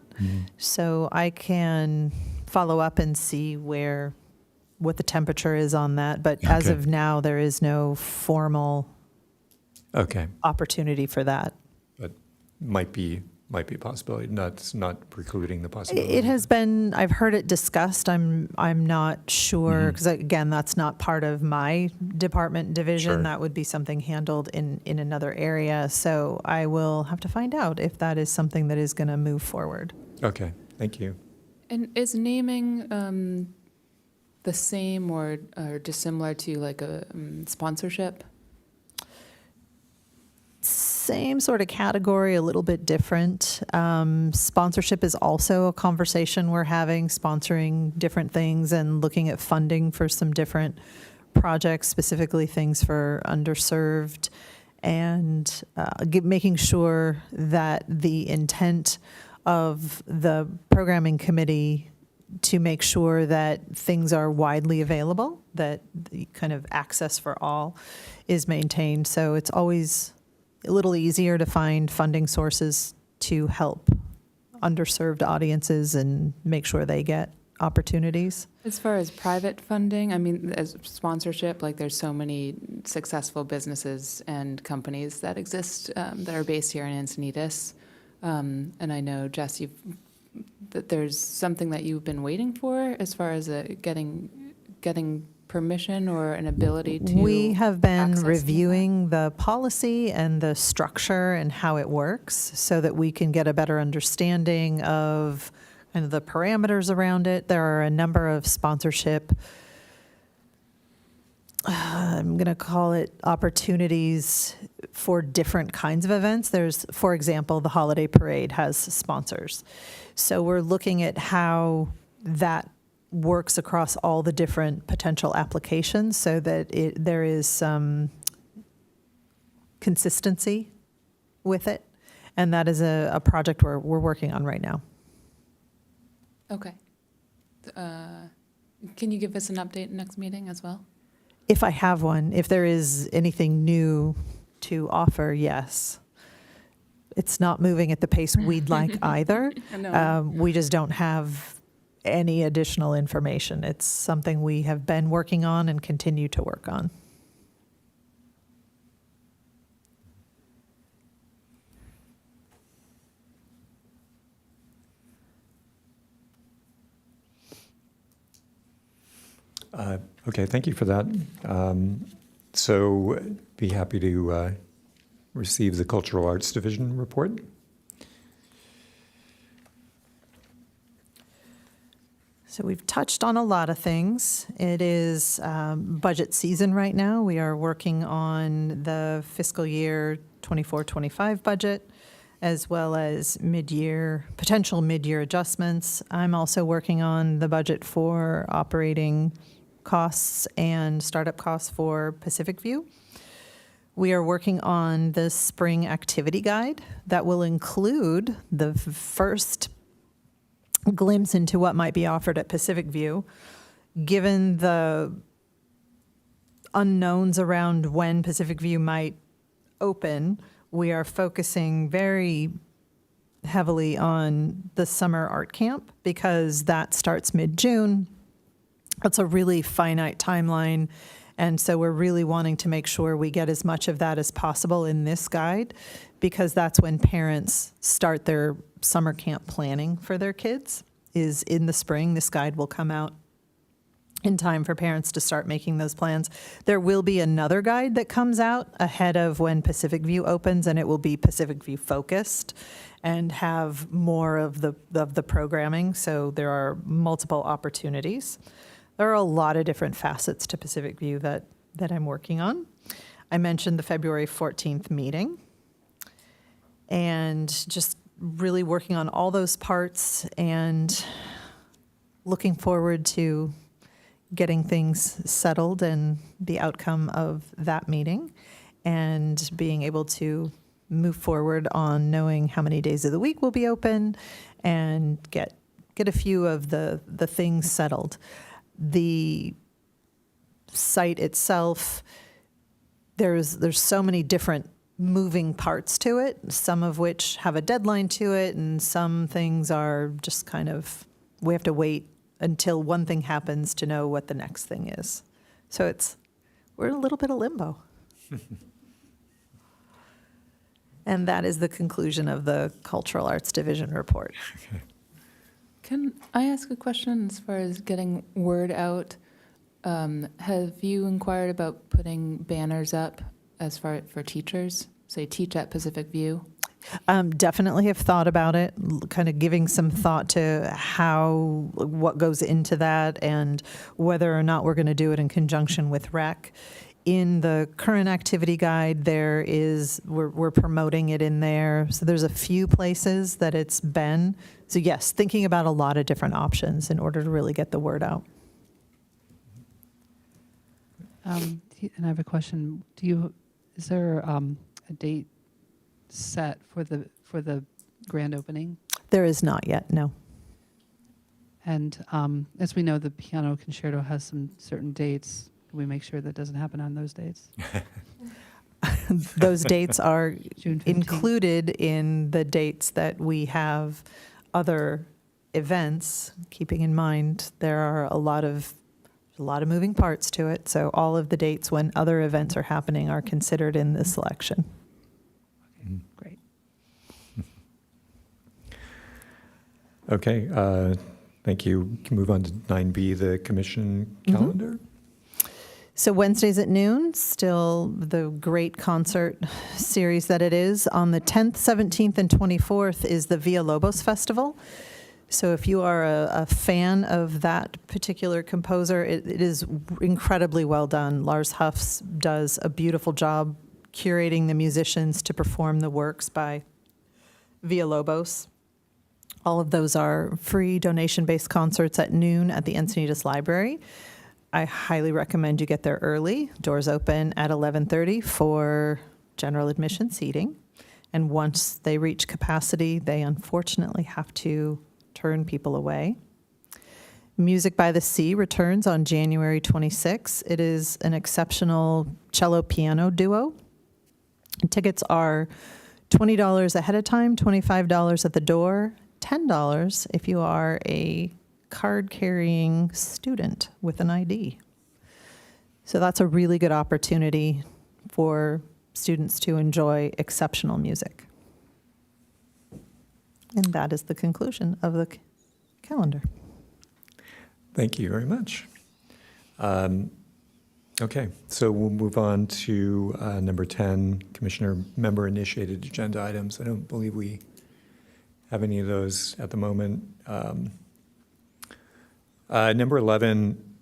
Speaker 5: So I can follow up and see what the temperature is on that. But as
Speaker 1: Okay.
Speaker 5: of now, there is no formal
Speaker 1: Okay,
Speaker 5: opportunity for that.
Speaker 1: but might be a possibility. Not precluding the possibility.
Speaker 5: It has been, I've heard it discussed. I'm not sure, because again, that's not part of my department division.
Speaker 1: Sure.
Speaker 5: That would be something handled in another area. So I will have to find out if that is something that is going to move forward.
Speaker 1: Okay, thank you.
Speaker 4: And is naming the same or dissimilar to like a sponsorship?
Speaker 5: Same sort of category, a little bit different. Sponsorship is also a conversation we're having, sponsoring different things and looking at funding for some different projects, specifically things for underserved, and making sure that the intent of the programming committee to make sure that things are widely available, that the kind of access for all is maintained. So it's always a little easier to find funding sources to help underserved audiences and make sure they get opportunities.
Speaker 4: As far as private funding, I mean, as sponsorship, like there's so many successful businesses and companies that exist that are based here in Encinitas. And I know, Jess, that there's something that you've been waiting for as far as getting permission or an ability to
Speaker 5: We have been
Speaker 4: access
Speaker 5: reviewing the policy and the structure and how it works so that we can get a better understanding of kind of the parameters around it. There are a number of sponsorship, I'm going to call it opportunities for different kinds of events. There's, for example, the holiday parade has sponsors. So we're looking at how that works across all the different potential applications so that there is some consistency with it. And that is a project we're working on right now.
Speaker 4: Okay. Can you give us an update next meeting as well?
Speaker 5: If I have one, if there is anything new to offer, yes. It's not moving at the pace we'd like either.
Speaker 4: No.
Speaker 5: We just don't have any additional information. It's something we have been working on and continue to work on.
Speaker 1: Okay, thank you for that. So be happy to receive the Cultural Arts Division report.
Speaker 5: So we've touched on a lot of things. It is budget season right now. We are working on the fiscal year 24-25 budget, as well as potential mid-year adjustments. I'm also working on the budget for operating costs and startup costs for Pacific View. We are working on the spring activity guide that will include the first glimpse into what might be offered at Pacific View. Given the unknowns around when Pacific View might open, we are focusing very heavily on the summer art camp because that starts mid-June. It's a really finite timeline. And so we're really wanting to make sure we get as much of that as possible in this guide because that's when parents start their summer camp planning for their kids is in the spring. This guide will come out in time for parents to start making those plans. There will be another guide that comes out ahead of when Pacific View opens, and it will be Pacific View focused and have more of the programming. So there are multiple opportunities. There are a lot of different facets to Pacific View that I'm working on. I mentioned the February 14th meeting and just really working on all those parts and looking forward to getting things settled and the outcome of that meeting and being able to move forward on knowing how many days of the week will be open and get a few of the things settled. The site itself, there's so many different moving parts to it, some of which have a deadline to it, and some things are just kind of, we have to wait until one thing happens to know what the next thing is. So we're in a little bit of limbo. And that is the conclusion of the Cultural Arts Division report.
Speaker 4: Can I ask a question as far as getting word out? Have you inquired about putting banners up as far for teachers, say Teach at Pacific View?
Speaker 5: Definitely have thought about it, kind of giving some thought to what goes into that and whether or not we're going to do it in conjunction with rec. In the current activity guide, we're promoting it in there. So there's a few places that it's been. So yes, thinking about a lot of different options in order to really get the word out.
Speaker 6: And I have a question. Is there a date set for the grand opening?
Speaker 5: There is not yet, no.
Speaker 6: And as we know, the piano concerto has some certain dates. Can we make sure that doesn't happen on those dates?
Speaker 5: Those dates are
Speaker 6: June 15th.
Speaker 5: included in the dates that we have other events, keeping in mind there are a lot of moving parts to it. So all of the dates when other events are happening are considered in this selection.
Speaker 6: Okay, great.
Speaker 1: Okay, thank you. Can move on to 9B, the commission calendar.
Speaker 5: So Wednesdays at noon, still the great concert series that it is. On the 10th, 17th, and 24th is the Villa Lobos Festival. So if you are a fan of that particular composer, it is incredibly well done. Lars Huffs does a beautiful job curating the musicians to perform the works by Villa Lobos. All of those are free donation-based concerts at noon at the Encinitas Library. I highly recommend you get there early. Doors open at 11:30 for general admission seating. And once they reach capacity, they unfortunately have to turn people away. Music by the Sea returns on January 26. It is an exceptional cello-piano duo. Tickets are $20 ahead of time, $25 at the door, $10 if you are a card-carrying student with an ID. So that's a really good opportunity for students to enjoy exceptional music. And that is the conclusion of the calendar.
Speaker 1: Thank you very much. Okay, so we'll move on to number 10, Commissioner Member-Initiated Agenda Items. I don't believe we have any of those at the moment. Number 11,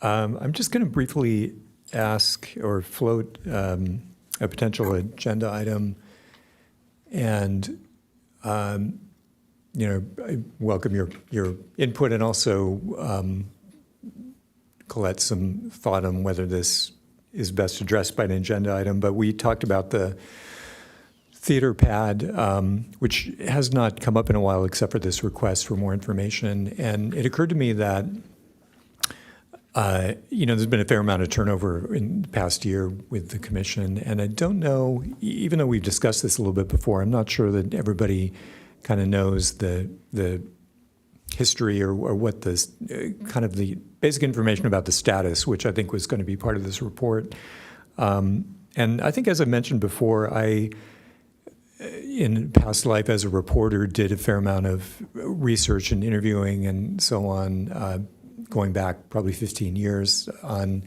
Speaker 1: I'm just going to briefly ask or float a potential agenda item. And, I welcome your input and also collect some thought on whether this is best addressed by an agenda item. But we talked about the theater pad, which has not come up in a while except for this request for more information. And it occurred to me that There's been a fair amount of turnover in the past year with the commission, and I don't know, even though we've discussed this a little bit before, I'm not sure that everybody kind of knows the history or what the kind of the basic information about the status, which I think was going to be part of this report. And I think, as I mentioned before, I, in past life as a reporter, did a fair amount of research and interviewing and so on, going back probably 15 years on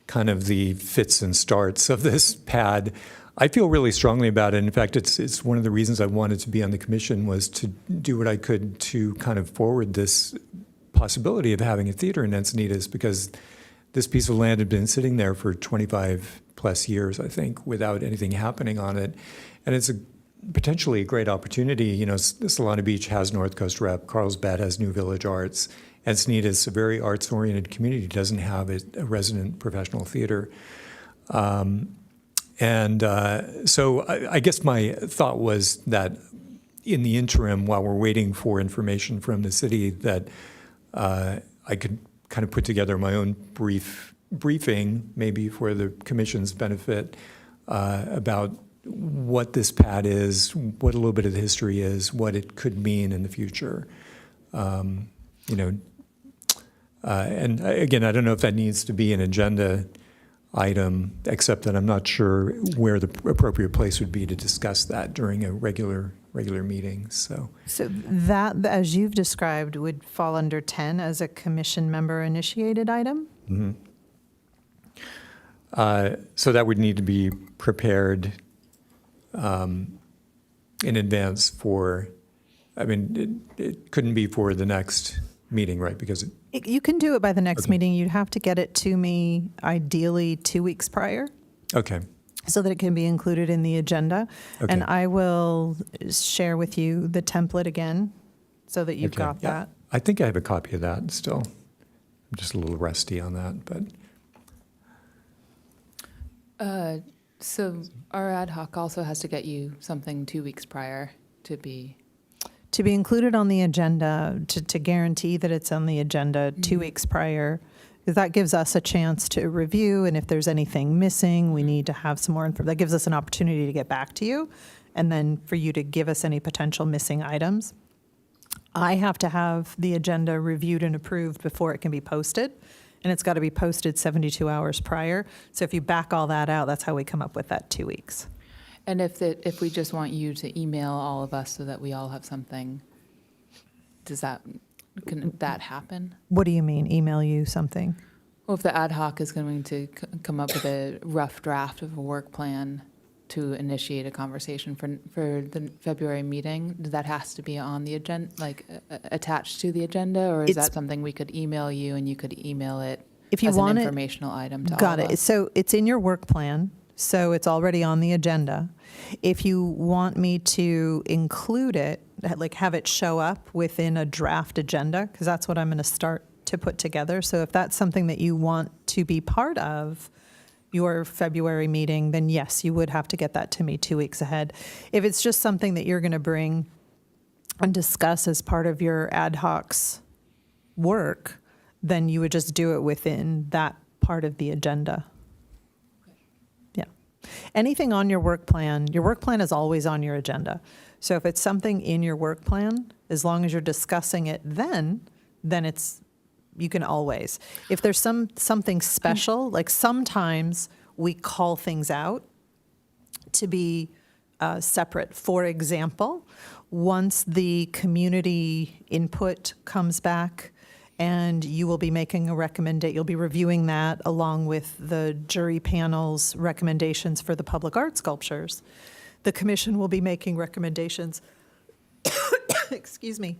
Speaker 1: kind of the fits and starts of this pad. I feel really strongly about it. In fact, it's one of the reasons I wanted to be on the commission was to do what I could to kind of forward this possibility of having a theater in Encinitas, because this piece of land had been sitting there for 25 plus years, I think, without anything happening on it. And it's potentially a great opportunity. Solana Beach has North Coast Rep, Carlsbad has New Village Arts. Encinitas, a very arts-oriented community, doesn't have a resident professional theater. So I guess my thought was that in the interim, while we're waiting for information from the city, that I could kind of put together my own briefing, maybe for the commission's benefit, about what this pad is, what a little bit of the history is, what it could mean in the future. And again, I don't know if that needs to be an agenda item, except that I'm not sure where the appropriate place would be to discuss that during a regular meeting. So
Speaker 5: that, as you've described, would fall under 10 as a commission member initiated item?
Speaker 1: Mm-hmm. So that would need to be prepared in advance for, it couldn't be for the next meeting, right? Because
Speaker 5: You can do it by the next
Speaker 1: Okay.
Speaker 5: meeting. You'd have to get it to me ideally 2 weeks prior
Speaker 1: okay,
Speaker 5: so that it can be included in the agenda.
Speaker 1: Okay.
Speaker 5: And I will share with you the template again so that you've
Speaker 1: okay.
Speaker 5: got
Speaker 1: Yeah.
Speaker 5: that.
Speaker 1: I think I have a copy of that still. I'm just a little rusty on that, but
Speaker 4: So our ad hoc also has to get you something 2 weeks prior to be.
Speaker 5: To be included on the agenda, to guarantee that it's on the agenda 2 weeks prior, because that gives us a chance to review, and if there's anything missing, we need to have some more info. That gives us an opportunity to get back to you, and then for you to give us any potential missing items. I have to have the agenda reviewed and approved before it can be posted, and it's got to be posted 72 hours prior. So if you back all that out, that's how we come up with that 2 weeks.
Speaker 4: And if we just want you to email all of us so that we all have something, can that happen?
Speaker 5: What do you mean, email you something?
Speaker 4: Well, if the ad hoc is going to come up with a rough draft of a work plan to initiate a conversation for the February meeting, that has to be on the agenda, attached to the agenda, or is
Speaker 5: It's-
Speaker 4: that something we could email you and you could email it
Speaker 5: If you
Speaker 4: as
Speaker 5: want
Speaker 4: an
Speaker 5: it-
Speaker 4: informational item to all
Speaker 5: Got
Speaker 4: of
Speaker 5: it.
Speaker 4: us?
Speaker 5: So it's in your work plan, so it's already on the agenda. If you want me to include it, have it show up within a draft agenda, because that's what I'm going to start to put together. So if that's something that you want to be part of your February meeting, then yes, you would have to get that to me 2 weeks ahead. If it's just something that you're going to bring and discuss as part of your ad hoc's work, then you would just do it within that part of the agenda. Yeah. Anything on your work plan is always on your agenda. So if it's something in your work plan, as long as you're discussing it then you can always. If there's something special, like sometimes we call things out to be separate. For example, once the community input comes back and you will be making a recommendation, you'll be reviewing that along with the jury panel's recommendations for the public art sculptures. The commission will be making recommendations, excuse me,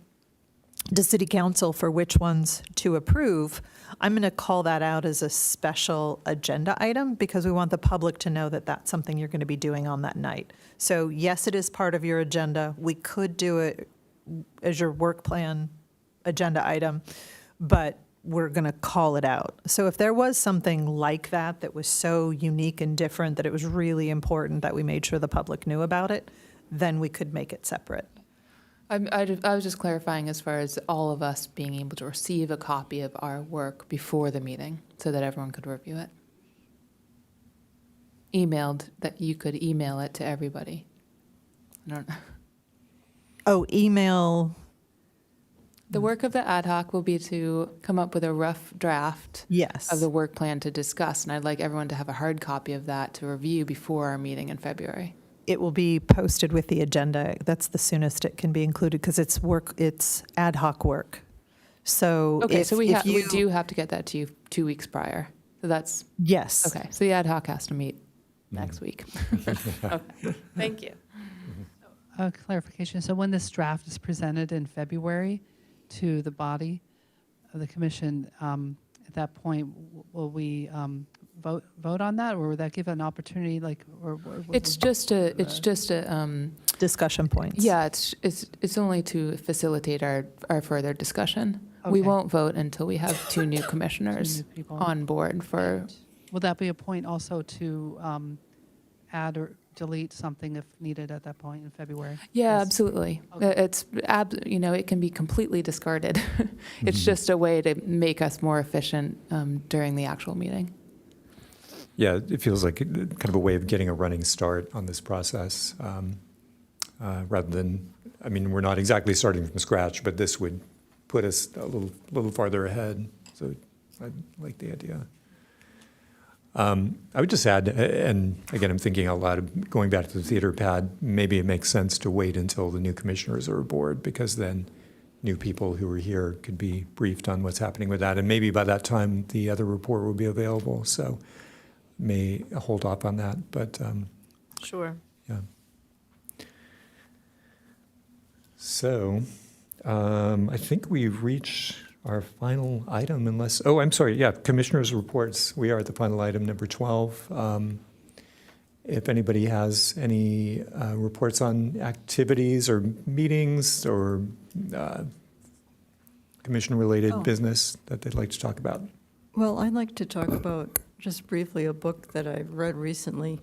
Speaker 5: to city council for which ones to approve. I'm going to call that out as a special agenda item because we want the public to know that that's something you're going to be doing on that night. So yes, it is part of your agenda. We could do it as your work plan agenda item, but we're going to call it out. So if there was something like that was so unique and different that it was really important that we made sure the public knew about it, then we could make it separate.
Speaker 4: I was just clarifying as far as all of us being able to receive a copy of our work before the meeting so that everyone could review it. Emailed, that you could email it to everybody. I don't know.
Speaker 5: Oh, email,
Speaker 4: The work of the ad hoc will be to come up with a rough draft
Speaker 5: yes.
Speaker 4: of the work plan to discuss, and I'd like everyone to have a hard copy of that to review before our meeting in February.
Speaker 5: It will be posted with the agenda. That's the soonest it can be included because it's work, it's ad hoc work. So
Speaker 4: Okay,
Speaker 5: if,
Speaker 4: so we
Speaker 5: if you,
Speaker 4: do have to get that to you 2 weeks prior. So that's,
Speaker 5: yes.
Speaker 4: okay, so the ad hoc has to meet next week. Okay, thank you.
Speaker 6: Clarification. So when this draft is presented in February to the body of the commission, at that point, will we vote on that, or will that give an opportunity, like, or
Speaker 4: It's just a
Speaker 5: Discussion points.
Speaker 4: yeah, it's only to facilitate our further discussion. We
Speaker 6: Okay.
Speaker 4: won't vote until we have 2 new commissioners
Speaker 6: new people.
Speaker 4: on board for,
Speaker 6: Will that be a point also to add or delete something if needed at that point in February?
Speaker 4: yeah,
Speaker 6: Yes.
Speaker 4: absolutely.
Speaker 6: Okay.
Speaker 4: It can be completely discarded. It's just a way to make us more efficient during the actual meeting.
Speaker 1: Yeah, it feels like kind of a way of getting a running start on this process, rather than, I mean, we're not exactly starting from scratch, but this would put us a little farther ahead. So I like the idea. I would just add, and again, I'm thinking out loud, going back to the theater pad, maybe it makes sense to wait until the new commissioners are aboard, because then new people who are here could be briefed on what's happening with that. And maybe by that time, the other report will be available. So may hold off on that, but
Speaker 5: Sure.
Speaker 1: yeah. So I think we've reached our final item, unless, oh, I'm sorry, yeah, commissioners' reports. We are at the final item, number 12. If anybody has any reports on activities or meetings or commission-related business that they'd like to talk about.
Speaker 7: Well, I'd like to talk about, just briefly, a book that I've read recently,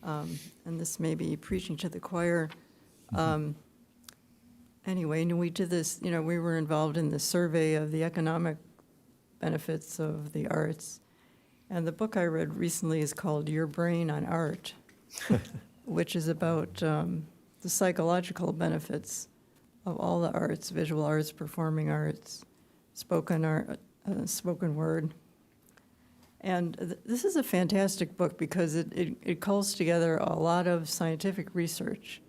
Speaker 7: and this may be preaching to the choir. Anyway, and we did this, we were involved in the survey of the economic benefits of the arts. And the book I read recently is called Your Brain on Art, which is about the psychological benefits of all the arts, visual arts, performing arts, spoken art, spoken word. And this is a fantastic book because it calls together a lot of scientific research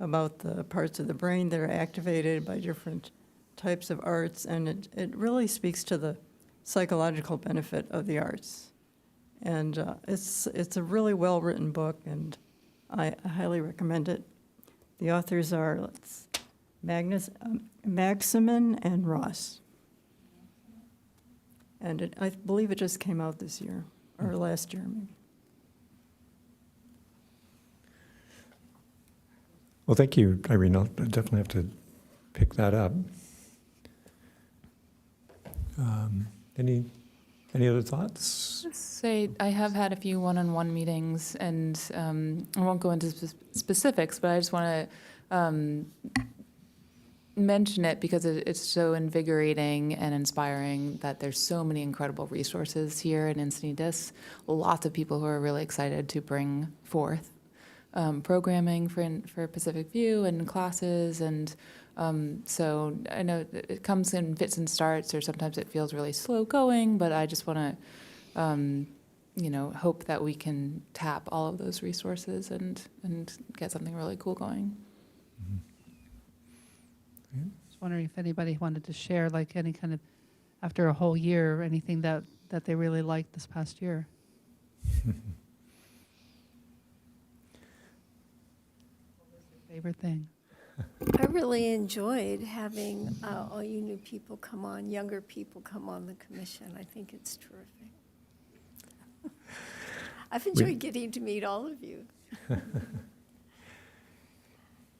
Speaker 7: about the parts of the brain that are activated by different types of arts, and it really speaks to the psychological benefit of the arts. And it's a really well-written book, and I highly recommend it. The authors are Maximin and Ross. And I believe it just came out this year, or last year, maybe.
Speaker 1: Well, thank you, Irene. I'll definitely have to pick that up. Any other thoughts?
Speaker 4: Just say I have had a few one-on-one meetings, and I won't go into specifics, but I just want to mention it because it's so invigorating and inspiring that there's so many incredible resources here in Encinitas. Lots of people who are really excited to bring forth programming for Pacific View and classes, and so I know it comes in fits and starts, or sometimes it feels really slow going, but I just want to hope that we can tap all of those resources and get something really cool going.
Speaker 6: Just wondering if anybody wanted to share, like, any kind of, after a whole year, anything that they really liked this past year. Favorite thing?
Speaker 2: I really enjoyed having all you new people come on, younger people come on the commission. I think it's terrific. I've enjoyed getting to meet all of you.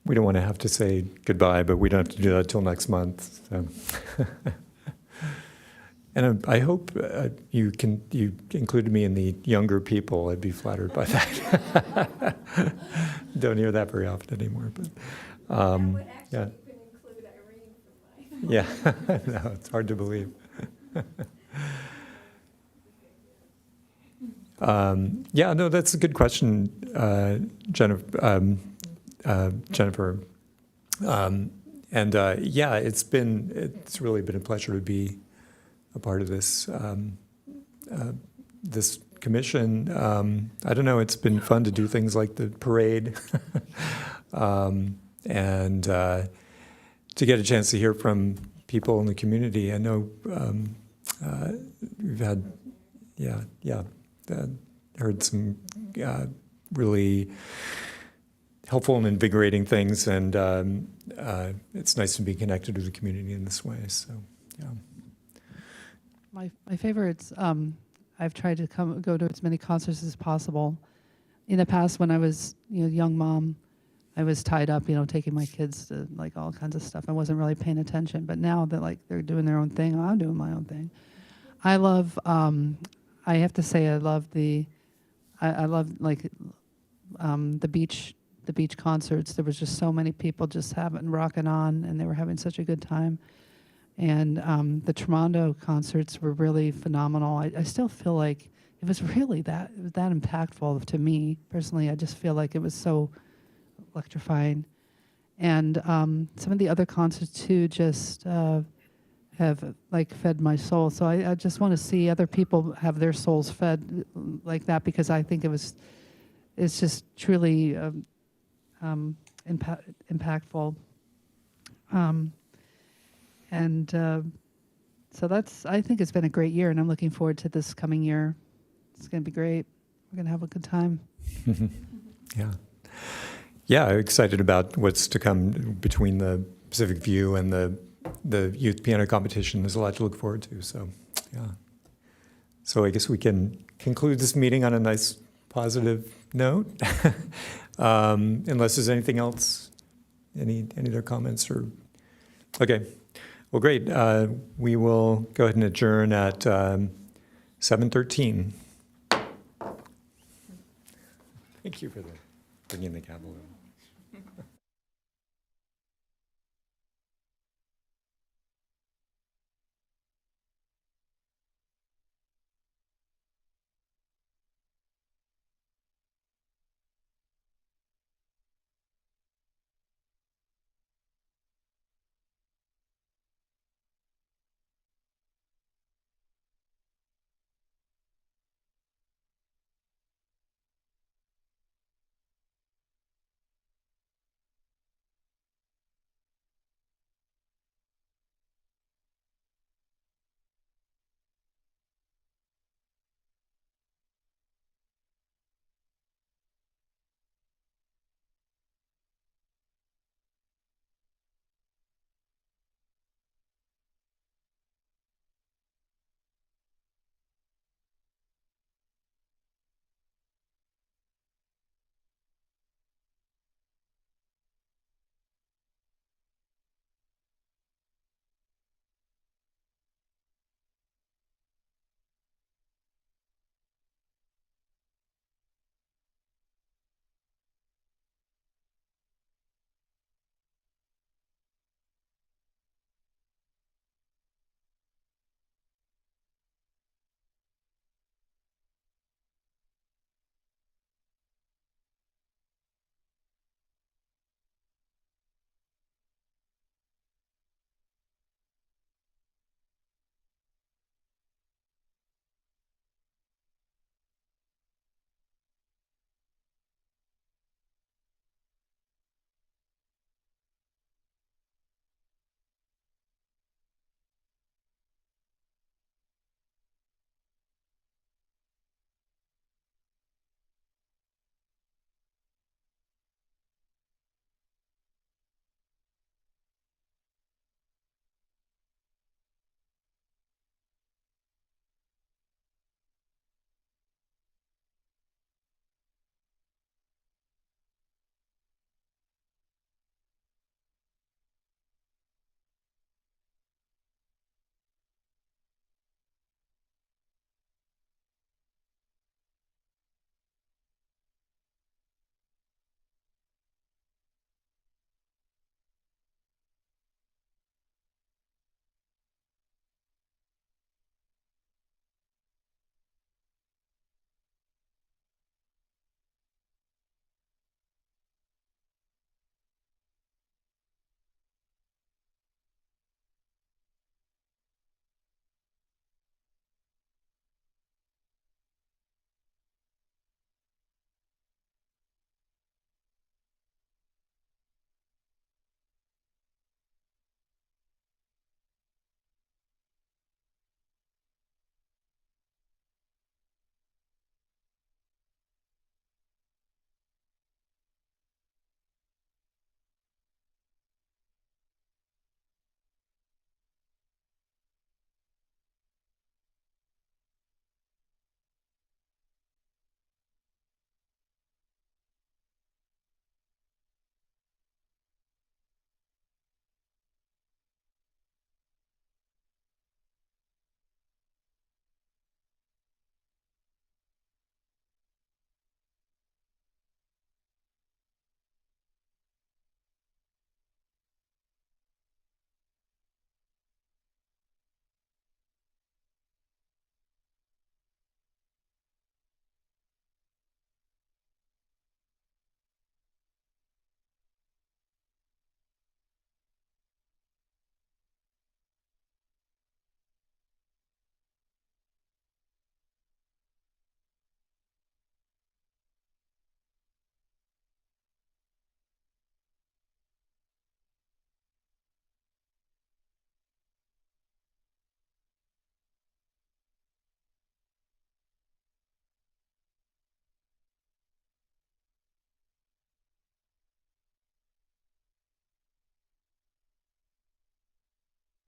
Speaker 1: We don't want to have to say goodbye, but we don't have to do that till next month. So. And I hope you included me in the younger people. I'd be flattered by that. Don't hear that very often anymore, but
Speaker 2: That would actually
Speaker 1: yeah.
Speaker 2: bring
Speaker 1: Yeah, no, it's hard to believe. Yeah, no, that's a good question, Jennifer. Jennifer. Yeah, it's really been a pleasure to be a part of this this commission. I don't know, it's been fun to do things like the parade, and to get a chance to hear from people in the community. I know we've had, heard some really helpful and invigorating things, and it's nice to be connected to the community in this way. So, yeah.
Speaker 6: My favorites, I've tried to go to as many concerts as possible. In the past, when I was young mom, I was tied up, taking my kids to like all kinds of stuff. I wasn't really paying attention. But now that like they're doing their own thing, I'm doing my own thing. I love. I have to say, I love I love like the beach concerts. There was just so many people just rocking on, and they were having such a good time. And the Tremondo concerts were really phenomenal. I still feel like it was really that impactful to me personally. I just feel like it was so electrifying. And some of the other concerts too just have like fed my soul. So I just want to see other people have their souls fed like that, because I think it's just truly impactful. So I think it's been a great year, and I'm looking forward to this coming year. It's going to be great. We're going to have a good time.
Speaker 1: Yeah. Yeah, I'm excited about what's to come between the Pacific View and the youth piano competition. There's a lot to look forward to, so yeah. So I guess we can conclude this meeting on a nice positive note. Unless there's anything else, any other comments or, okay. Well, great. We will go ahead and adjourn at 7:13. Thank you for bringing the gavel in.